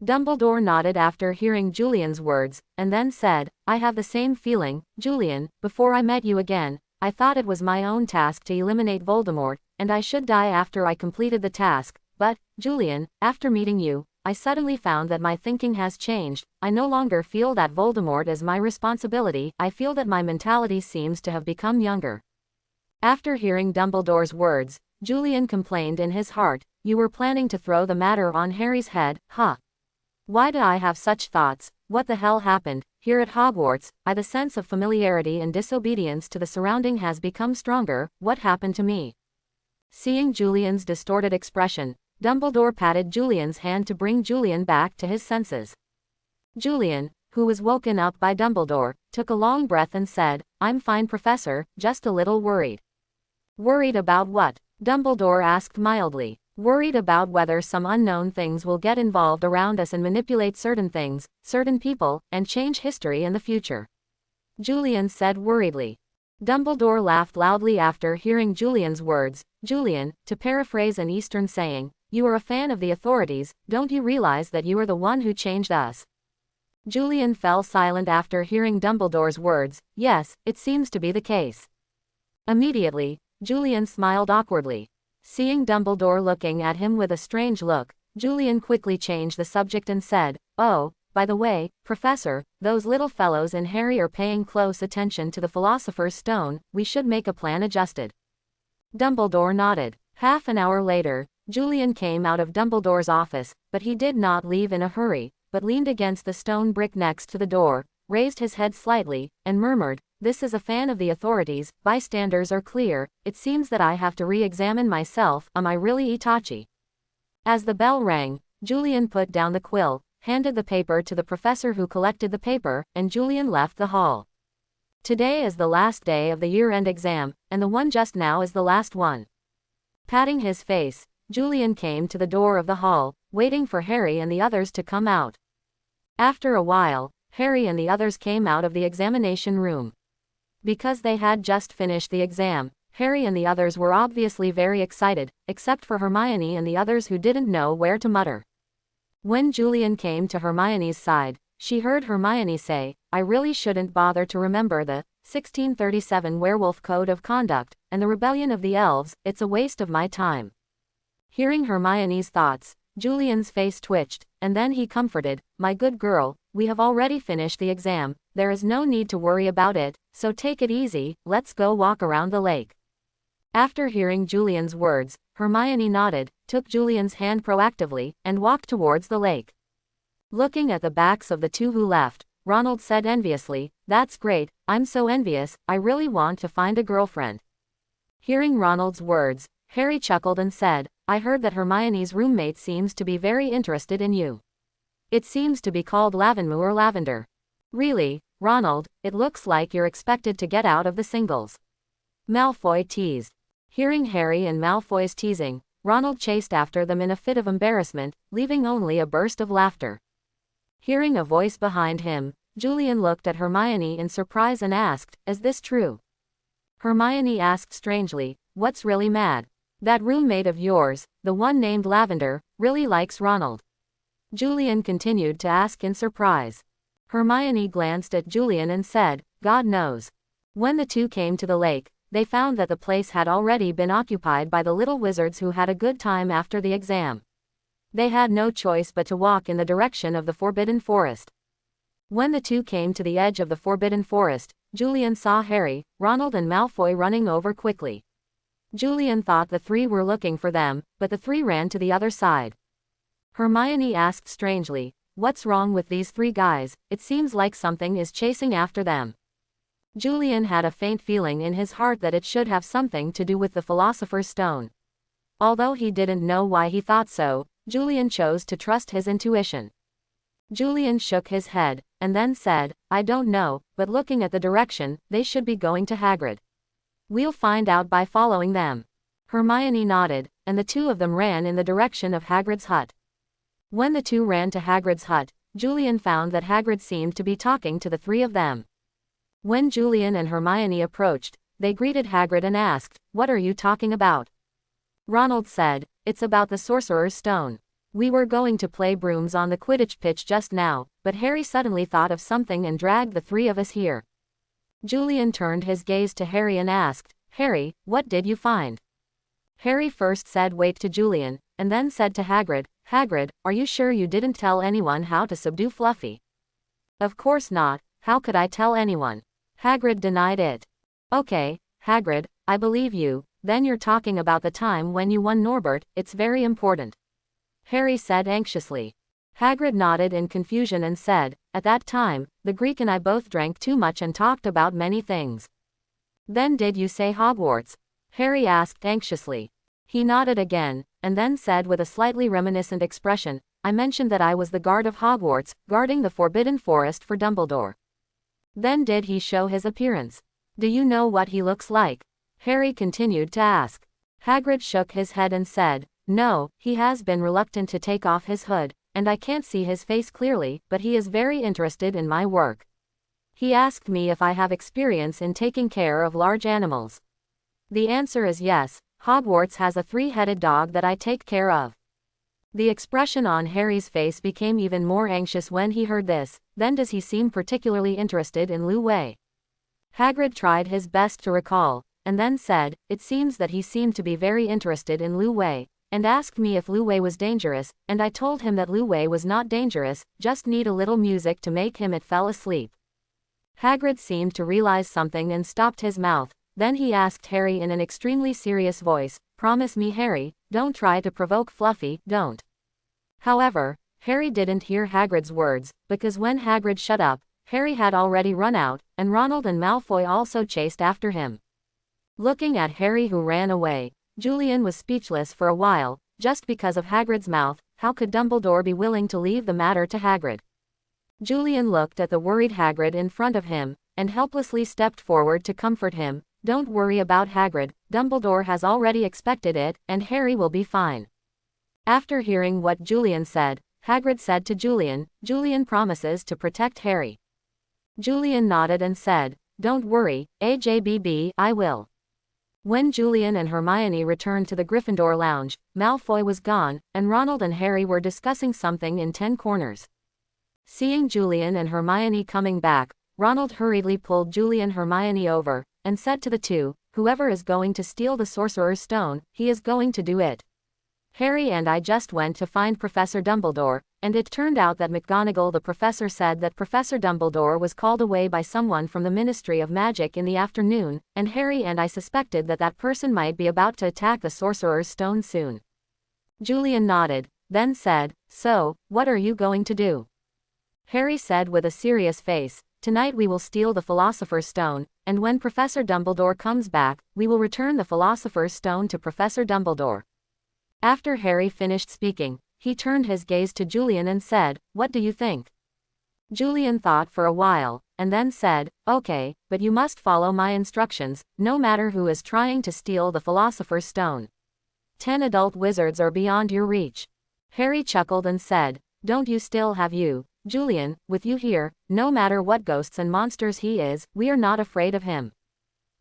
Speaker 1: Dumbledore nodded after hearing Julian's words, and then said, "I have the same feeling, Julian. Before I met you again, I thought it was my own task to eliminate Voldemort, and I should die after I completed the task, but, Julian, after meeting you, I suddenly found that my thinking has changed. I no longer feel that Voldemort is my responsibility, I feel that my mentality seems to have become younger." After hearing Dumbledore's words, Julian complained in his heart, "You were planning to throw the matter on Harry's head, huh? Why did I have such thoughts? What the hell happened? Here at Hogwarts, the sense of familiarity and disobedience to the surrounding has become stronger. What happened to me?" Seeing Julian's distorted expression, Dumbledore patted Julian's hand to bring Julian back to his senses. Julian, who was woken up by Dumbledore, took a long breath and said, "I'm fine, Professor, just a little worried." "Worried about what?" Dumbledore asked mildly. "Worried about whether some unknown things will get involved around us and manipulate certain things, certain people, and change history in the future," Julian said worriedly. Dumbledore laughed loudly after hearing Julian's words. "Julian, to paraphrase an Eastern saying, you are a fan of the authorities, don't you realize that you are the one who changed us?" Julian fell silent after hearing Dumbledore's words. Yes, it seems to be the case. Immediately, Julian smiled awkwardly. Seeing Dumbledore looking at him with a strange look, Julian quickly changed the subject and said, "Oh, by the way, Professor, those little fellows in Harry are paying close attention to the Philosopher's Stone. We should make a plan adjusted." Dumbledore nodded. Half an hour later, Julian came out of Dumbledore's office, but he did not leave in a hurry, but leaned against the stone brick next to the door, raised his head slightly, and murmured, "This is a fan of the authorities, bystanders are clear, it seems that I have to re-examine myself, am I really Itachi?" As the bell rang, Julian put down the quill, handed the paper to the professor who collected the paper, and Julian left the hall. Today is the last day of the year-end exam, and the one just now is the last one. Patting his face, Julian came to the door of the hall, waiting for Harry and the others to come out. After a while, Harry and the others came out of the examination room. Because they had just finished the exam, Harry and the others were obviously very excited, except for Hermione and the others who didn't know where to mutter. When Julian came to Hermione's side, she heard Hermione say, "I really shouldn't bother to remember the 1637 Werewolf Code of Conduct, and the Rebellion of the Elves, it's a waste of my time." Hearing Hermione's thoughts, Julian's face twitched, and then he comforted, "My good girl, we have already finished the exam, there is no need to worry about it, so take it easy, let's go walk around the lake." After hearing Julian's words, Hermione nodded, took Julian's hand proactively, and walked towards the lake. Looking at the backs of the two who left, Ronald said enviously, "That's great, I'm so envious, I really want to find a girlfriend." Hearing Ronald's words, Harry chuckled and said, "I heard that Hermione's roommate seems to be very interested in you. It seems to be called Lavenmu or Lavender." "Really, Ronald, it looks like you're expected to get out of the singles." Malfoy teased. Hearing Harry and Malfoy's teasing, Ronald chased after them in a fit of embarrassment, leaving only a burst of laughter. Hearing a voice behind him, Julian looked at Hermione in surprise and asked, "Is this true?" Hermione asked strangely, "What's really mad? That roommate of yours, the one named Lavender, really likes Ronald?" Julian continued to ask in surprise. Hermione glanced at Julian and said, "God knows." When the two came to the lake, they found that the place had already been occupied by the little wizards who had a good time after the exam. They had no choice but to walk in the direction of the Forbidden Forest. When the two came to the edge of the Forbidden Forest, Julian saw Harry, Ronald and Malfoy running over quickly. Julian thought the three were looking for them, but the three ran to the other side. Hermione asked strangely, "What's wrong with these three guys? It seems like something is chasing after them." Julian had a faint feeling in his heart that it should have something to do with the Philosopher's Stone. Although he didn't know why he thought so, Julian chose to trust his intuition. Julian shook his head, and then said, "I don't know, but looking at the direction, they should be going to Hagrid. We'll find out by following them." Hermione nodded, and the two of them ran in the direction of Hagrid's hut. When the two ran to Hagrid's hut, Julian found that Hagrid seemed to be talking to the three of them. When Julian and Hermione approached, they greeted Hagrid and asked, "What are you talking about?" Ronald said, "It's about the Sorcerer's Stone. We were going to play brooms on the Quidditch pitch just now, but Harry suddenly thought of something and dragged the three of us here." Julian turned his gaze to Harry and asked, "Harry, what did you find?" Harry first said wait to Julian, and then said to Hagrid, "Hagrid, are you sure you didn't tell anyone how to subdue Fluffy?" "Of course not, how could I tell anyone?" Hagrid denied it. "Okay, Hagrid, I believe you, then you're talking about the time when you won Norbert, it's very important," Harry said anxiously. Hagrid nodded in confusion and said, "At that time, the Greek and I both drank too much and talked about many things." "Then did you say Hogwarts?" Harry asked anxiously. He nodded again, and then said with a slightly reminiscent expression, "I mentioned that I was the guard of Hogwarts, guarding the Forbidden Forest for Dumbledore." "Then did he show his appearance? Do you know what he looks like?" Harry continued to ask. Hagrid shook his head and said, "No, he has been reluctant to take off his hood, and I can't see his face clearly, but he is very interested in my work. He asked me if I have experience in taking care of large animals. The answer is yes, Hogwarts has a three-headed dog that I take care of." The expression on Harry's face became even more anxious when he heard this. Then does he seem particularly interested in Lu Wei? Hagrid tried his best to recall, and then said, it seems that he seemed to be very interested in Lu Wei, and asked me if Lu Wei was dangerous, and I told him that Lu Wei was not dangerous, just need a little music to make him it fell asleep. Hagrid seemed to realize something and stopped his mouth. Then he asked Harry in an extremely serious voice, promise me, Harry, don't try to provoke Fluffy, don't. However, Harry didn't hear Hagrid's words, because when Hagrid shut up, Harry had already run out, and Ronald and Malfoy also chased after him. Looking at Harry who ran away, Julian was speechless for a while. Just because of Hagrid's mouth, how could Dumbledore be willing to leave the matter to Hagrid? Julian looked at the worried Hagrid in front of him, and helplessly stepped forward to comfort him. Don't worry about Hagrid, Dumbledore has already expected it, and Harry will be fine. After hearing what Julian said, Hagrid said to Julian, Julian promises to protect Harry. Julian nodded and said, don't worry, AJBB, I will. When Julian and Hermione returned to the Gryffindor lounge, Malfoy was gone, and Ronald and Harry were discussing something in 10 Corners. Seeing Julian and Hermione coming back, Ronald hurriedly pulled Julian and Hermione over, and said to the two, whoever is going to steal the Sorcerer's Stone, he is going to do it. Harry and I just went to find Professor Dumbledore, and it turned out that McGonagall the professor said that Professor Dumbledore was called away by someone from the Ministry of Magic in the afternoon, and Harry and I suspected that that person might be about to attack the Sorcerer's Stone soon. Julian nodded, then said, so, what are you going to do? Harry said with a serious face, tonight we will steal the Philosopher's Stone, and when Professor Dumbledore comes back, we will return the Philosopher's Stone to Professor Dumbledore. After Harry finished speaking, he turned his gaze to Julian and said, what do you think? Julian thought for a while, and then said, okay, but you must follow my instructions, no matter who is trying to steal the Philosopher's Stone. 10 adult wizards are beyond your reach. Harry chuckled and said, don't you still have you, Julian, with you here, no matter what ghosts and monsters he is, we are not afraid of him.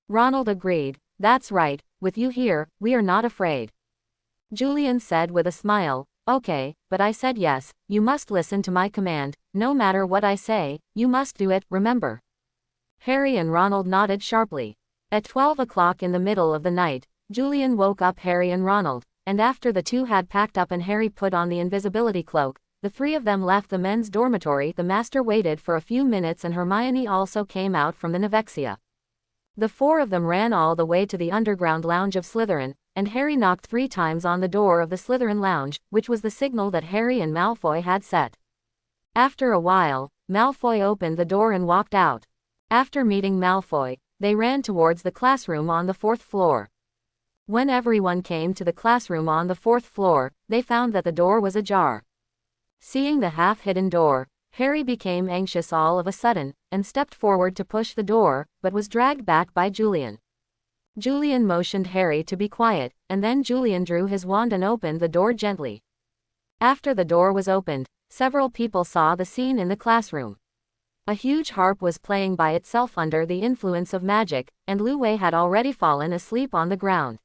Speaker 1: Ronald agreed, that's right, with you here, we are not afraid. Julian said with a smile, okay, but I said yes, you must listen to my command, no matter what I say, you must do it, remember. Harry and Ronald nodded sharply. At 12 o'clock in the middle of the night, Julian woke up Harry and Ronald, and after the two had packed up and Harry put on the invisibility cloak, the three of them left the men's dormitory. The master waited for a few minutes and Hermione also came out from the Nivexia. The four of them ran all the way to the underground lounge of Slytherin, and Harry knocked 3 times on the door of the Slytherin lounge, which was the signal that Harry and Malfoy had set. After a while, Malfoy opened the door and walked out. After meeting Malfoy, they ran towards the classroom on the 4th floor. When everyone came to the classroom on the 4th floor, they found that the door was ajar. Seeing the half-hidden door, Harry became anxious all of a sudden, and stepped forward to push the door, but was dragged back by Julian. Julian motioned Harry to be quiet, and then Julian drew his wand and opened the door gently. After the door was opened, several people saw the scene in the classroom. A huge harp was playing by itself under the influence of magic, and Lu Wei had already fallen asleep on the ground.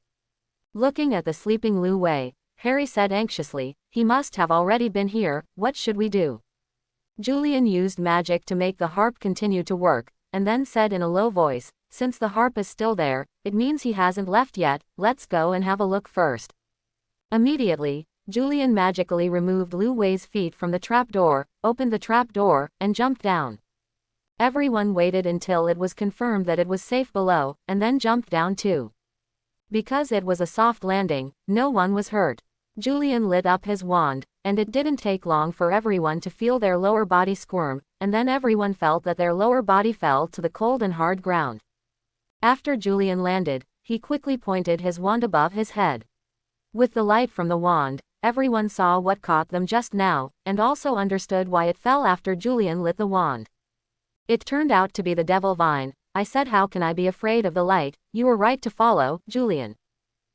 Speaker 1: Looking at the sleeping Lu Wei, Harry said anxiously, he must have already been here, what should we do? Julian used magic to make the harp continue to work, and then said in a low voice, since the harp is still there, it means he hasn't left yet, let's go and have a look first. Immediately, Julian magically removed Lu Wei's feet from the trapdoor, opened the trapdoor, and jumped down. Everyone waited until it was confirmed that it was safe below, and then jumped down too. Because it was a soft landing, no one was hurt. Julian lit up his wand, and it didn't take long for everyone to feel their lower body squirm, and then everyone felt that their lower body fell to the cold and hard ground. After Julian landed, he quickly pointed his wand above his head. With the light from the wand, everyone saw what caught them just now, and also understood why it fell after Julian lit the wand. It turned out to be the devil vine. I said, how can I be afraid of the light? You were right to follow, Julian.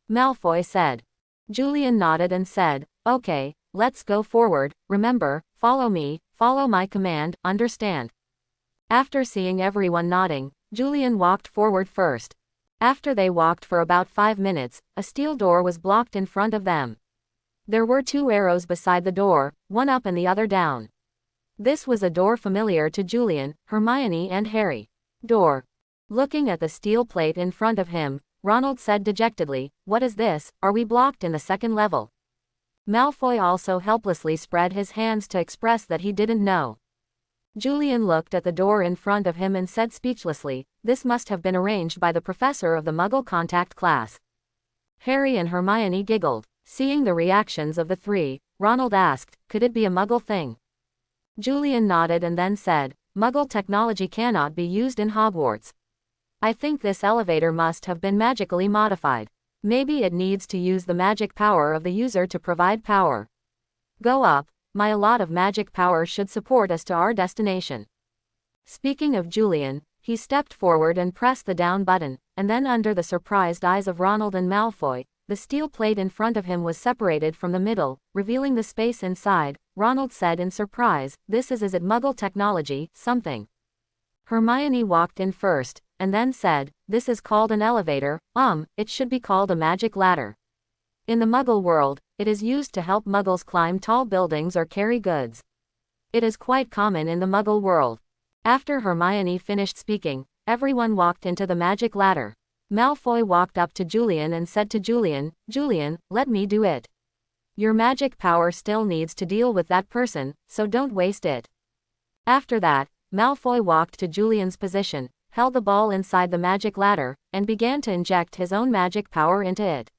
Speaker 1: Malfoy said. Julian nodded and said, okay, let's go forward, remember, follow me, follow my command, understand? After seeing everyone nodding, Julian walked forward first. After they walked for about 5 minutes, a steel door was blocked in front of them. There were 2 arrows beside the door, one up and the other down. This was a door familiar to Julian, Hermione and Harry. Door. Looking at the steel plate in front of him, Ronald said dejectedly, "What is this? Are we blocked in the second level?" Malfoy also helplessly spread his hands to express that he didn't know. Julian looked at the door in front of him and said speechlessly, "This must have been arranged by the professor of the Muggle contact class." Harry and Hermione giggled. Seeing the reactions of the 3, Ronald asked, "Could it be a Muggle thing?" Julian nodded and then said, "Muggle technology cannot be used in Hogwarts. I think this elevator must have been magically modified. Maybe it needs to use the magic power of the user to provide power. Go up, a lot of magic power should support us to our destination." Speaking of Julian, he stepped forward and pressed the down button, and then under the surprised eyes of Ronald and Malfoy, the steel plate in front of him was separated from the middle, revealing the space inside. Ronald said in surprise, "This is it Muggle technology, something." Hermione walked in first, and then said, "This is called an elevator, it should be called a magic ladder. In the Muggle world, it is used to help Muggles climb tall buildings or carry goods. It is quite common in the Muggle world." After Hermione finished speaking, everyone walked into the magic ladder. Malfoy walked up to Julian and said to Julian, "Julian, let me do it. Your magic power still needs to deal with that person, so don't waste it." After that, Malfoy walked to Julian's position, held the ball inside the magic ladder, and began to inject his own magic power into it.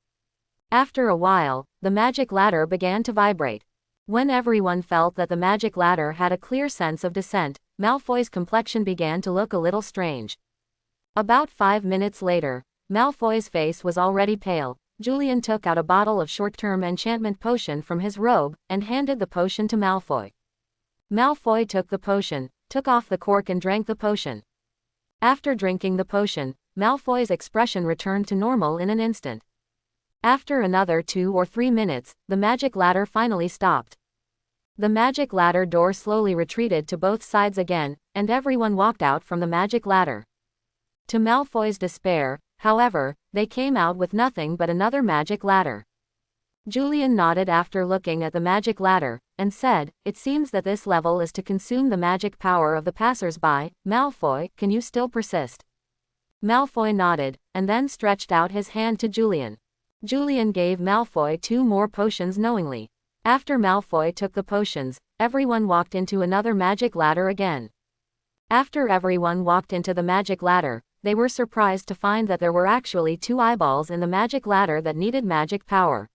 Speaker 1: After a while, the magic ladder began to vibrate. When everyone felt that the magic ladder had a clear sense of descent, Malfoy's complexion began to look a little strange. About 5 minutes later, Malfoy's face was already pale. Julian took out a bottle of short-term enchantment potion from his robe, and handed the potion to Malfoy. Malfoy took the potion, took off the cork and drank the potion. After drinking the potion, Malfoy's expression returned to normal in an instant. After another 2 or 3 minutes, the magic ladder finally stopped. The magic ladder door slowly retreated to both sides again, and everyone walked out from the magic ladder. To Malfoy's despair, however, they came out with nothing but another magic ladder. Julian nodded after looking at the magic ladder, and said, "It seems that this level is to consume the magic power of the passers-by. Malfoy, can you still persist?" Malfoy nodded, and then stretched out his hand to Julian. Julian gave Malfoy 2 more potions knowingly. After Malfoy took the potions, everyone walked into another magic ladder again. After everyone walked into the magic ladder, they were surprised to find that there were actually 2 eyeballs in the magic ladder that needed magic power.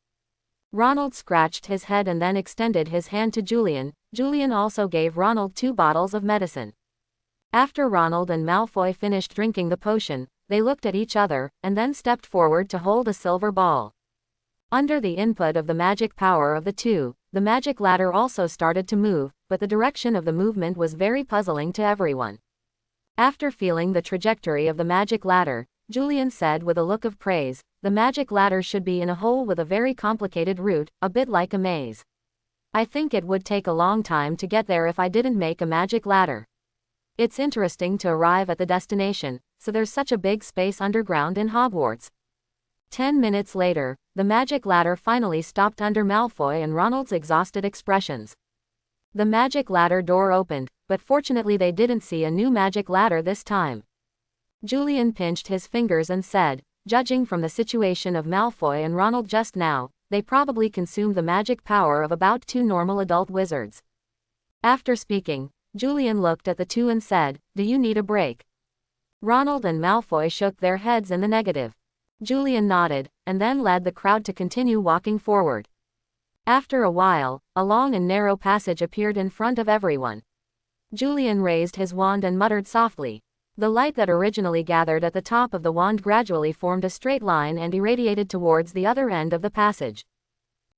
Speaker 1: Ronald scratched his head and then extended his hand to Julian. Julian also gave Ronald 2 bottles of medicine. After Ronald and Malfoy finished drinking the potion, they looked at each other, and then stepped forward to hold a silver ball. Under the input of the magic power of the 2, the magic ladder also started to move, but the direction of the movement was very puzzling to everyone. After feeling the trajectory of the magic ladder, Julian said with a look of praise, "The magic ladder should be in a hole with a very complicated route, a bit like a maze. I think it would take a long time to get there if I didn't make a magic ladder. It's interesting to arrive at the destination, so there's such a big space underground in Hogwarts." 10 minutes later, the magic ladder finally stopped under Malfoy and Ronald's exhausted expressions. The magic ladder door opened, but fortunately they didn't see a new magic ladder this time. Julian pinched his fingers and said, "Judging from the situation of Malfoy and Ronald just now, they probably consumed the magic power of about 2 normal adult wizards." After speaking, Julian looked at the 2 and said, "Do you need a break?" Ronald and Malfoy shook their heads in the negative. Julian nodded, and then led the crowd to continue walking forward. After a while, a long and narrow passage appeared in front of everyone. Julian raised his wand and muttered softly. The light that originally gathered at the top of the wand gradually formed a straight line and irradiated towards the other end of the passage.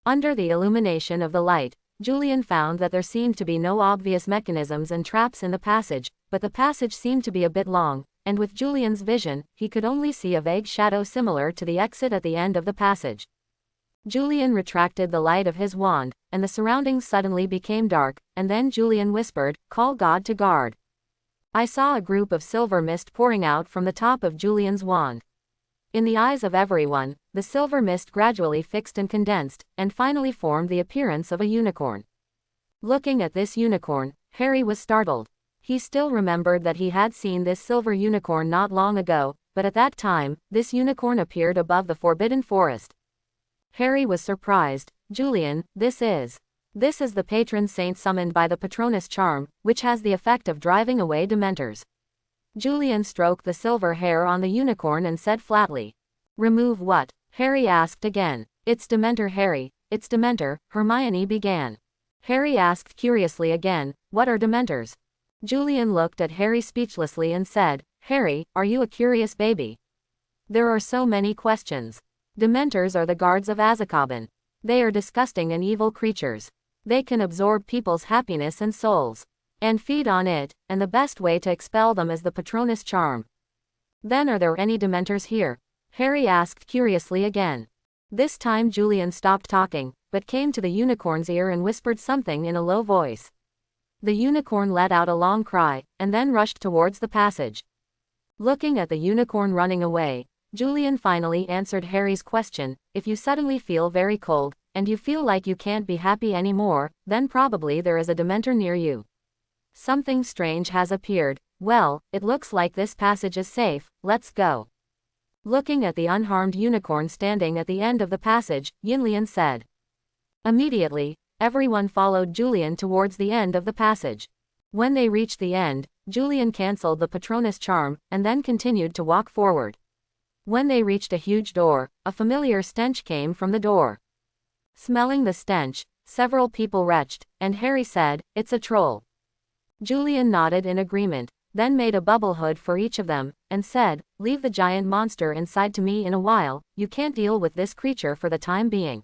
Speaker 1: Under the illumination of the light, Julian found that there seemed to be no obvious mechanisms and traps in the passage, but the passage seemed to be a bit long, and with Julian's vision, he could only see a vague shadow similar to the exit at the end of the passage. Julian retracted the light of his wand, and the surroundings suddenly became dark, and then Julian whispered, "Call God to guard." I saw a group of silver mist pouring out from the top of Julian's wand. In the eyes of everyone, the silver mist gradually fixed and condensed, and finally formed the appearance of a unicorn. Looking at this unicorn, Harry was startled. He still remembered that he had seen this silver unicorn not long ago, but at that time, this unicorn appeared above the Forbidden Forest. Harry was surprised. Julian, this is the patron saint summoned by the Patronus charm, which has the effect of driving away Dementors. Julian stroked the silver hair on the unicorn and said flatly. Remove what? Harry asked again. It's Dementor, Harry, it's Dementor, Hermione began. Harry asked curiously again, what are Dementors? Julian looked at Harry speechlessly and said, Harry, are you a curious baby? There are so many questions. Dementors are the guards of Azkaban. They are disgusting and evil creatures. They can absorb people's happiness and souls, and feed on it, and the best way to expel them is the Patronus charm. Then are there any Dementors here? Harry asked curiously again. This time Julian stopped talking, but came to the unicorn's ear and whispered something in a low voice. The unicorn let out a long cry, and then rushed towards the passage. Looking at the unicorn running away, Julian finally answered Harry's question. If you suddenly feel very cold, and you feel like you can't be happy anymore, then probably there is a Dementor near you. Something strange has appeared. Well, it looks like this passage is safe, let's go. Looking at the unharmed unicorn standing at the end of the passage, Yinlian said. Immediately, everyone followed Julian towards the end of the passage. When they reached the end, Julian cancelled the Patronus charm, and then continued to walk forward. When they reached a huge door, a familiar stench came from the door. Smelling the stench, several people retched, and Harry said, it's a troll. Julian nodded in agreement, then made a bubble hood for each of them, and said, leave the giant monster inside to me in a while, you can't deal with this creature for the time being.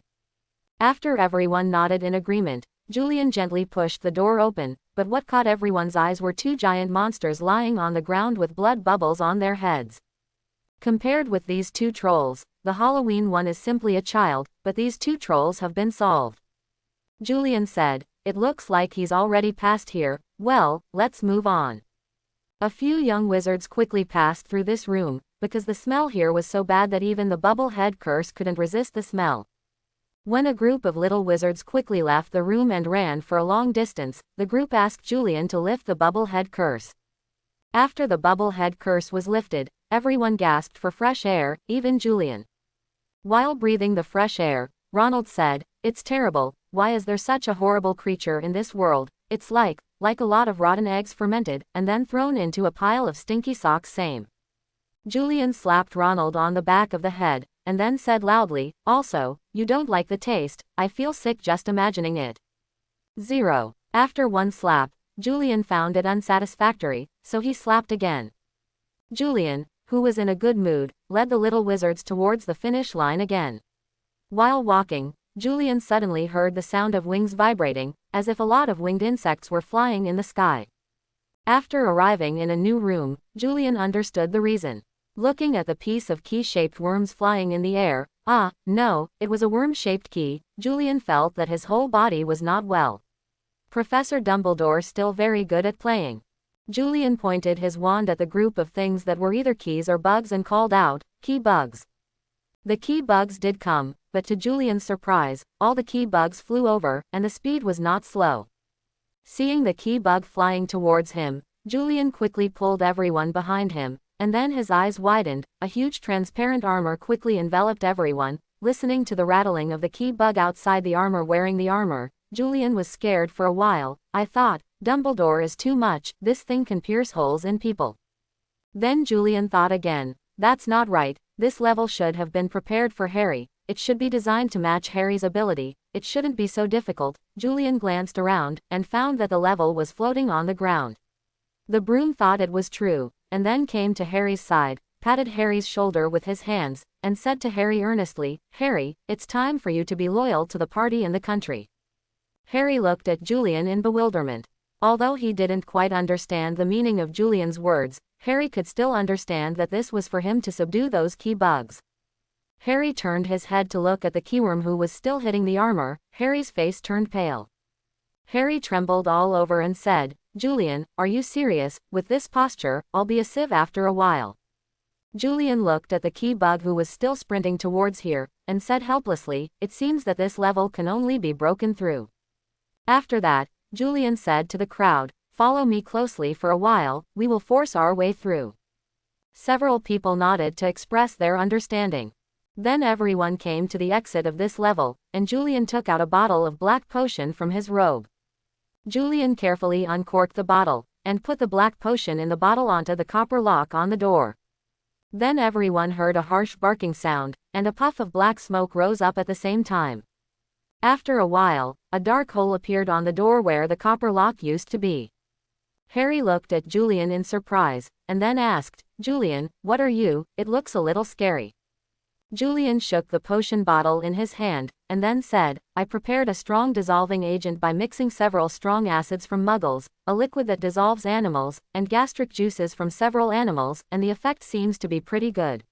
Speaker 1: After everyone nodded in agreement, Julian gently pushed the door open, but what caught everyone's eyes were two giant monsters lying on the ground with blood bubbles on their heads. Compared with these two trolls, the Halloween one is simply a child, but these two trolls have been solved. Julian said, it looks like he's already passed here, well, let's move on. A few young wizards quickly passed through this room, because the smell here was so bad that even the bubble head curse couldn't resist the smell. When a group of little wizards quickly left the room and ran for a long distance, the group asked Julian to lift the bubble head curse. After the bubble head curse was lifted, everyone gasped for fresh air, even Julian. While breathing the fresh air, Ronald said, it's terrible, why is there such a horrible creature in this world? It's like a lot of rotten eggs fermented, and then thrown into a pile of stinky socks same. Julian slapped Ronald on the back of the head, and then said loudly, also, you don't like the taste, I feel sick just imagining it. 0. After one slap, Julian found it unsatisfactory, so he slapped again. Julian, who was in a good mood, led the little wizards towards the finish line again. While walking, Julian suddenly heard the sound of wings vibrating, as if a lot of winged insects were flying in the sky. After arriving in a new room, Julian understood the reason. Looking at the piece of key-shaped worms flying in the air, no, it was a worm-shaped key, Julian felt that his whole body was not well. Professor Dumbledore still very good at playing. Julian pointed his wand at the group of things that were either keys or bugs and called out, key bugs. The key bugs did come, but to Julian's surprise, all the key bugs flew over, and the speed was not slow. Seeing the key bug flying towards him, Julian quickly pulled everyone behind him, and then his eyes widened, a huge transparent armor quickly enveloped everyone. Listening to the rattling of the key bug outside the armor wearing the armor, Julian was scared for a while. I thought, Dumbledore is too much, this thing can pierce holes in people. Then Julian thought again, that's not right, this level should have been prepared for Harry, it should be designed to match Harry's ability, it shouldn't be so difficult. Julian glanced around, and found that the level was floating on the ground. The broom thought it was true, and then came to Harry's side, patted Harry's shoulder with his hands, and said to Harry earnestly, Harry, it's time for you to be loyal to the party and the country. Harry looked at Julian in bewilderment. Although he didn't quite understand the meaning of Julian's words, Harry could still understand that this was for him to subdue those key bugs. Harry turned his head to look at the keyworm who was still hitting the armor. Harry's face turned pale. Harry trembled all over and said, Julian, are you serious? With this posture, I'll be a sieve after a while. Julian looked at the key bug who was still sprinting towards here, and said helplessly, it seems that this level can only be broken through. After that, Julian said to the crowd, follow me closely for a while, we will force our way through. Several people nodded to express their understanding. Then everyone came to the exit of this level, and Julian took out a bottle of black potion from his robe. Julian carefully uncorked the bottle, and put the black potion in the bottle onto the copper lock on the door. Then everyone heard a harsh barking sound, and a puff of black smoke rose up at the same time. After a while, a dark hole appeared on the door where the copper lock used to be. Harry looked at Julian in surprise, and then asked, Julian, what are you? It looks a little scary. Julian shook the potion bottle in his hand, and then said, I prepared a strong dissolving agent by mixing several strong acids from muggles, a liquid that dissolves animals, and gastric juices from several animals, and the effect seems to be pretty good.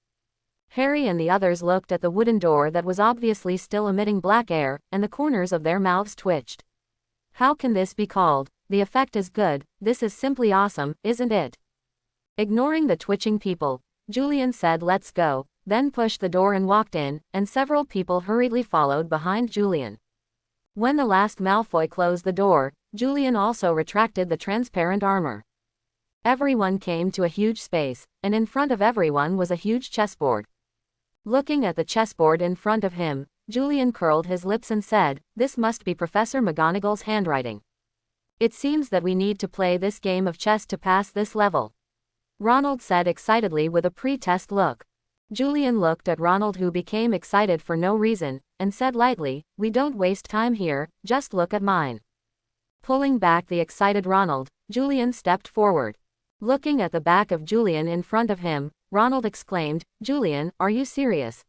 Speaker 1: Harry and the others looked at the wooden door that was obviously still emitting black air, and the corners of their mouths twitched. How can this be called? The effect is good, this is simply awesome, isn't it? Ignoring the twitching people, Julian said let's go, then pushed the door and walked in, and several people hurriedly followed behind Julian. When the last Malfoy closed the door, Julian also retracted the transparent armor. Everyone came to a huge space, and in front of everyone was a huge chessboard. Looking at the chessboard in front of him, Julian curled his lips and said, this must be Professor McGonagall's handwriting. It seems that we need to play this game of chess to pass this level. Ronald said excitedly with a pre-test look. Julian looked at Ronald, who became excited for no reason, and said lightly, we don't waste time here, just look at mine. Pulling back the excited Ronald, Julian stepped forward. Looking at the back of Julian in front of him, Ronald exclaimed, Julian, are you serious?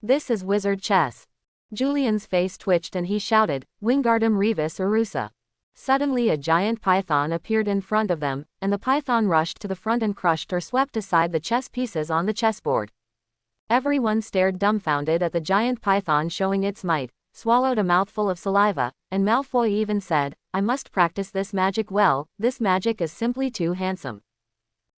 Speaker 1: This is wizard chess. Julian's face twitched and he shouted, Wingardium Revis Urusa. Suddenly a giant python appeared in front of them, and the python rushed to the front and crushed or swept aside the chess pieces on the chessboard. Everyone stared dumbfounded at the giant python showing its might, swallowed a mouthful of saliva, and Malfoy even said, I must practice this magic well, this magic is simply too handsome.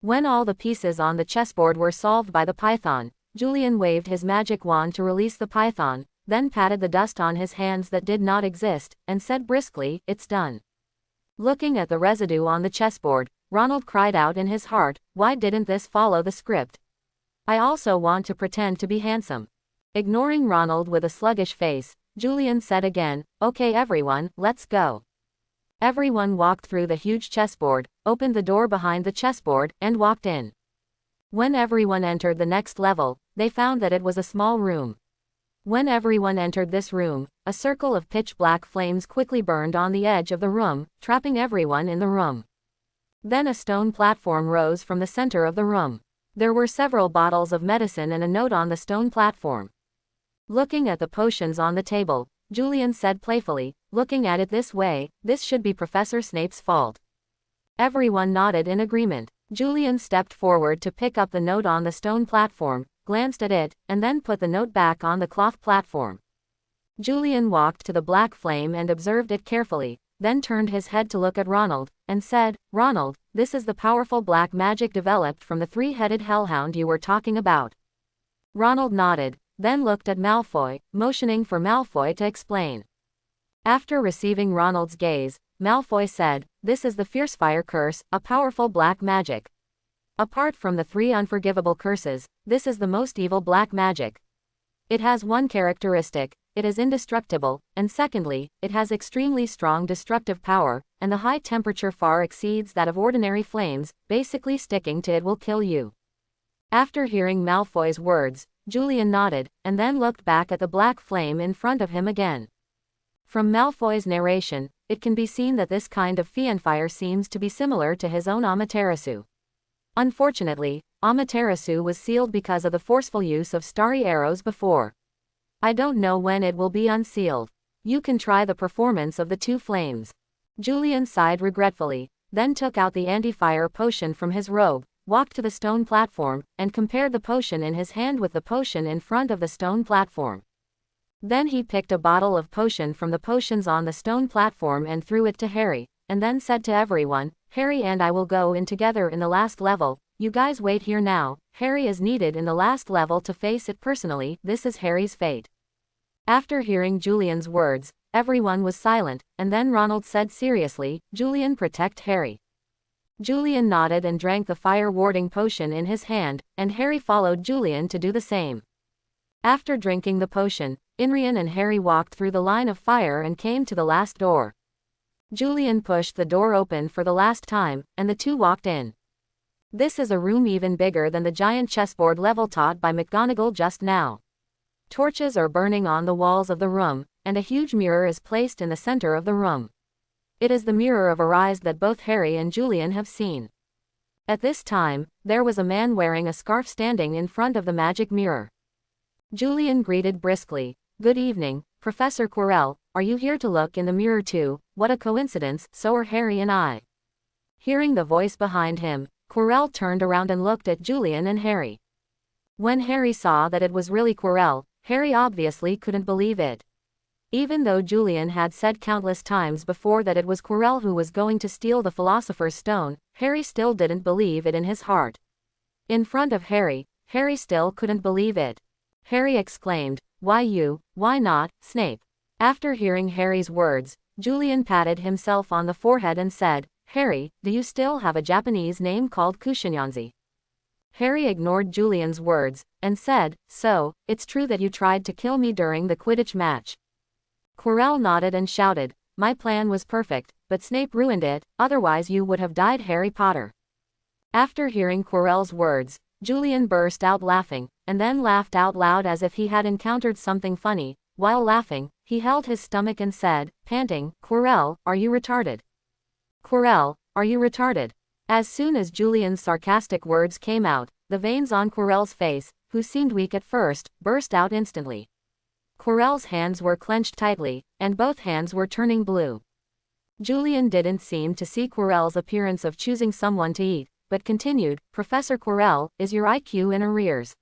Speaker 1: When all the pieces on the chessboard were solved by the python, Julian waved his magic wand to release the python, then patted the dust on his hands that did not exist, and said briskly, it's done. Looking at the residue on the chessboard, Ronald cried out in his heart, why didn't this follow the script? I also want to pretend to be handsome. Ignoring Ronald with a sluggish face, Julian said again, okay everyone, let's go. Everyone walked through the huge chessboard, opened the door behind the chessboard, and walked in. When everyone entered the next level, they found that it was a small room. When everyone entered this room, a circle of pitch-black flames quickly burned on the edge of the room, trapping everyone in the room. Then a stone platform rose from the center of the room. There were several bottles of medicine and a note on the stone platform. Looking at the potions on the table, Julian said playfully, looking at it this way, this should be Professor Snape's fault. Everyone nodded in agreement. Julian stepped forward to pick up the note on the stone platform, glanced at it, and then put the note back on the cloth platform. Julian walked to the black flame and observed it carefully, then turned his head to look at Ronald, and said, Ronald, this is the powerful black magic developed from the three-headed hellhound you were talking about. Ronald nodded, then looked at Malfoy, motioning for Malfoy to explain. After receiving Ronald's gaze, Malfoy said, this is the Fiercefire Curse, a powerful black magic. Apart from the 3 unforgivable curses, this is the most evil black magic. It has one characteristic, it is indestructible, and secondly, it has extremely strong destructive power, and the high temperature far exceeds that of ordinary flames, basically sticking to it will kill you. After hearing Malfoy's words, Julian nodded, and then looked back at the black flame in front of him again. From Malfoy's narration, it can be seen that this kind of fiendfire seems to be similar to his own Amaterasu. Unfortunately, Amaterasu was sealed because of the forceful use of starry arrows before. I don't know when it will be unsealed. You can try the performance of the 2 flames. Julian sighed regretfully, then took out the anti-fire potion from his robe, walked to the stone platform, and compared the potion in his hand with the potion in front of the stone platform. Then he picked a bottle of potion from the potions on the stone platform and threw it to Harry, and then said to everyone, Harry and I will go in together in the last level, You guys wait here now, Harry is needed in the last level to face it personally, this is Harry's fate. After hearing Julian's words, everyone was silent, and then Ronald said seriously, Julian, protect Harry. Julian nodded and drank the fire-warding potion in his hand, and Harry followed Julian to do the same. After drinking the potion, Inrian and Harry walked through the line of fire and came to the last door. Julian pushed the door open for the last time, and the two walked in. This is a room even bigger than the giant chessboard level taught by McGonagall just now. Torches are burning on the walls of the room, and a huge mirror is placed in the center of the room. It is the mirror of Arise that both Harry and Julian have seen. At this time, there was a man wearing a scarf standing in front of the magic mirror. Julian greeted briskly, Good evening, Professor Quirrell, are you here to look in the mirror too? What a coincidence, so are Harry and I. Hearing the voice behind him, Quirrell turned around and looked at Julian and Harry. When Harry saw that it was really Quirrell, Harry obviously couldn't believe it. Even though Julian had said countless times before that it was Quirrell who was going to steal the Philosopher's Stone, Harry still didn't believe it in his heart. In front of Harry, Harry still couldn't believe it. Harry exclaimed, Why you, why not, Snape? After hearing Harry's words, Julian patted himself on the forehead and said, Harry, do you still have a Japanese name called Kushinyanzi? Harry ignored Julian's words, and said, So, it's true that you tried to kill me during the Quidditch match. Quirrell nodded and shouted, My plan was perfect, but Snape ruined it, otherwise you would have died, Harry Potter. After hearing Quirrell's words, Julian burst out laughing, and then laughed out loud as if he had encountered something funny. While laughing, he held his stomach and said, panting, Quirrell, are you retarded? Quirrell, are you retarded? As soon as Julian's sarcastic words came out, the veins on Quirrell's face, who seemed weak at first, burst out instantly. Quirrell's hands were clenched tightly, and both hands were turning blue. Julian didn't seem to see Quirrell's appearance of choosing someone to eat, but continued, Professor Quirrell, is your IQ in arrears?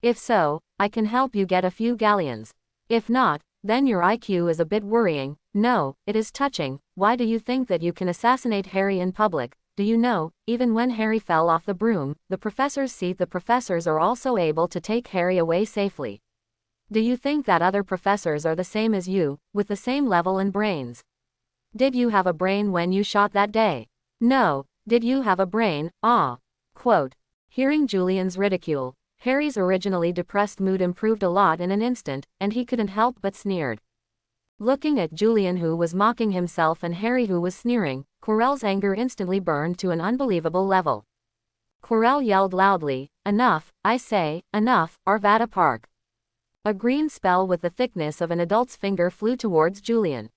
Speaker 1: If so, I can help you get a few galleons. If not, then your IQ is a bit worrying. No, it is touching. Why do you think that you can assassinate Harry in public? Do you know, even when Harry fell off the broom, the professor's seat, the professors are also able to take Harry away safely. Do you think that other professors are the same as you, with the same level and brains? Did you have a brain when you shot that day? No. Did you have a brain? Ah. Quote. Hearing Julian's ridicule, Harry's originally depressed mood improved a lot in an instant, and he couldn't help but sneered. Looking at Julian who was mocking himself and Harry who was sneering, Quirrell's anger instantly burned to an unbelievable level. Quirrell yelled loudly, Enough, I say, enough, Arvada Park. A green spell with the thickness of an adult's finger flew towards Julian.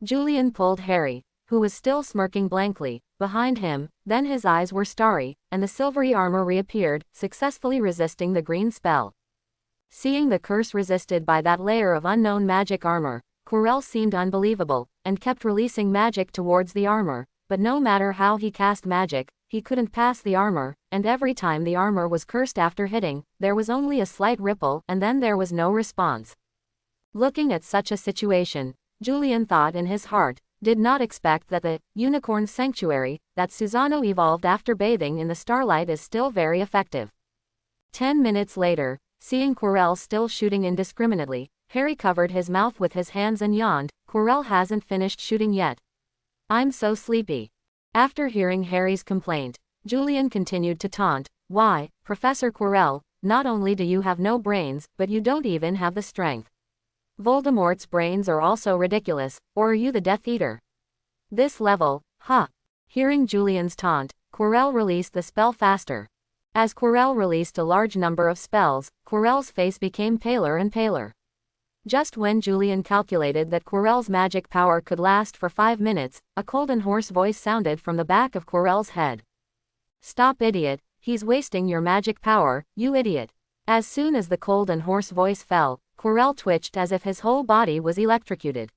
Speaker 1: Julian pulled Harry, who was still smirking blankly, behind him, then his eyes were starry, and the silvery armor reappeared, successfully resisting the green spell. Seeing the curse resisted by that layer of unknown magic armor, Quirrell seemed unbelievable, and kept releasing magic towards the armor, but no matter how he cast magic, he couldn't pass the armor, and every time the armor was cursed after hitting, there was only a slight ripple, and then there was no response. Looking at such a situation, Julian thought in his heart, did not expect that the unicorn sanctuary that Susano evolved after bathing in the starlight is still very effective. 10 minutes later, seeing Quirrell still shooting indiscriminately, Harry covered his mouth with his hands and yawned, Quirrell hasn't finished shooting yet. I'm so sleepy. After hearing Harry's complaint, Julian continued to taunt, Why, Professor Quirrell, not only do you have no brains, but you don't even have the strength. Voldemort's brains are also ridiculous, or are you the Death Eater? This level, huh? Hearing Julian's taunt, Quirrell released the spell faster. As Quirrell released a large number of spells, Quirrell's face became paler and paler. Just when Julian calculated that Quirrell's magic power could last for 5 minutes, a cold and hoarse voice sounded from the back of Quirrell's head. Stop, idiot, he's wasting your magic power, you idiot. As soon as the cold and hoarse voice fell, Quirrell twitched as if his whole body was electrocuted.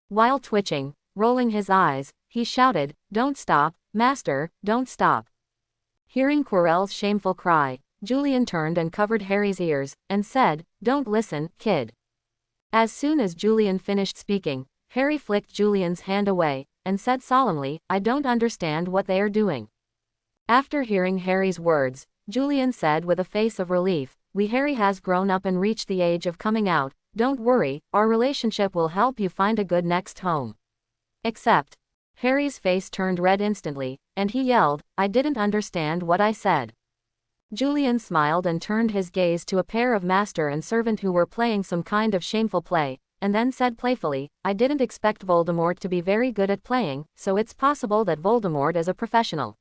Speaker 1: While twitching, rolling his eyes, he shouted, Don't stop, Master, don't stop. Hearing Quirrell's shameful cry, Julian turned and covered Harry's ears, and said, Don't listen, kid. As soon as Julian finished speaking, Harry flicked Julian's hand away, and said solemnly, I don't understand what they are doing. After hearing Harry's words, Julian said with a face of relief, Harry has grown up and reached the age of coming out. Don't worry, our relationship will help you find a good next home. Except. Harry's face turned red instantly, and he yelled, I didn't understand what I said. Julian smiled and turned his gaze to a pair of master and servant who were playing some kind of shameful play, and then said playfully, I didn't expect Voldemort to be very good at playing, so it's possible that Voldemort is a professional.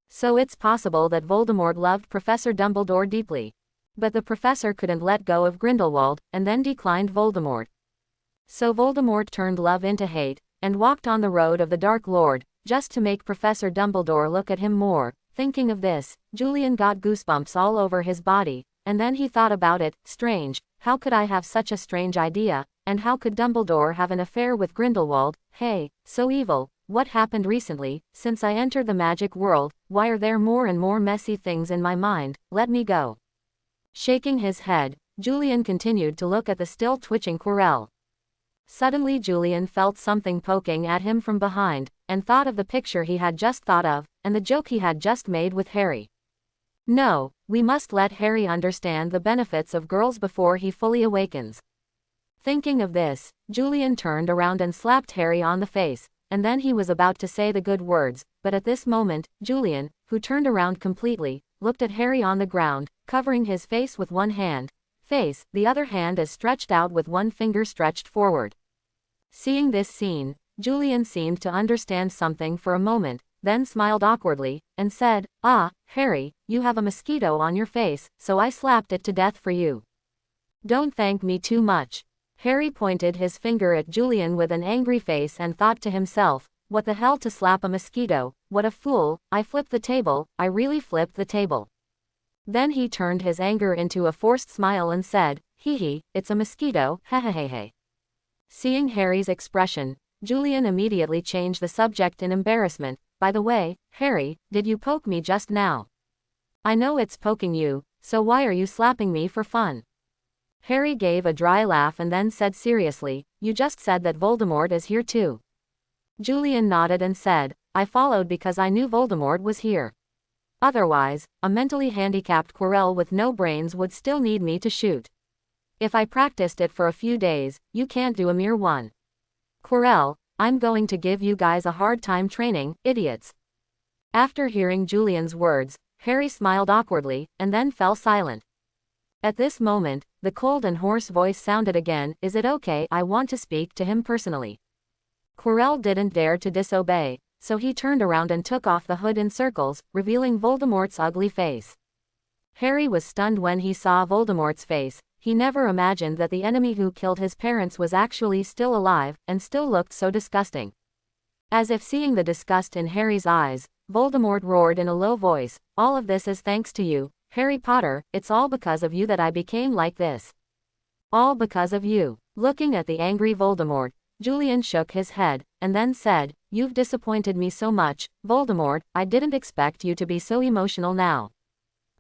Speaker 1: So it's possible that Voldemort loved Professor Dumbledore deeply. But the professor couldn't let go of Grindelwald, and then declined Voldemort. So Voldemort turned love into hate, and walked on the road of the Dark Lord, just to make Professor Dumbledore look at him more. Thinking of this, Julian got goosebumps all over his body, and then he thought about it. Strange, how could I have such a strange idea, and how could Dumbledore have an affair with Grindelwald? Hey, so evil, what happened recently, since I entered the magic world? Why are there more and more messy things in my mind? Let me go. Shaking his head, Julian continued to look at the still twitching Quirrell. Suddenly Julian felt something poking at him from behind, and thought of the picture he had just thought of, and the joke he had just made with Harry. No, we must let Harry understand the benefits of girls before he fully awakens. Thinking of this, Julian turned around and slapped Harry on the face, and then he was about to say the good words, but at this moment, Julian, who turned around completely, looked at Harry on the ground, covering his face with one hand. The other hand is stretched out with one finger stretched forward. Seeing this scene, Julian seemed to understand something for a moment, then smiled awkwardly, and said, Ah, Harry, you have a mosquito on your face, so I slapped it to death for you. Don't thank me too much. Harry pointed his finger at Julian with an angry face and thought to himself, what the hell to slap a mosquito, what a fool, I flipped the table, I really flipped the table. Then he turned his anger into a forced smile and said, hee, it's a mosquito, hehehehe. Seeing Harry's expression, Julian immediately changed the subject in embarrassment. By the way, Harry, did you poke me just now? I know it's poking you, so why are you slapping me for fun? Harry gave a dry laugh and then said seriously, you just said that Voldemort is here too. Julian nodded and said, I followed because I knew Voldemort was here. Otherwise, a mentally handicapped Quirrell with no brains would still need me to shoot. If I practiced it for a few days, you can't do a mere one. Quirrell, I'm going to give you guys a hard time training, idiots. After hearing Julian's words, Harry smiled awkwardly, and then fell silent. At this moment, the cold and hoarse voice sounded again, is it okay? I want to speak to him personally. Quirrell didn't dare to disobey, so he turned around and took off the hood in circles, revealing Voldemort's ugly face. Harry was stunned when he saw Voldemort's face. He never imagined that the enemy who killed his parents was actually still alive, and still looked so disgusting. As if seeing the disgust in Harry's eyes, Voldemort roared in a low voice, all of this is thanks to you, Harry Potter, it's all because of you that I became like this. All because of you. Looking at the angry Voldemort, Julian shook his head, and then said, you've disappointed me so much, Voldemort, I didn't expect you to be so emotional now.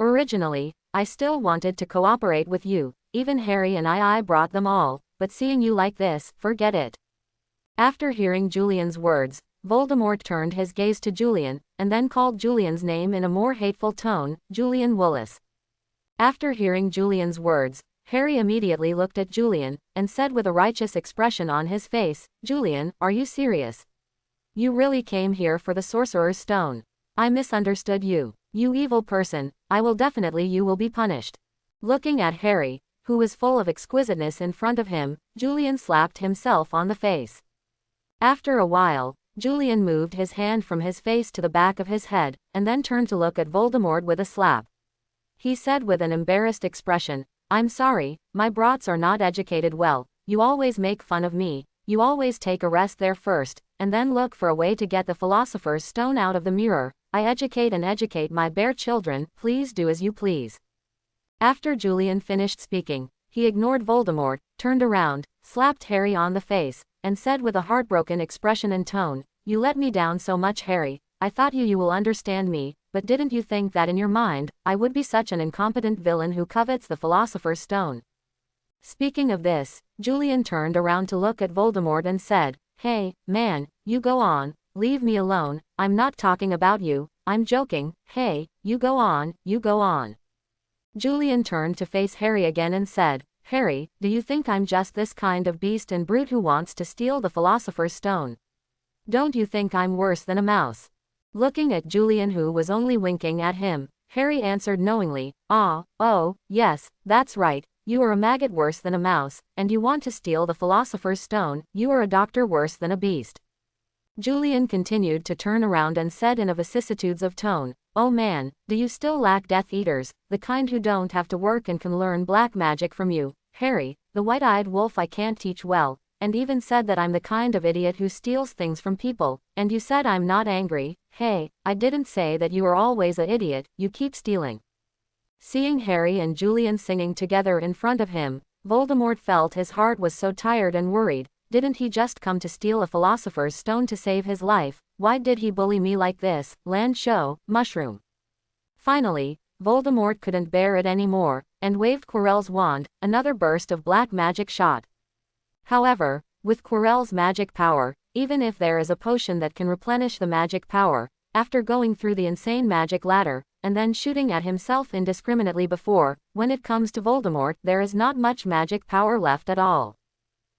Speaker 1: Originally, I still wanted to cooperate with you, even Harry and I brought them all, but seeing you like this, forget it. After hearing Julian's words, Voldemort turned his gaze to Julian, and then called Julian's name in a more hateful tone, Julian Willis. After hearing Julian's words, Harry immediately looked at Julian, and said with a righteous expression on his face, Julian, are you serious? You really came here for the Sorcerer's Stone. I misunderstood you. You evil person, you will be punished. Looking at Harry, who was full of exquisiteness in front of him, Julian slapped himself on the face. After a while, Julian moved his hand from his face to the back of his head, and then turned to look at Voldemort with a slap. He said with an embarrassed expression, I'm sorry, my brats are not educated well, you always make fun of me, you always take a rest there first, and then look for a way to get the Philosopher's Stone out of the mirror. I educate my bear children, please do as you please. After Julian finished speaking, he ignored Voldemort, turned around, slapped Harry on the face, and said with a heartbroken expression and tone, you let me down so much, Harry, I thought you will understand me, but didn't you think that in your mind, I would be such an incompetent villain who covets the Philosopher's Stone? Speaking of this, Julian turned around to look at Voldemort and said, hey, man, you go on, leave me alone, I'm not talking about you, I'm joking, hey, you go on, you go on. Julian turned to face Harry again and said, Harry, do you think I'm just this kind of beast and brute who wants to steal the Philosopher's Stone? Don't you think I'm worse than a mouse? Looking at Julian, who was only winking at him, Harry answered knowingly, oh, yes, that's right, you are a maggot worse than a mouse, and you want to steal the Philosopher's Stone, you are a doctor worse than a beast. Julian continued to turn around and said in a vicissitudes of tone, oh man, do you still lack Death Eaters, the kind who don't have to work and can learn black magic from you, Harry, the white-eyed wolf I can't teach well, and even said that I'm the kind of idiot who steals things from people, and you said I'm not angry, hey, I didn't say that you are always a idiot, you keep stealing. Seeing Harry and Julian singing together in front of him, Voldemort felt his heart was so tired and worried. Didn't he just come to steal a Philosopher's Stone to save his life? Why did he bully me like this? Land show, mushroom. Finally, Voldemort couldn't bear it anymore, and waved Quirrell's wand, another burst of black magic shot. However, with Quirrell's magic power, even if there is a potion that can replenish the magic power, after going through the insane magic ladder, and then shooting at himself indiscriminately before, when it comes to Voldemort, there is not much magic power left at all.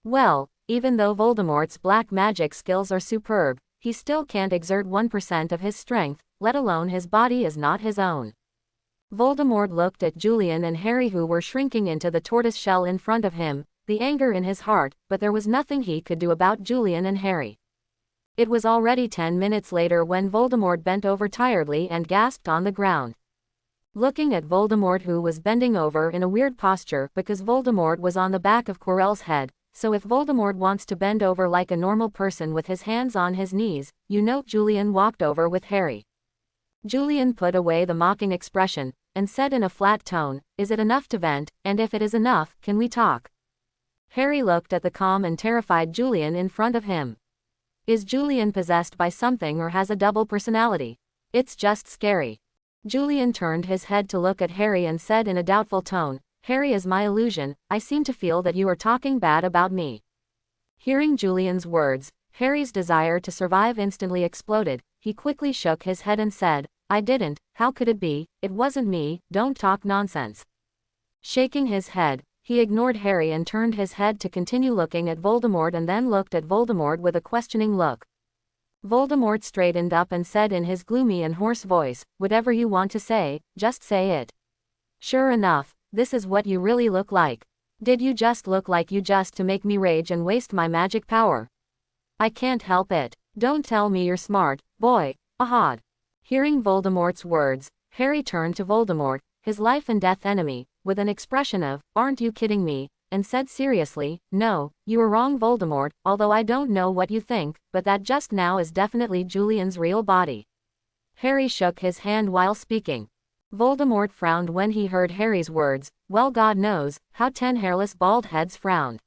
Speaker 1: Well, even though Voldemort's black magic skills are superb, he still can't exert 1% of his strength, let alone his body is not his own. Voldemort looked at Julian and Harry, who were shrinking into the tortoise shell in front of him, the anger in his heart, but there was nothing he could do about Julian and Harry. It was already 10 minutes later when Voldemort bent over tiredly and gasped on the ground. Looking at Voldemort, who was bending over in a weird posture because Voldemort was on the back of Quirrell's head, so if Voldemort wants to bend over like a normal person with his hands on his knees, you know, Julian walked over with Harry. Julian put away the mocking expression, and said in a flat tone, is it enough to vent, and if it is enough, can we talk? Harry looked at the calm and terrified Julian in front of him. Is Julian possessed by something or has a double personality? It's just scary. Julian turned his head to look at Harry and said in a doubtful tone, Harry, is my illusion, I seem to feel that you are talking bad about me. Hearing Julian's words, Harry's desire to survive instantly exploded. He quickly shook his head and said, I didn't, how could it be, it wasn't me, don't talk nonsense. Shaking his head, he ignored Harry and turned his head to continue looking at Voldemort and then looked at Voldemort with a questioning look. Voldemort straightened up and said in his gloomy and hoarse voice, whatever you want to say, just say it. Sure enough, this is what you really look like. Did you just look like you just to make me rage and waste my magic power? I can't help it. Don't tell me you're smart, boy, ahad. Hearing Voldemort's words, Harry turned to Voldemort, his life and death enemy, with an expression of, aren't you kidding me, and said seriously, no, you are wrong, Voldemort, although I don't know what you think, but that just now is definitely Julian's real body. Harry shook his hand while speaking. Voldemort frowned when he heard Harry's words, well, God knows how 10 hairless bald heads frowned.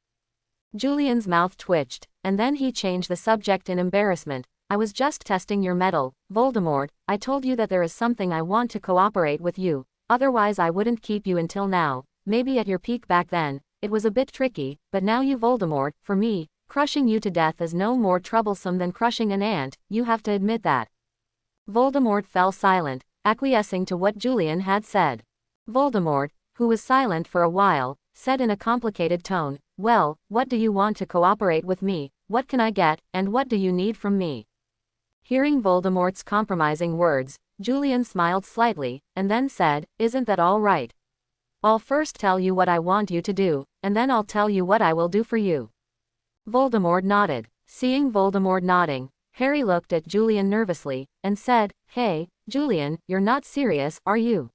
Speaker 1: Julian's mouth twitched, and then he changed the subject in embarrassment. I was just testing your mettle, Voldemort. I told you that there is something I want to cooperate with you, otherwise I wouldn't keep you until now. Maybe at your peak back then, it was a bit tricky, but now you, Voldemort, for me, crushing you to death is no more troublesome than crushing an ant, you have to admit that. Voldemort fell silent, acquiescing to what Julian had said. Voldemort, who was silent for a while, said in a complicated tone, well, what do you want to cooperate with me, what can I get, and what do you need from me? Hearing Voldemort's compromising words, Julian smiled slightly, and then said, isn't that all right? I'll first tell you what I want you to do, and then I'll tell you what I will do for you. Voldemort nodded. Seeing Voldemort nodding, Harry looked at Julian nervously, and said, hey, Julian, you're not serious, are you?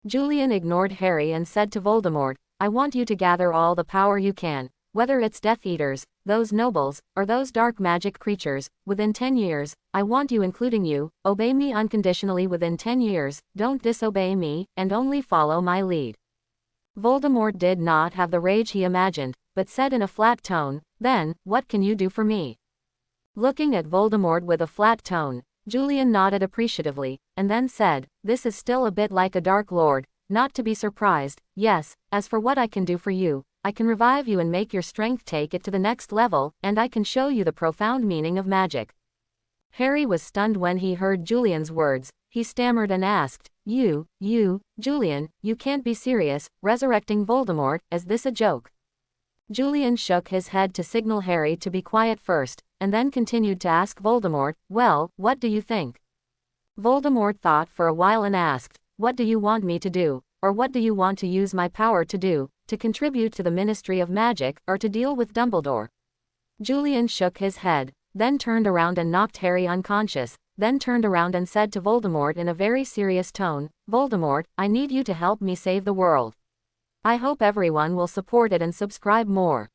Speaker 1: Julian ignored Harry and said to Voldemort, I want you to gather all the power you can, whether it's Death Eaters, those nobles, or those dark magic creatures, within 10 years, I want you, including you, obey me unconditionally within 10 years, don't disobey me, and only follow my lead. Voldemort did not have the rage he imagined, but said in a flat tone, then, what can you do for me? Looking at Voldemort with a flat tone, Julian nodded appreciatively, and then said, this is still a bit like a Dark Lord, not to be surprised, yes, as for what I can do for you, I can revive you and make your strength take it to the next level, and I can show you the profound meaning of magic. Harry was stunned when he heard Julian's words. He stammered and asked, Julian, you can't be serious, resurrecting Voldemort, is this a joke? Julian shook his head to signal Harry to be quiet first, and then continued to ask Voldemort, well, what do you think? Voldemort thought for a while and asked, what do you want me to do, or what do you want to use my power to do, to contribute to the Ministry of Magic, or to deal with Dumbledore? Julian shook his head, then turned around and knocked Harry unconscious, then turned around and said to Voldemort in a very serious tone, Voldemort, I need you to help me save the world. I hope everyone will support it and subscribe more.